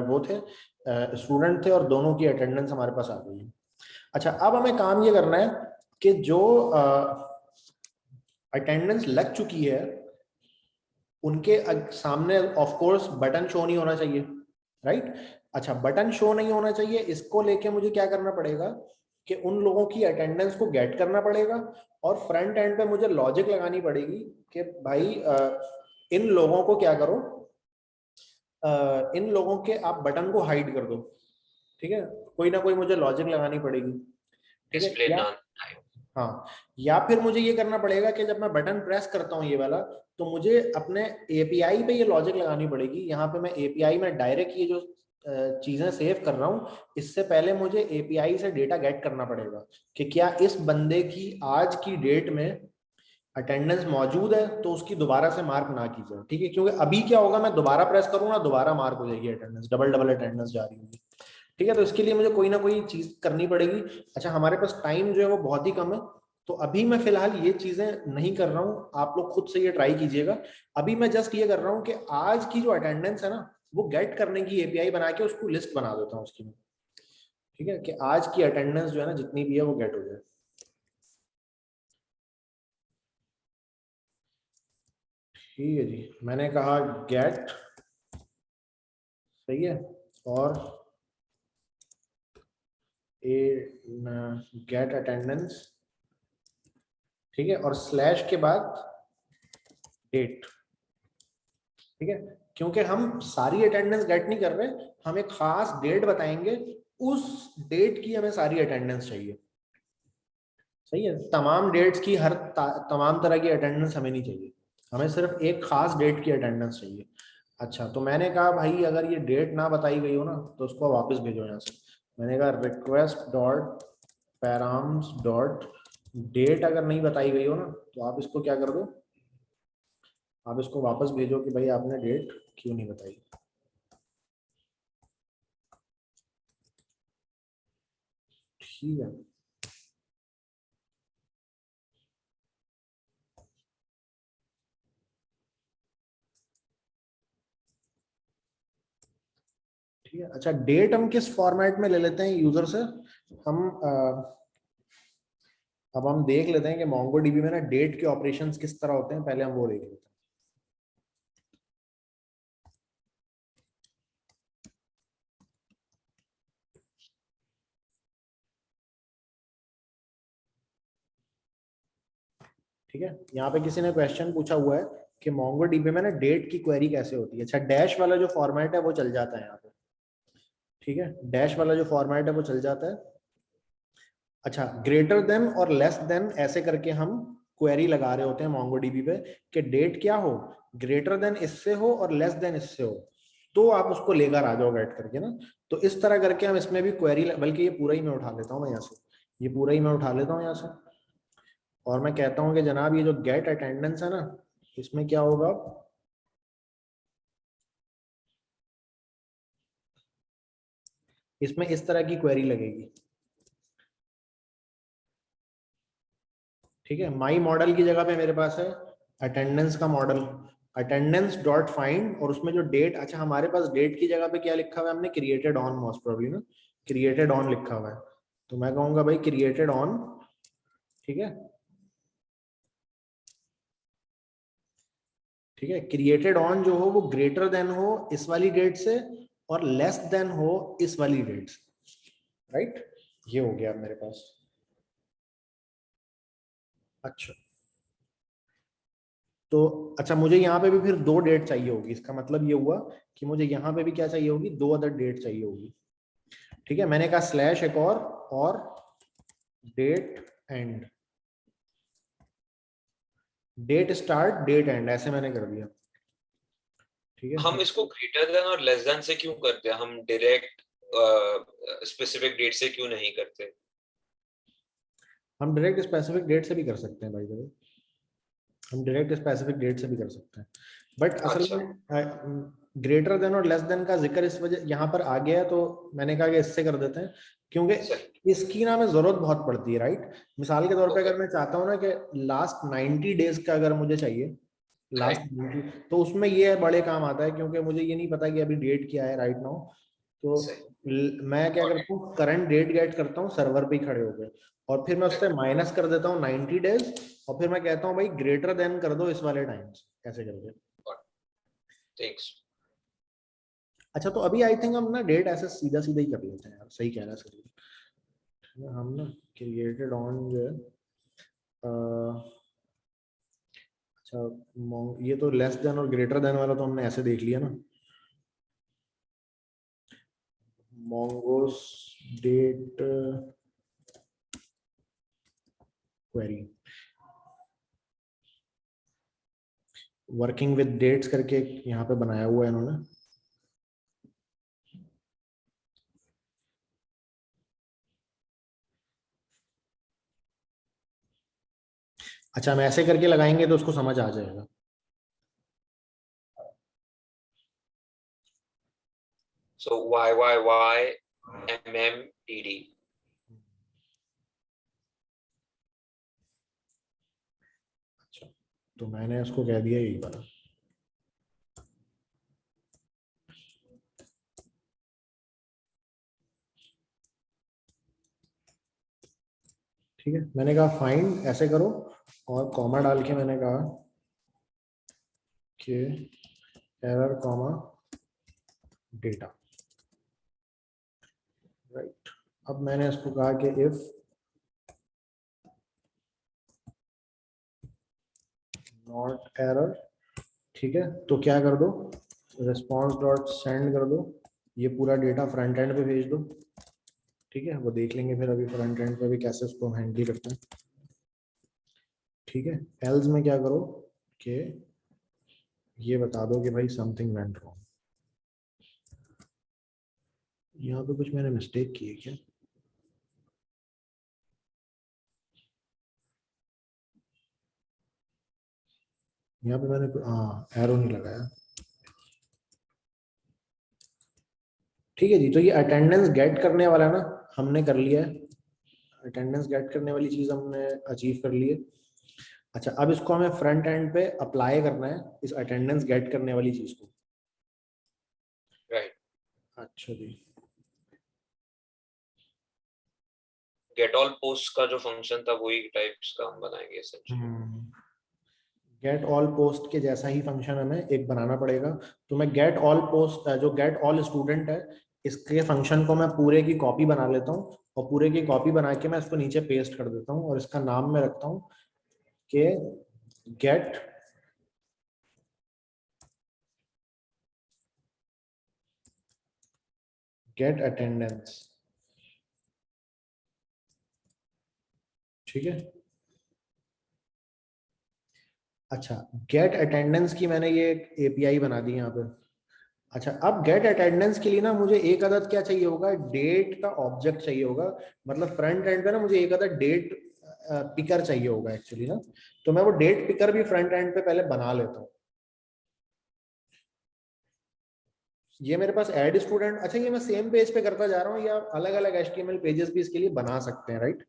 Speaker 2: वो थे स्टूडेंट थे और दोनों की अटेंडेंस हमारे पास आ गई है। अच्छा, अब हमें काम ये करना है कि जो अटेंडेंस लग चुकी है उनके सामने ऑफ कोर्स बटन शो नहीं होना चाहिए, राइट। अच्छा, बटन शो नहीं होना चाहिए, इसको लेके मुझे क्या करना पड़ेगा कि उन लोगों की अटेंडेंस को गेट करना पड़ेगा और फ्रंट एंड पे मुझे लॉजिक लगानी पड़ेगी कि भाई इन लोगों को क्या करो, इन लोगों के आप बटन को हाइड कर दो। ठीक है, कोई ना कोई मुझे लॉजिक लगानी पड़ेगी। ठीक है,
Speaker 1: डिस्प्ले
Speaker 2: या
Speaker 1: नॉन,
Speaker 2: हाँ, या फिर मुझे ये करना पड़ेगा कि जब मैं बटन प्रेस करता हूँ ये वाला, तो मुझे अपने एपीआई पे ये लॉजिक लगानी पड़ेगी। यहाँ पे मैं एपीआई में डायरेक्ट ये जो चीजें सेव कर रहा हूँ, इससे पहले मुझे एपीआई से डेटा गेट करना पड़ेगा कि क्या इस बंदे की आज की डेट में अटेंडेंस मौजूद है, तो उसकी दोबारा से मार्क ना की जाए। ठीक है, क्योंकि अभी क्या होगा, मैं दोबारा प्रेस करूंगा, दोबारा मार्क हो जाएगी अटेंडेंस, डबल डबल अटेंडेंस जा रही होगी। ठीक है, तो इसके लिए मुझे कोई ना कोई चीज करनी पड़ेगी। अच्छा, हमारे पास टाइम जो है वो बहुत ही कम है, तो अभी मैं फिलहाल ये चीजें नहीं कर रहा हूँ, आप लोग खुद से ये ट्राई कीजिएगा। अभी मैं जस्ट ये कर रहा हूँ कि आज की जो अटेंडेंस है ना, वो गेट करने की एपीआई बना के उसको लिस्ट बना देता हूँ उसकी। ठीक है, कि आज की अटेंडेंस जो है ना जितनी भी है वो गेट हो जाए। ठीक है जी, मैंने कहा गेट, सही है, और गेट अटेंडेंस। ठीक है, और स्लैश के बाद डेट। ठीक है, क्योंकि हम सारी अटेंडेंस गेट नहीं कर रहे, हम एक खास डेट बताएंगे, उस डेट की हमें सारी अटेंडेंस चाहिए। सही है, तमाम डेट्स की तमाम तरह की अटेंडेंस हमें नहीं चाहिए, हमें सिर्फ एक खास डेट की अटेंडेंस चाहिए। अच्छा, तो मैंने कहा भाई अगर ये डेट ना बताई गई हो ना, तो उसको वापस भेजो यहाँ से। मैंने कहा request dot params dot date अगर नहीं बताई गई हो ना, तो आप इसको क्या कर दो, आप इसको वापस भेजो कि भाई आपने डेट क्यों नहीं बताई। ठीक है, ठीक है। अच्छा, डेट हम किस फॉर्मेट में ले लेते हैं यूजर से? हम अब हम देख लेते हैं कि मोंगोडीबी में ना डेट के ऑपरेशंस किस तरह होते हैं, पहले हम वो देख लेते हैं। ठीक है, यहाँ पे किसी ने क्वेश्चन पूछा हुआ है कि मोंगोडीबी में ना डेट की क्वेरी कैसे होती है। अच्छा, डैश वाला जो फॉर्मेट है वो चल जाता है यहाँ पे। ठीक है, डैश वाला जो फॉर्मेट है वो चल जाता है। अच्छा, ग्रेटर देन और लेस देन ऐसे करके हम क्वेरी लगा रहे होते हैं मोंगोडीबी पे कि डेट क्या हो, ग्रेटर देन इससे हो और लेस देन इससे हो, तो आप उसको लेकर आ जाओ गेट करके ना। तो इस तरह करके हम इसमें भी क्वेरी, बल्कि ये पूरा ही मैं उठा लेता हूँ, मैं यहाँ से ये पूरा ही मैं उठा लेता हूँ यहाँ से, और मैं कहता हूँ कि जनाब ये जो गेट अटेंडेंस है ना, इसमें क्या होगा, इसमें इस तरह की क्वेरी लगेगी, ठीक है। माई मॉडल की जगह पे मेरे पास है अटेंडेंस का मॉडल, अटेंडेंस डॉट फाइंड, और उसमें जो डेट, अच्छा हमारे पास डेट की जगह पे क्या लिखा हुआ है हमने, क्रिएटेड ऑन, मोस्ट प्रोबेबली ना, क्रिएटेड ऑन लिखा हुआ है। तो मैं कहूंगा भाई क्रिएटेड ऑन, ठीक है, ठीक है। क्रिएटेड ऑन जो हो वो ग्रेटर देन हो इस वाली डेट से और लेस देन हो इस वाली डेट से, राइट। ये हो गया मेरे पास। अच्छा तो अच्छा मुझे यहाँ पे भी फिर 2 डेट चाहिए होगी, इसका मतलब ये हुआ कि मुझे यहाँ पे भी क्या चाहिए होगी, 2 अदर डेट चाहिए होगी, ठीक है। मैंने कहा स्लैश एक और date end, date start date end, ऐसे मैंने कर दिया, ठीक है।
Speaker 1: हम इसको ग्रेटर देन और लेस देन से क्यों करते हैं, हम डायरेक्ट स्पेसिफिक डेट से क्यों नहीं करते?
Speaker 2: हम डायरेक्ट स्पेसिफिक डेट से भी कर सकते हैं भाई, हम डायरेक्ट स्पेसिफिक डेट से भी कर सकते हैं, बट असल में ग्रेटर देन और लेस देन का जिक्र इस वजह यहाँ पर आ गया है, तो मैंने कहा कि इससे कर देते हैं, क्योंकि इसकी ना हमें जरूरत बहुत पड़ती है, राइट। मिसाल के तौर पे अगर मैं चाहता हूँ ना कि लास्ट 90 डेज का अगर मुझे चाहिए, लास्ट 90, तो उसमें ये बड़े काम आता है, क्योंकि मुझे ये नहीं पता कि अभी डेट क्या है राइट नाउ। तो मैं क्या करता हूँ, करंट डेट गेट करता हूँ सर्वर पे ही खड़े होकर, और फिर मैं उससे माइनस कर देता हूँ 90 डेज, और फिर मैं कहता हूँ भाई ग्रेटर देन कर दो इस वाले टाइम्स, ऐसे करके। अच्छा तो अभी आई थिंक हम ना डेट ऐसे सीधा सीधा ही कर लेते हैं यार, सही कह रहा है सर, हम ना क्रिएटेड ऑन जो है, अच्छा ये तो लेस देन और ग्रेटर देन वाला तो हमने ऐसे देख लिया ना, Mongoose date query, working with dates करके यहाँ पे बनाया हुआ है इन्होंने। अच्छा हम ऐसे करके लगाएंगे तो उसको समझ आ जाएगा।
Speaker 1: So YYY MMDD.
Speaker 2: अच्छा तो मैंने उसको कह दिया यही वाला, ठीक है। मैंने कहा फाइंड ऐसे करो, और कॉमा डाल के मैंने कहा कि एरर कॉमा डेटा, राइट। अब मैंने इसको कहा कि इफ नॉट एरर, ठीक है, तो क्या कर दो, रिस्पॉन्स डॉट सेंड कर दो, ये पूरा डेटा फ्रंट एंड पे भेज दो, ठीक है। वो देख लेंगे फिर अभी फ्रंट एंड पे भी कैसे उसको हैंडल करते हैं, ठीक है। एल्स में क्या करो कि ये बता दो कि भाई समथिंग वेंट रॉन्ग, यहाँ पे कुछ मैंने मिस्टेक की है क्या, यहाँ पे मैंने एरो नहीं लगाया, ठीक है जी। तो ये अटेंडेंस गेट करने वाला ना हमने कर लिया है, अटेंडेंस गेट करने वाली चीज हमने अचीव कर ली है। अच्छा अब इसको हमें फ्रंट एंड पे अप्लाई करना है, इस अटेंडेंस गेट करने वाली चीज को,
Speaker 1: राइट।
Speaker 2: अच्छा जी।
Speaker 1: गेट ऑल पोस्ट का जो फंक्शन था वही टाइप्स का हम बनाएंगे essentially.
Speaker 2: गेट ऑल पोस्ट के जैसा ही फंक्शन हमें एक बनाना पड़ेगा। तो मैं गेट ऑल पोस्ट, जो गेट ऑल स्टूडेंट है, इसके फंक्शन को मैं पूरे की कॉपी बना लेता हूँ, और पूरे की कॉपी बना के मैं इसको नीचे पेस्ट कर देता हूँ, और इसका नाम मैं रखता हूँ कि गेट गेट अटेंडेंस, ठीक है। अच्छा गेट अटेंडेंस की मैंने ये एपीआई बना दी यहाँ पे। अच्छा अब गेट अटेंडेंस के लिए ना मुझे एक अदद क्या चाहिए होगा, डेट का ऑब्जेक्ट चाहिए होगा, मतलब फ्रंट एंड पे ना मुझे एक अदद डेट पिकर चाहिए होगा एक्चुअली ना। तो मैं वो डेट पिकर भी फ्रंट एंड पे पहले बना लेता हूँ, ये मेरे पास ऐड स्टूडेंट, अच्छा ये मैं सेम पेज पे करता जा रहा हूँ, या अलग अलग HTML पेजेस भी इसके लिए बना सकते हैं, राइट।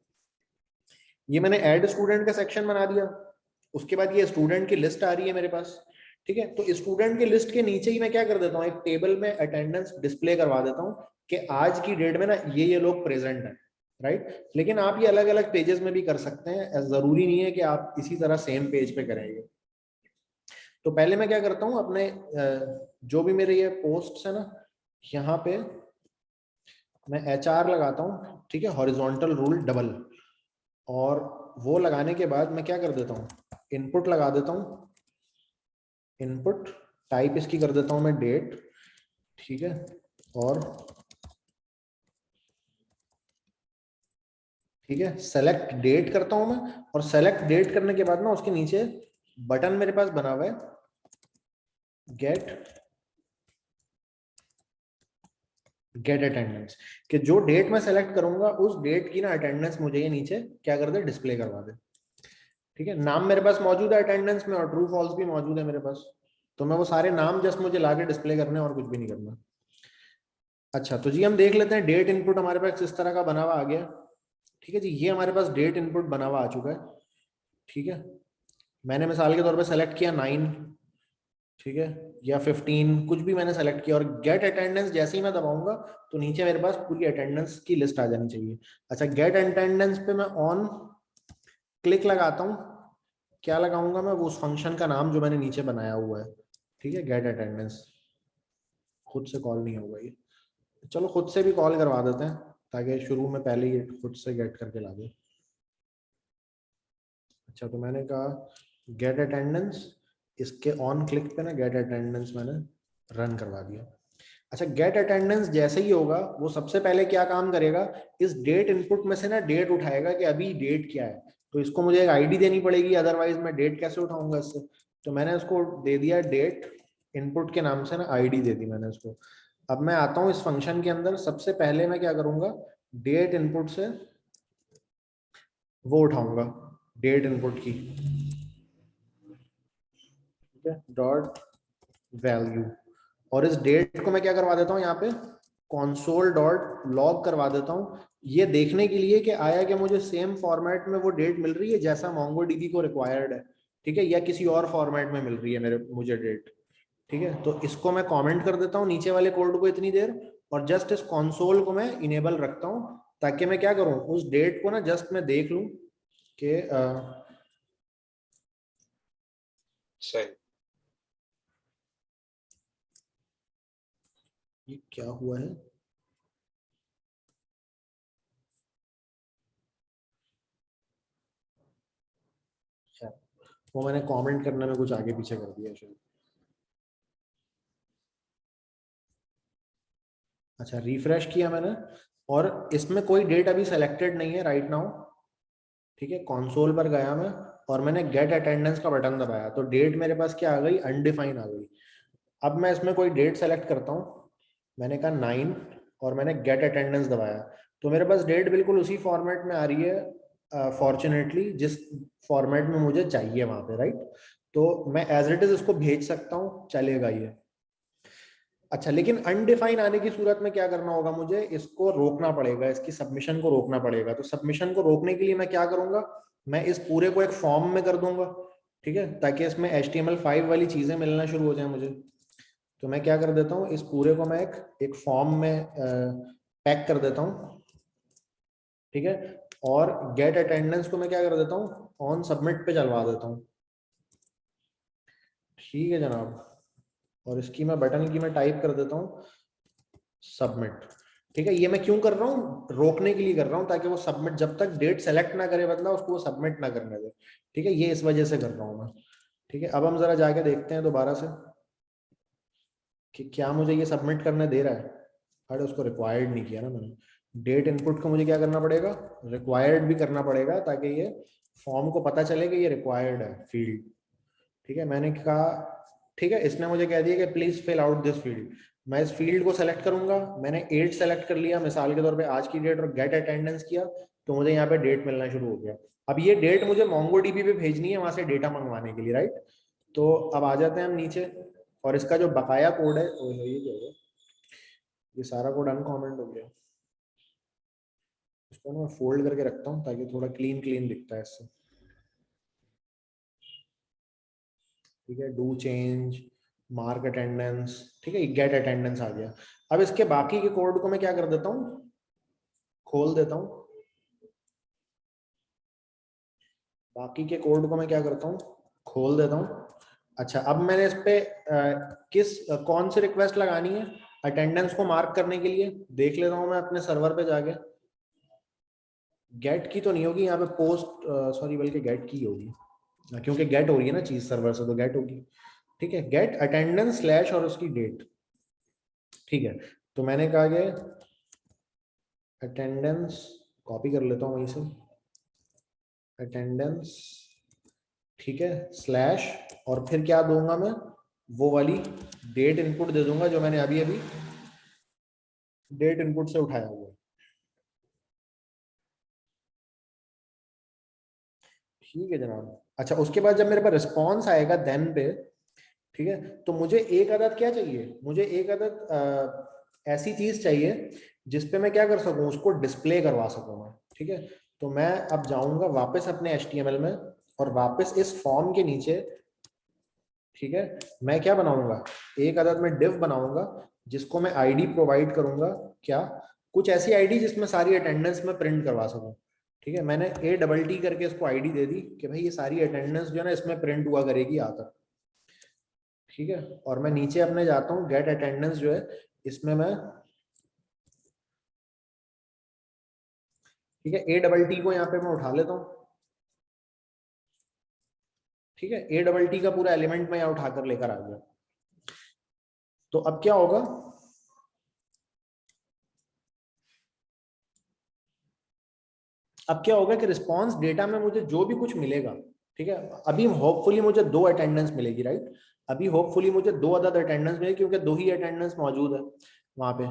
Speaker 2: ये मैंने ऐड स्टूडेंट का सेक्शन बना दिया, उसके बाद ये स्टूडेंट की लिस्ट आ रही है मेरे पास, ठीक है। तो स्टूडेंट की लिस्ट के नीचे ही मैं क्या कर देता हूँ, एक टेबल में अटेंडेंस डिस्प्ले करवा देता हूँ कि आज की डेट में ना ये लोग प्रेजेंट हैं, राइट। लेकिन आप ये अलग अलग पेजेस में भी कर सकते हैं, जरूरी नहीं है कि आप इसी तरह सेम पेज पे करेंगे। तो पहले मैं क्या करता हूँ, अपने जो भी मेरे ये पोस्ट्स है ना, यहाँ पे मैं HR लगाता हूँ, ठीक है, हॉरिजॉन्टल रूल डबल, और वो लगाने के बाद मैं क्या कर देता हूँ, इनपुट लगा देता हूँ, इनपुट टाइप इसकी कर देता हूँ मैं डेट, ठीक है, और ठीक है सेलेक्ट डेट करता हूं मैं, और सेलेक्ट डेट करने के बाद ना उसके नीचे बटन मेरे पास बना हुआ है गेट अटेंडेंस, कि जो डेट मैं सेलेक्ट करूंगा उस डेट की ना अटेंडेंस मुझे ये नीचे क्या कर दे, डिस्प्ले करवा दे, ठीक है। नाम मेरे पास मौजूद है अटेंडेंस में, और ट्रू फॉल्स भी मौजूद है मेरे पास, तो मैं वो सारे नाम जस्ट मुझे लाके डिस्प्ले करने और कुछ भी नहीं करना। अच्छा तो जी हम देख लेते हैं, डेट इनपुट हमारे पास इस तरह का बना हुआ आ गया, ठीक है जी। ये हमारे पास डेट इनपुट बना हुआ आ चुका है, ठीक है। मैंने मिसाल के तौर पे सेलेक्ट किया 9, ठीक है, या 15, कुछ भी मैंने सेलेक्ट किया, और गेट अटेंडेंस जैसे ही मैं दबाऊंगा तो नीचे मेरे पास पूरी अटेंडेंस की लिस्ट आ जानी चाहिए। अच्छा गेट अटेंडेंस पे मैं ऑन क्लिक लगाता हूँ, क्या लगाऊंगा मैं, वो उस फंक्शन का नाम जो मैंने नीचे बनाया हुआ है, ठीक है, गेट अटेंडेंस। खुद से कॉल नहीं होगा ये, चलो खुद से भी कॉल करवा देते हैं ताकि शुरू में पहले ही खुद से गेट करके ला दे। अच्छा तो मैंने कहा गेट अटेंडेंस, इसके ऑन क्लिक पे ना गेट अटेंडेंस मैंने रन करवा दिया। अच्छा गेट अटेंडेंस जैसे ही होगा वो सबसे पहले क्या काम करेगा, इस डेट इनपुट में से ना डेट उठाएगा कि अभी डेट क्या है, तो इसको मुझे एक आईडी देनी पड़ेगी, अदरवाइज मैं डेट कैसे उठाऊंगा इससे। तो मैंने उसको दे दिया डेट इनपुट के नाम से ना आईडी दे दी मैंने उसको। अब मैं आता हूँ इस फंक्शन के अंदर, सबसे पहले मैं क्या करूंगा, डेट इनपुट से वो उठाऊंगा डेट इनपुट की, ठीक है, डॉट वैल्यू, और इस डेट को मैं क्या करवा देता हूँ यहाँ पे console डॉट लॉग करवा देता हूँ, ये देखने के लिए कि आया कि मुझे सेम फॉर्मेट में वो डेट मिल रही है जैसा MongoDB को रिक्वायर्ड है, ठीक है, या किसी और फॉर्मेट में मिल रही है मुझे डेट, ठीक है। तो इसको मैं कमेंट कर देता हूँ नीचे वाले कोड को इतनी देर, और जस्ट इस कंसोल को मैं इनेबल रखता हूँ ताकि मैं क्या करूँ, उस डेट को ना जस्ट मैं देख लूँ कि
Speaker 1: सही,
Speaker 2: ये क्या हुआ है। वो मैंने कमेंट करने में कुछ आगे पीछे कर दिया शायद। अच्छा रिफ्रेश किया मैंने, और इसमें कोई डेट अभी सेलेक्टेड नहीं है राइट नाउ, ठीक है। कंसोल पर गया मैं और मैंने गेट अटेंडेंस का बटन दबाया तो डेट मेरे पास क्या आ गई, अनडिफाइन आ गई। अब मैं इसमें कोई डेट सेलेक्ट करता हूँ, मैंने कहा 9 और मैंने गेट अटेंडेंस दबाया, तो मेरे पास डेट बिल्कुल उसी फॉर्मेट में आ रही है, फॉर्चुनेटली जिस फॉर्मेट में मुझे चाहिए वहां पे, राइट। तो मैं एज इट इज इसको भेज सकता हूँ, चलेगा ये। अच्छा लेकिन अनडिफाइन आने की सूरत में क्या करना होगा, मुझे इसको रोकना पड़ेगा, इसकी सबमिशन को रोकना पड़ेगा। तो सबमिशन को रोकने के लिए मैं क्या करूंगा, मैं इस पूरे को एक फॉर्म में कर दूंगा, ठीक है, ताकि इसमें HTML5 वाली चीजें मिलना शुरू हो जाए मुझे। तो मैं क्या कर देता हूँ, इस पूरे को मैं एक फॉर्म में पैक कर देता हूँ, ठीक है, और गेट अटेंडेंस को मैं क्या कर देता हूँ, ऑन सबमिट पे चलवा देता हूँ, ठीक है जनाब। और इसकी मैं बटन की मैं टाइप कर देता हूँ सबमिट, ठीक है। ये मैं क्यों कर रहा हूँ, रोकने के लिए कर रहा हूँ ताकि वो सबमिट, जब तक डेट सेलेक्ट ना करे बंदा उसको वो सबमिट ना करने दे, ठीक है, ये इस वजह से कर रहा हूँ मैं, ठीक है। अब हम जरा जाके देखते हैं दोबारा से कि क्या मुझे ये सबमिट करने दे रहा है। अरे उसको रिक्वायर्ड नहीं किया ना मैंने, डेट इनपुट को मुझे क्या करना पड़ेगा, रिक्वायर्ड भी करना पड़ेगा ताकि ये फॉर्म को पता चले कि ये रिक्वायर्ड है फील्ड, ठीक है। मैंने कहा ठीक है, इसने मुझे कह दिया कि please fill out this field, मैं इस फील्ड को सेलेक्ट करूंगा, मैंने 8 सेलेक्ट कर लिया मिसाल के तौर पे, आज की डेट, और गेट अटेंडेंस किया तो मुझे यहाँ पे डेट मिलना शुरू हो गया। अब ये डेट मुझे MongoDB पे भेजनी है वहां से डेटा मंगवाने के लिए, राइट। तो अब आ जाते हैं हम नीचे, और इसका जो बकाया कोड है, ये क्या होगा, ये सारा कोड अनकमेंट हो गया। इसको ना मैं फोल्ड करके रखता हूँ ताकि थोड़ा क्लीन क्लीन दिखता है इससे। ठीक है, डू चेंज, मार्क अटेंडेंस, ठीक है, गेट अटेंडेंस आ गया। अब इसके बाकी के कोड को मैं क्या कर देता हूँ, खोल देता हूँ। बाकी के कोड को मैं क्या करता हूँ, खोल देता हूँ। अच्छा, अब मैंने इस पे कौन सी रिक्वेस्ट लगानी है अटेंडेंस को मार्क करने के लिए, देख लेता हूँ मैं अपने सर्वर पे जाके। गेट की तो नहीं होगी यहाँ पे, पोस्ट सॉरी बल्कि गेट की होगी, क्योंकि गेट हो रही है ना चीज सर्वर से, तो गेट होगी। ठीक है, गेट अटेंडेंस स्लैश और उसकी डेट। ठीक है, तो मैंने कहा कि अटेंडेंस, कॉपी कर लेता हूँ वहीं से, अटेंडेंस, ठीक है, स्लैश, और फिर क्या दूंगा मैं, वो वाली डेट इनपुट दे दूंगा जो मैंने अभी अभी डेट इनपुट से उठाया हुआ है। ठीक है जनाब। अच्छा, उसके बाद जब मेरे पास रिस्पॉन्स आएगा देन पे, ठीक है, तो मुझे एक अदद क्या चाहिए, मुझे एक अदद ऐसी चीज चाहिए जिसपे मैं क्या कर सकूं, उसको डिस्प्ले करवा सकूं मैं। ठीक है, तो मैं अब जाऊंगा वापस अपने HTML में और वापस इस फॉर्म के नीचे, ठीक है, मैं क्या बनाऊंगा, एक अदद में डिव बनाऊंगा जिसको मैं आईडी प्रोवाइड करूंगा, क्या, कुछ ऐसी आईडी जिसमें सारी अटेंडेंस में प्रिंट करवा सकूं। ठीक है, मैंने ATT करके इसको आईडी दे दी कि भाई ये सारी अटेंडेंस जो है ना इसमें प्रिंट हुआ करेगी आकर। ठीक है, और मैं नीचे अपने जाता हूँ, गेट अटेंडेंस जो है इसमें मैं, ठीक है, ATT को यहाँ पे मैं उठा लेता हूँ। ठीक है, ATT का पूरा एलिमेंट मैं यहाँ उठाकर लेकर आ गया। तो अब क्या होगा, अब क्या होगा कि रिस्पॉन्स डेटा में मुझे जो भी कुछ मिलेगा, ठीक है, अभी होपफुली मुझे 2 अटेंडेंस मिलेगी, राइट, अभी होपफुली मुझे 2 अदद अटेंडेंस मिलेगी क्योंकि 2 ही अटेंडेंस मौजूद है वहां पे।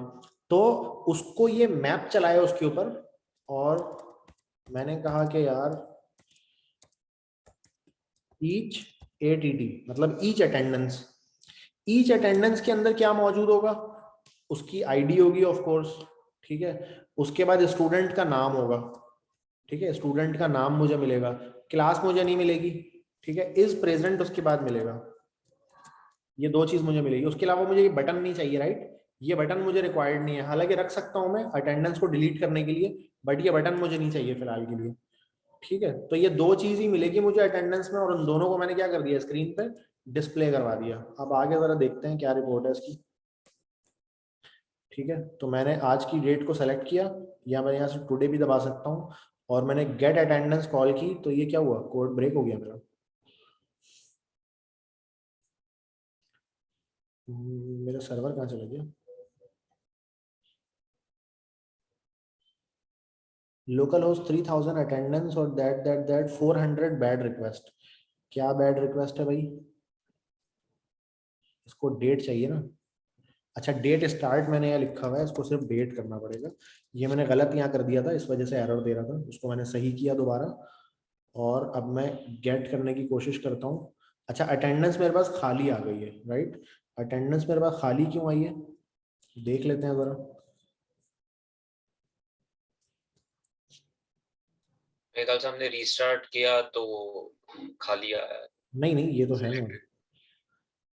Speaker 2: तो उसको ये मैप चलाया उसके ऊपर, और मैंने कहा कि यार ईच ATT मतलब ईच अटेंडेंस के अंदर क्या मौजूद होगा, उसकी आईडी होगी ऑफ कोर्स। ठीक है, उसके बाद स्टूडेंट का नाम होगा। ठीक है, स्टूडेंट का नाम मुझे मिलेगा, क्लास मुझे नहीं मिलेगी। ठीक है, इज प्रेजेंट उसके बाद मिलेगा, ये 2 चीज मुझे मिलेगी। उसके अलावा मुझे ये बटन नहीं चाहिए, राइट, ये बटन मुझे रिक्वायर्ड नहीं है, हालांकि रख सकता हूं मैं अटेंडेंस को डिलीट करने के लिए, बट ये बटन मुझे नहीं चाहिए फिलहाल के लिए। ठीक है, तो ये 2 चीज ही मिलेगी मुझे अटेंडेंस में, और उन दोनों को मैंने क्या कर दिया, स्क्रीन पे डिस्प्ले करवा दिया। अब आगे जरा देखते हैं क्या रिपोर्ट है इसकी। ठीक है, तो मैंने आज की डेट को सेलेक्ट किया, या मैं यहाँ से टुडे भी दबा सकता हूँ, और मैंने गेट अटेंडेंस कॉल की, तो ये क्या हुआ, कोड ब्रेक हो गया मेरा। मेरा सर्वर कहाँ चला गया, लोकल होस्ट 3000 अटेंडेंस और दैट 400 बैड रिक्वेस्ट। क्या बैड रिक्वेस्ट है भाई, इसको डेट चाहिए ना। अच्छा, डेट स्टार्ट मैंने यहाँ लिखा हुआ है, इसको सिर्फ डेट करना पड़ेगा। ये मैंने गलत यहाँ कर दिया था, इस वजह से एरर दे रहा था, उसको मैंने सही किया दोबारा, और अब मैं गेट करने की कोशिश करता हूँ। अच्छा, अटेंडेंस मेरे पास खाली आ गई है, राइट, अटेंडेंस मेरे पास खाली क्यों आई है, देख लेते हैं जरा।
Speaker 1: मेरे ख्याल से हमने रीस्टार्ट किया तो खाली आया है।
Speaker 2: नहीं नहीं, ये तो है ना,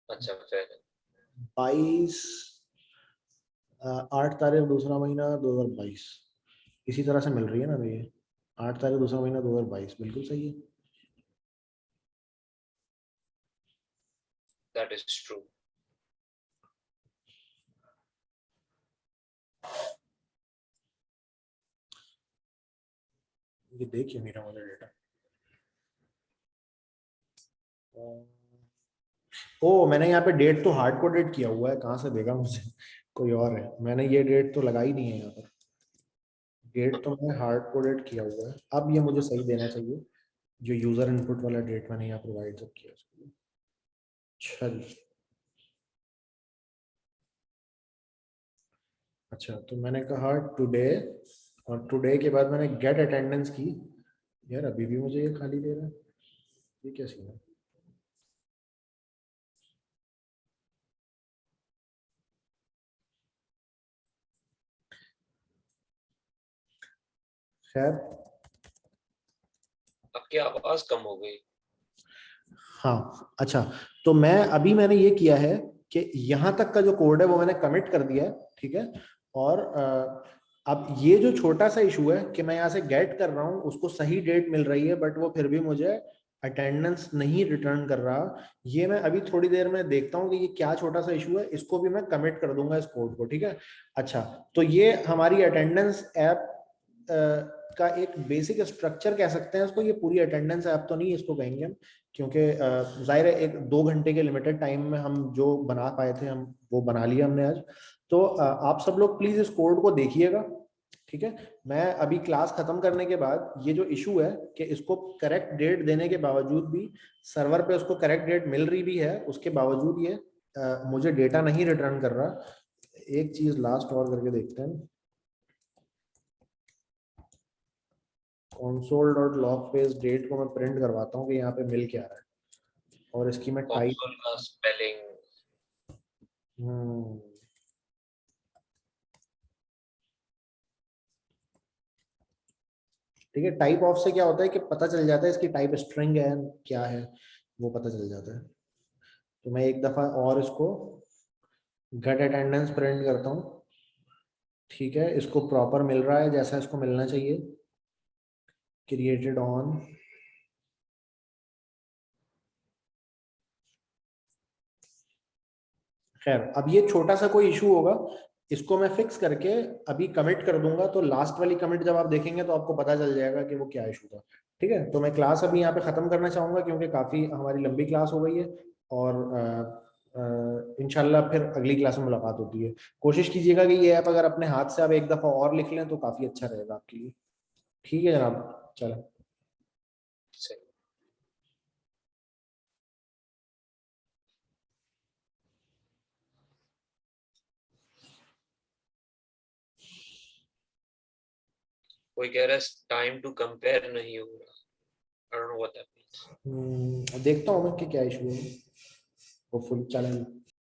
Speaker 1: अच्छा, फिर
Speaker 2: 22 8 तारीख दूसरा महीना 2022, इसी तरह से मिल रही है ना ये, 8 तारीख दूसरा महीना 2022 बिल्कुल सही है।
Speaker 1: That is true.
Speaker 2: ये देखिए मेरा वाला डेटा, ओ मैंने यहाँ पे डेट तो हार्ड कोडेड किया हुआ है, कहाँ से देगा मुझे कोई और है, मैंने ये डेट तो लगाई नहीं है यहाँ पर, डेट तो मैंने हार्ड कोडेड किया हुआ है। अब ये मुझे सही देना चाहिए, जो यूजर इनपुट वाला डेट मैंने यहाँ प्रोवाइड जब किया उसके लिए। चल, अच्छा, तो मैंने कहा टुडे, और टुडे के बाद मैंने गेट अटेंडेंस की। यार अभी भी मुझे ये खाली दे रहा है, ये क्या सीन है। खैर
Speaker 1: आपकी आवाज कम हो गई।
Speaker 2: हाँ अच्छा, तो मैंने ये किया है कि यहाँ तक का जो कोड है वो मैंने कमिट कर दिया है, ठीक है। और अब ये जो छोटा सा इशू है कि मैं यहाँ से गेट कर रहा हूँ, उसको सही डेट मिल रही है बट वो फिर भी मुझे अटेंडेंस नहीं रिटर्न कर रहा, ये मैं अभी थोड़ी देर में देखता हूँ कि ये क्या छोटा सा इशू है, इसको भी मैं कमिट कर दूंगा इस कोड को, ठीक है। अच्छा, तो ये हमारी अटेंडेंस ऐप का एक बेसिक स्ट्रक्चर कह सकते हैं इसको। ये पूरी अटेंडेंस ऐप तो नहीं इसको कहेंगे हम, क्योंकि जाहिर है एक 2 घंटे के लिमिटेड टाइम में हम जो बना पाए थे हम वो बना लिया हमने आज। तो आप सब लोग प्लीज इस कोड को देखिएगा, ठीक है। मैं अभी क्लास खत्म करने के बाद ये जो इशू है कि इसको करेक्ट डेट देने के बावजूद भी सर्वर पे उसको करेक्ट डेट मिल रही भी है, उसके बावजूद ये मुझे डेटा नहीं रिटर्न कर रहा। एक चीज लास्ट और करके देखते हैं, console.log पेज डेट को मैं प्रिंट करवाता हूँ कि यहाँ पे मिल क्या रहा है, और इसकी मैं टाइप
Speaker 1: कंसोल का स्पेलिंग
Speaker 2: ठीक है। टाइप ऑफ से क्या होता है कि पता चल जाता है इसकी टाइप स्ट्रिंग है क्या है, वो पता चल जाता है। तो मैं एक दफा और इसको गेट अटेंडेंस प्रिंट करता हूँ, ठीक है। इसको प्रॉपर मिल रहा है जैसा इसको मिलना चाहिए, क्रिएटेड ऑन। खैर अब ये छोटा सा कोई इशू होगा, इसको मैं फिक्स करके अभी कमिट कर दूंगा, तो लास्ट वाली कमिट जब आप देखेंगे तो आपको पता चल जाएगा कि वो क्या इशू था, ठीक है। तो मैं क्लास अभी यहाँ पे खत्म करना चाहूंगा क्योंकि काफी हमारी लंबी क्लास हो गई है, और इंशाल्लाह फिर अगली क्लास में मुलाकात होती है। कोशिश कीजिएगा कि ये ऐप अगर अपने हाथ से आप एक दफा और लिख लें तो काफी अच्छा रहेगा आपके लिए, ठीक है जनाब। चलो
Speaker 1: से कोई कह रहा है टाइम टू कंपेयर नहीं हो रहा। I don't know what that means.
Speaker 2: देखता हूँ मैं कि क्या इशू है, होपफुली चलेगा।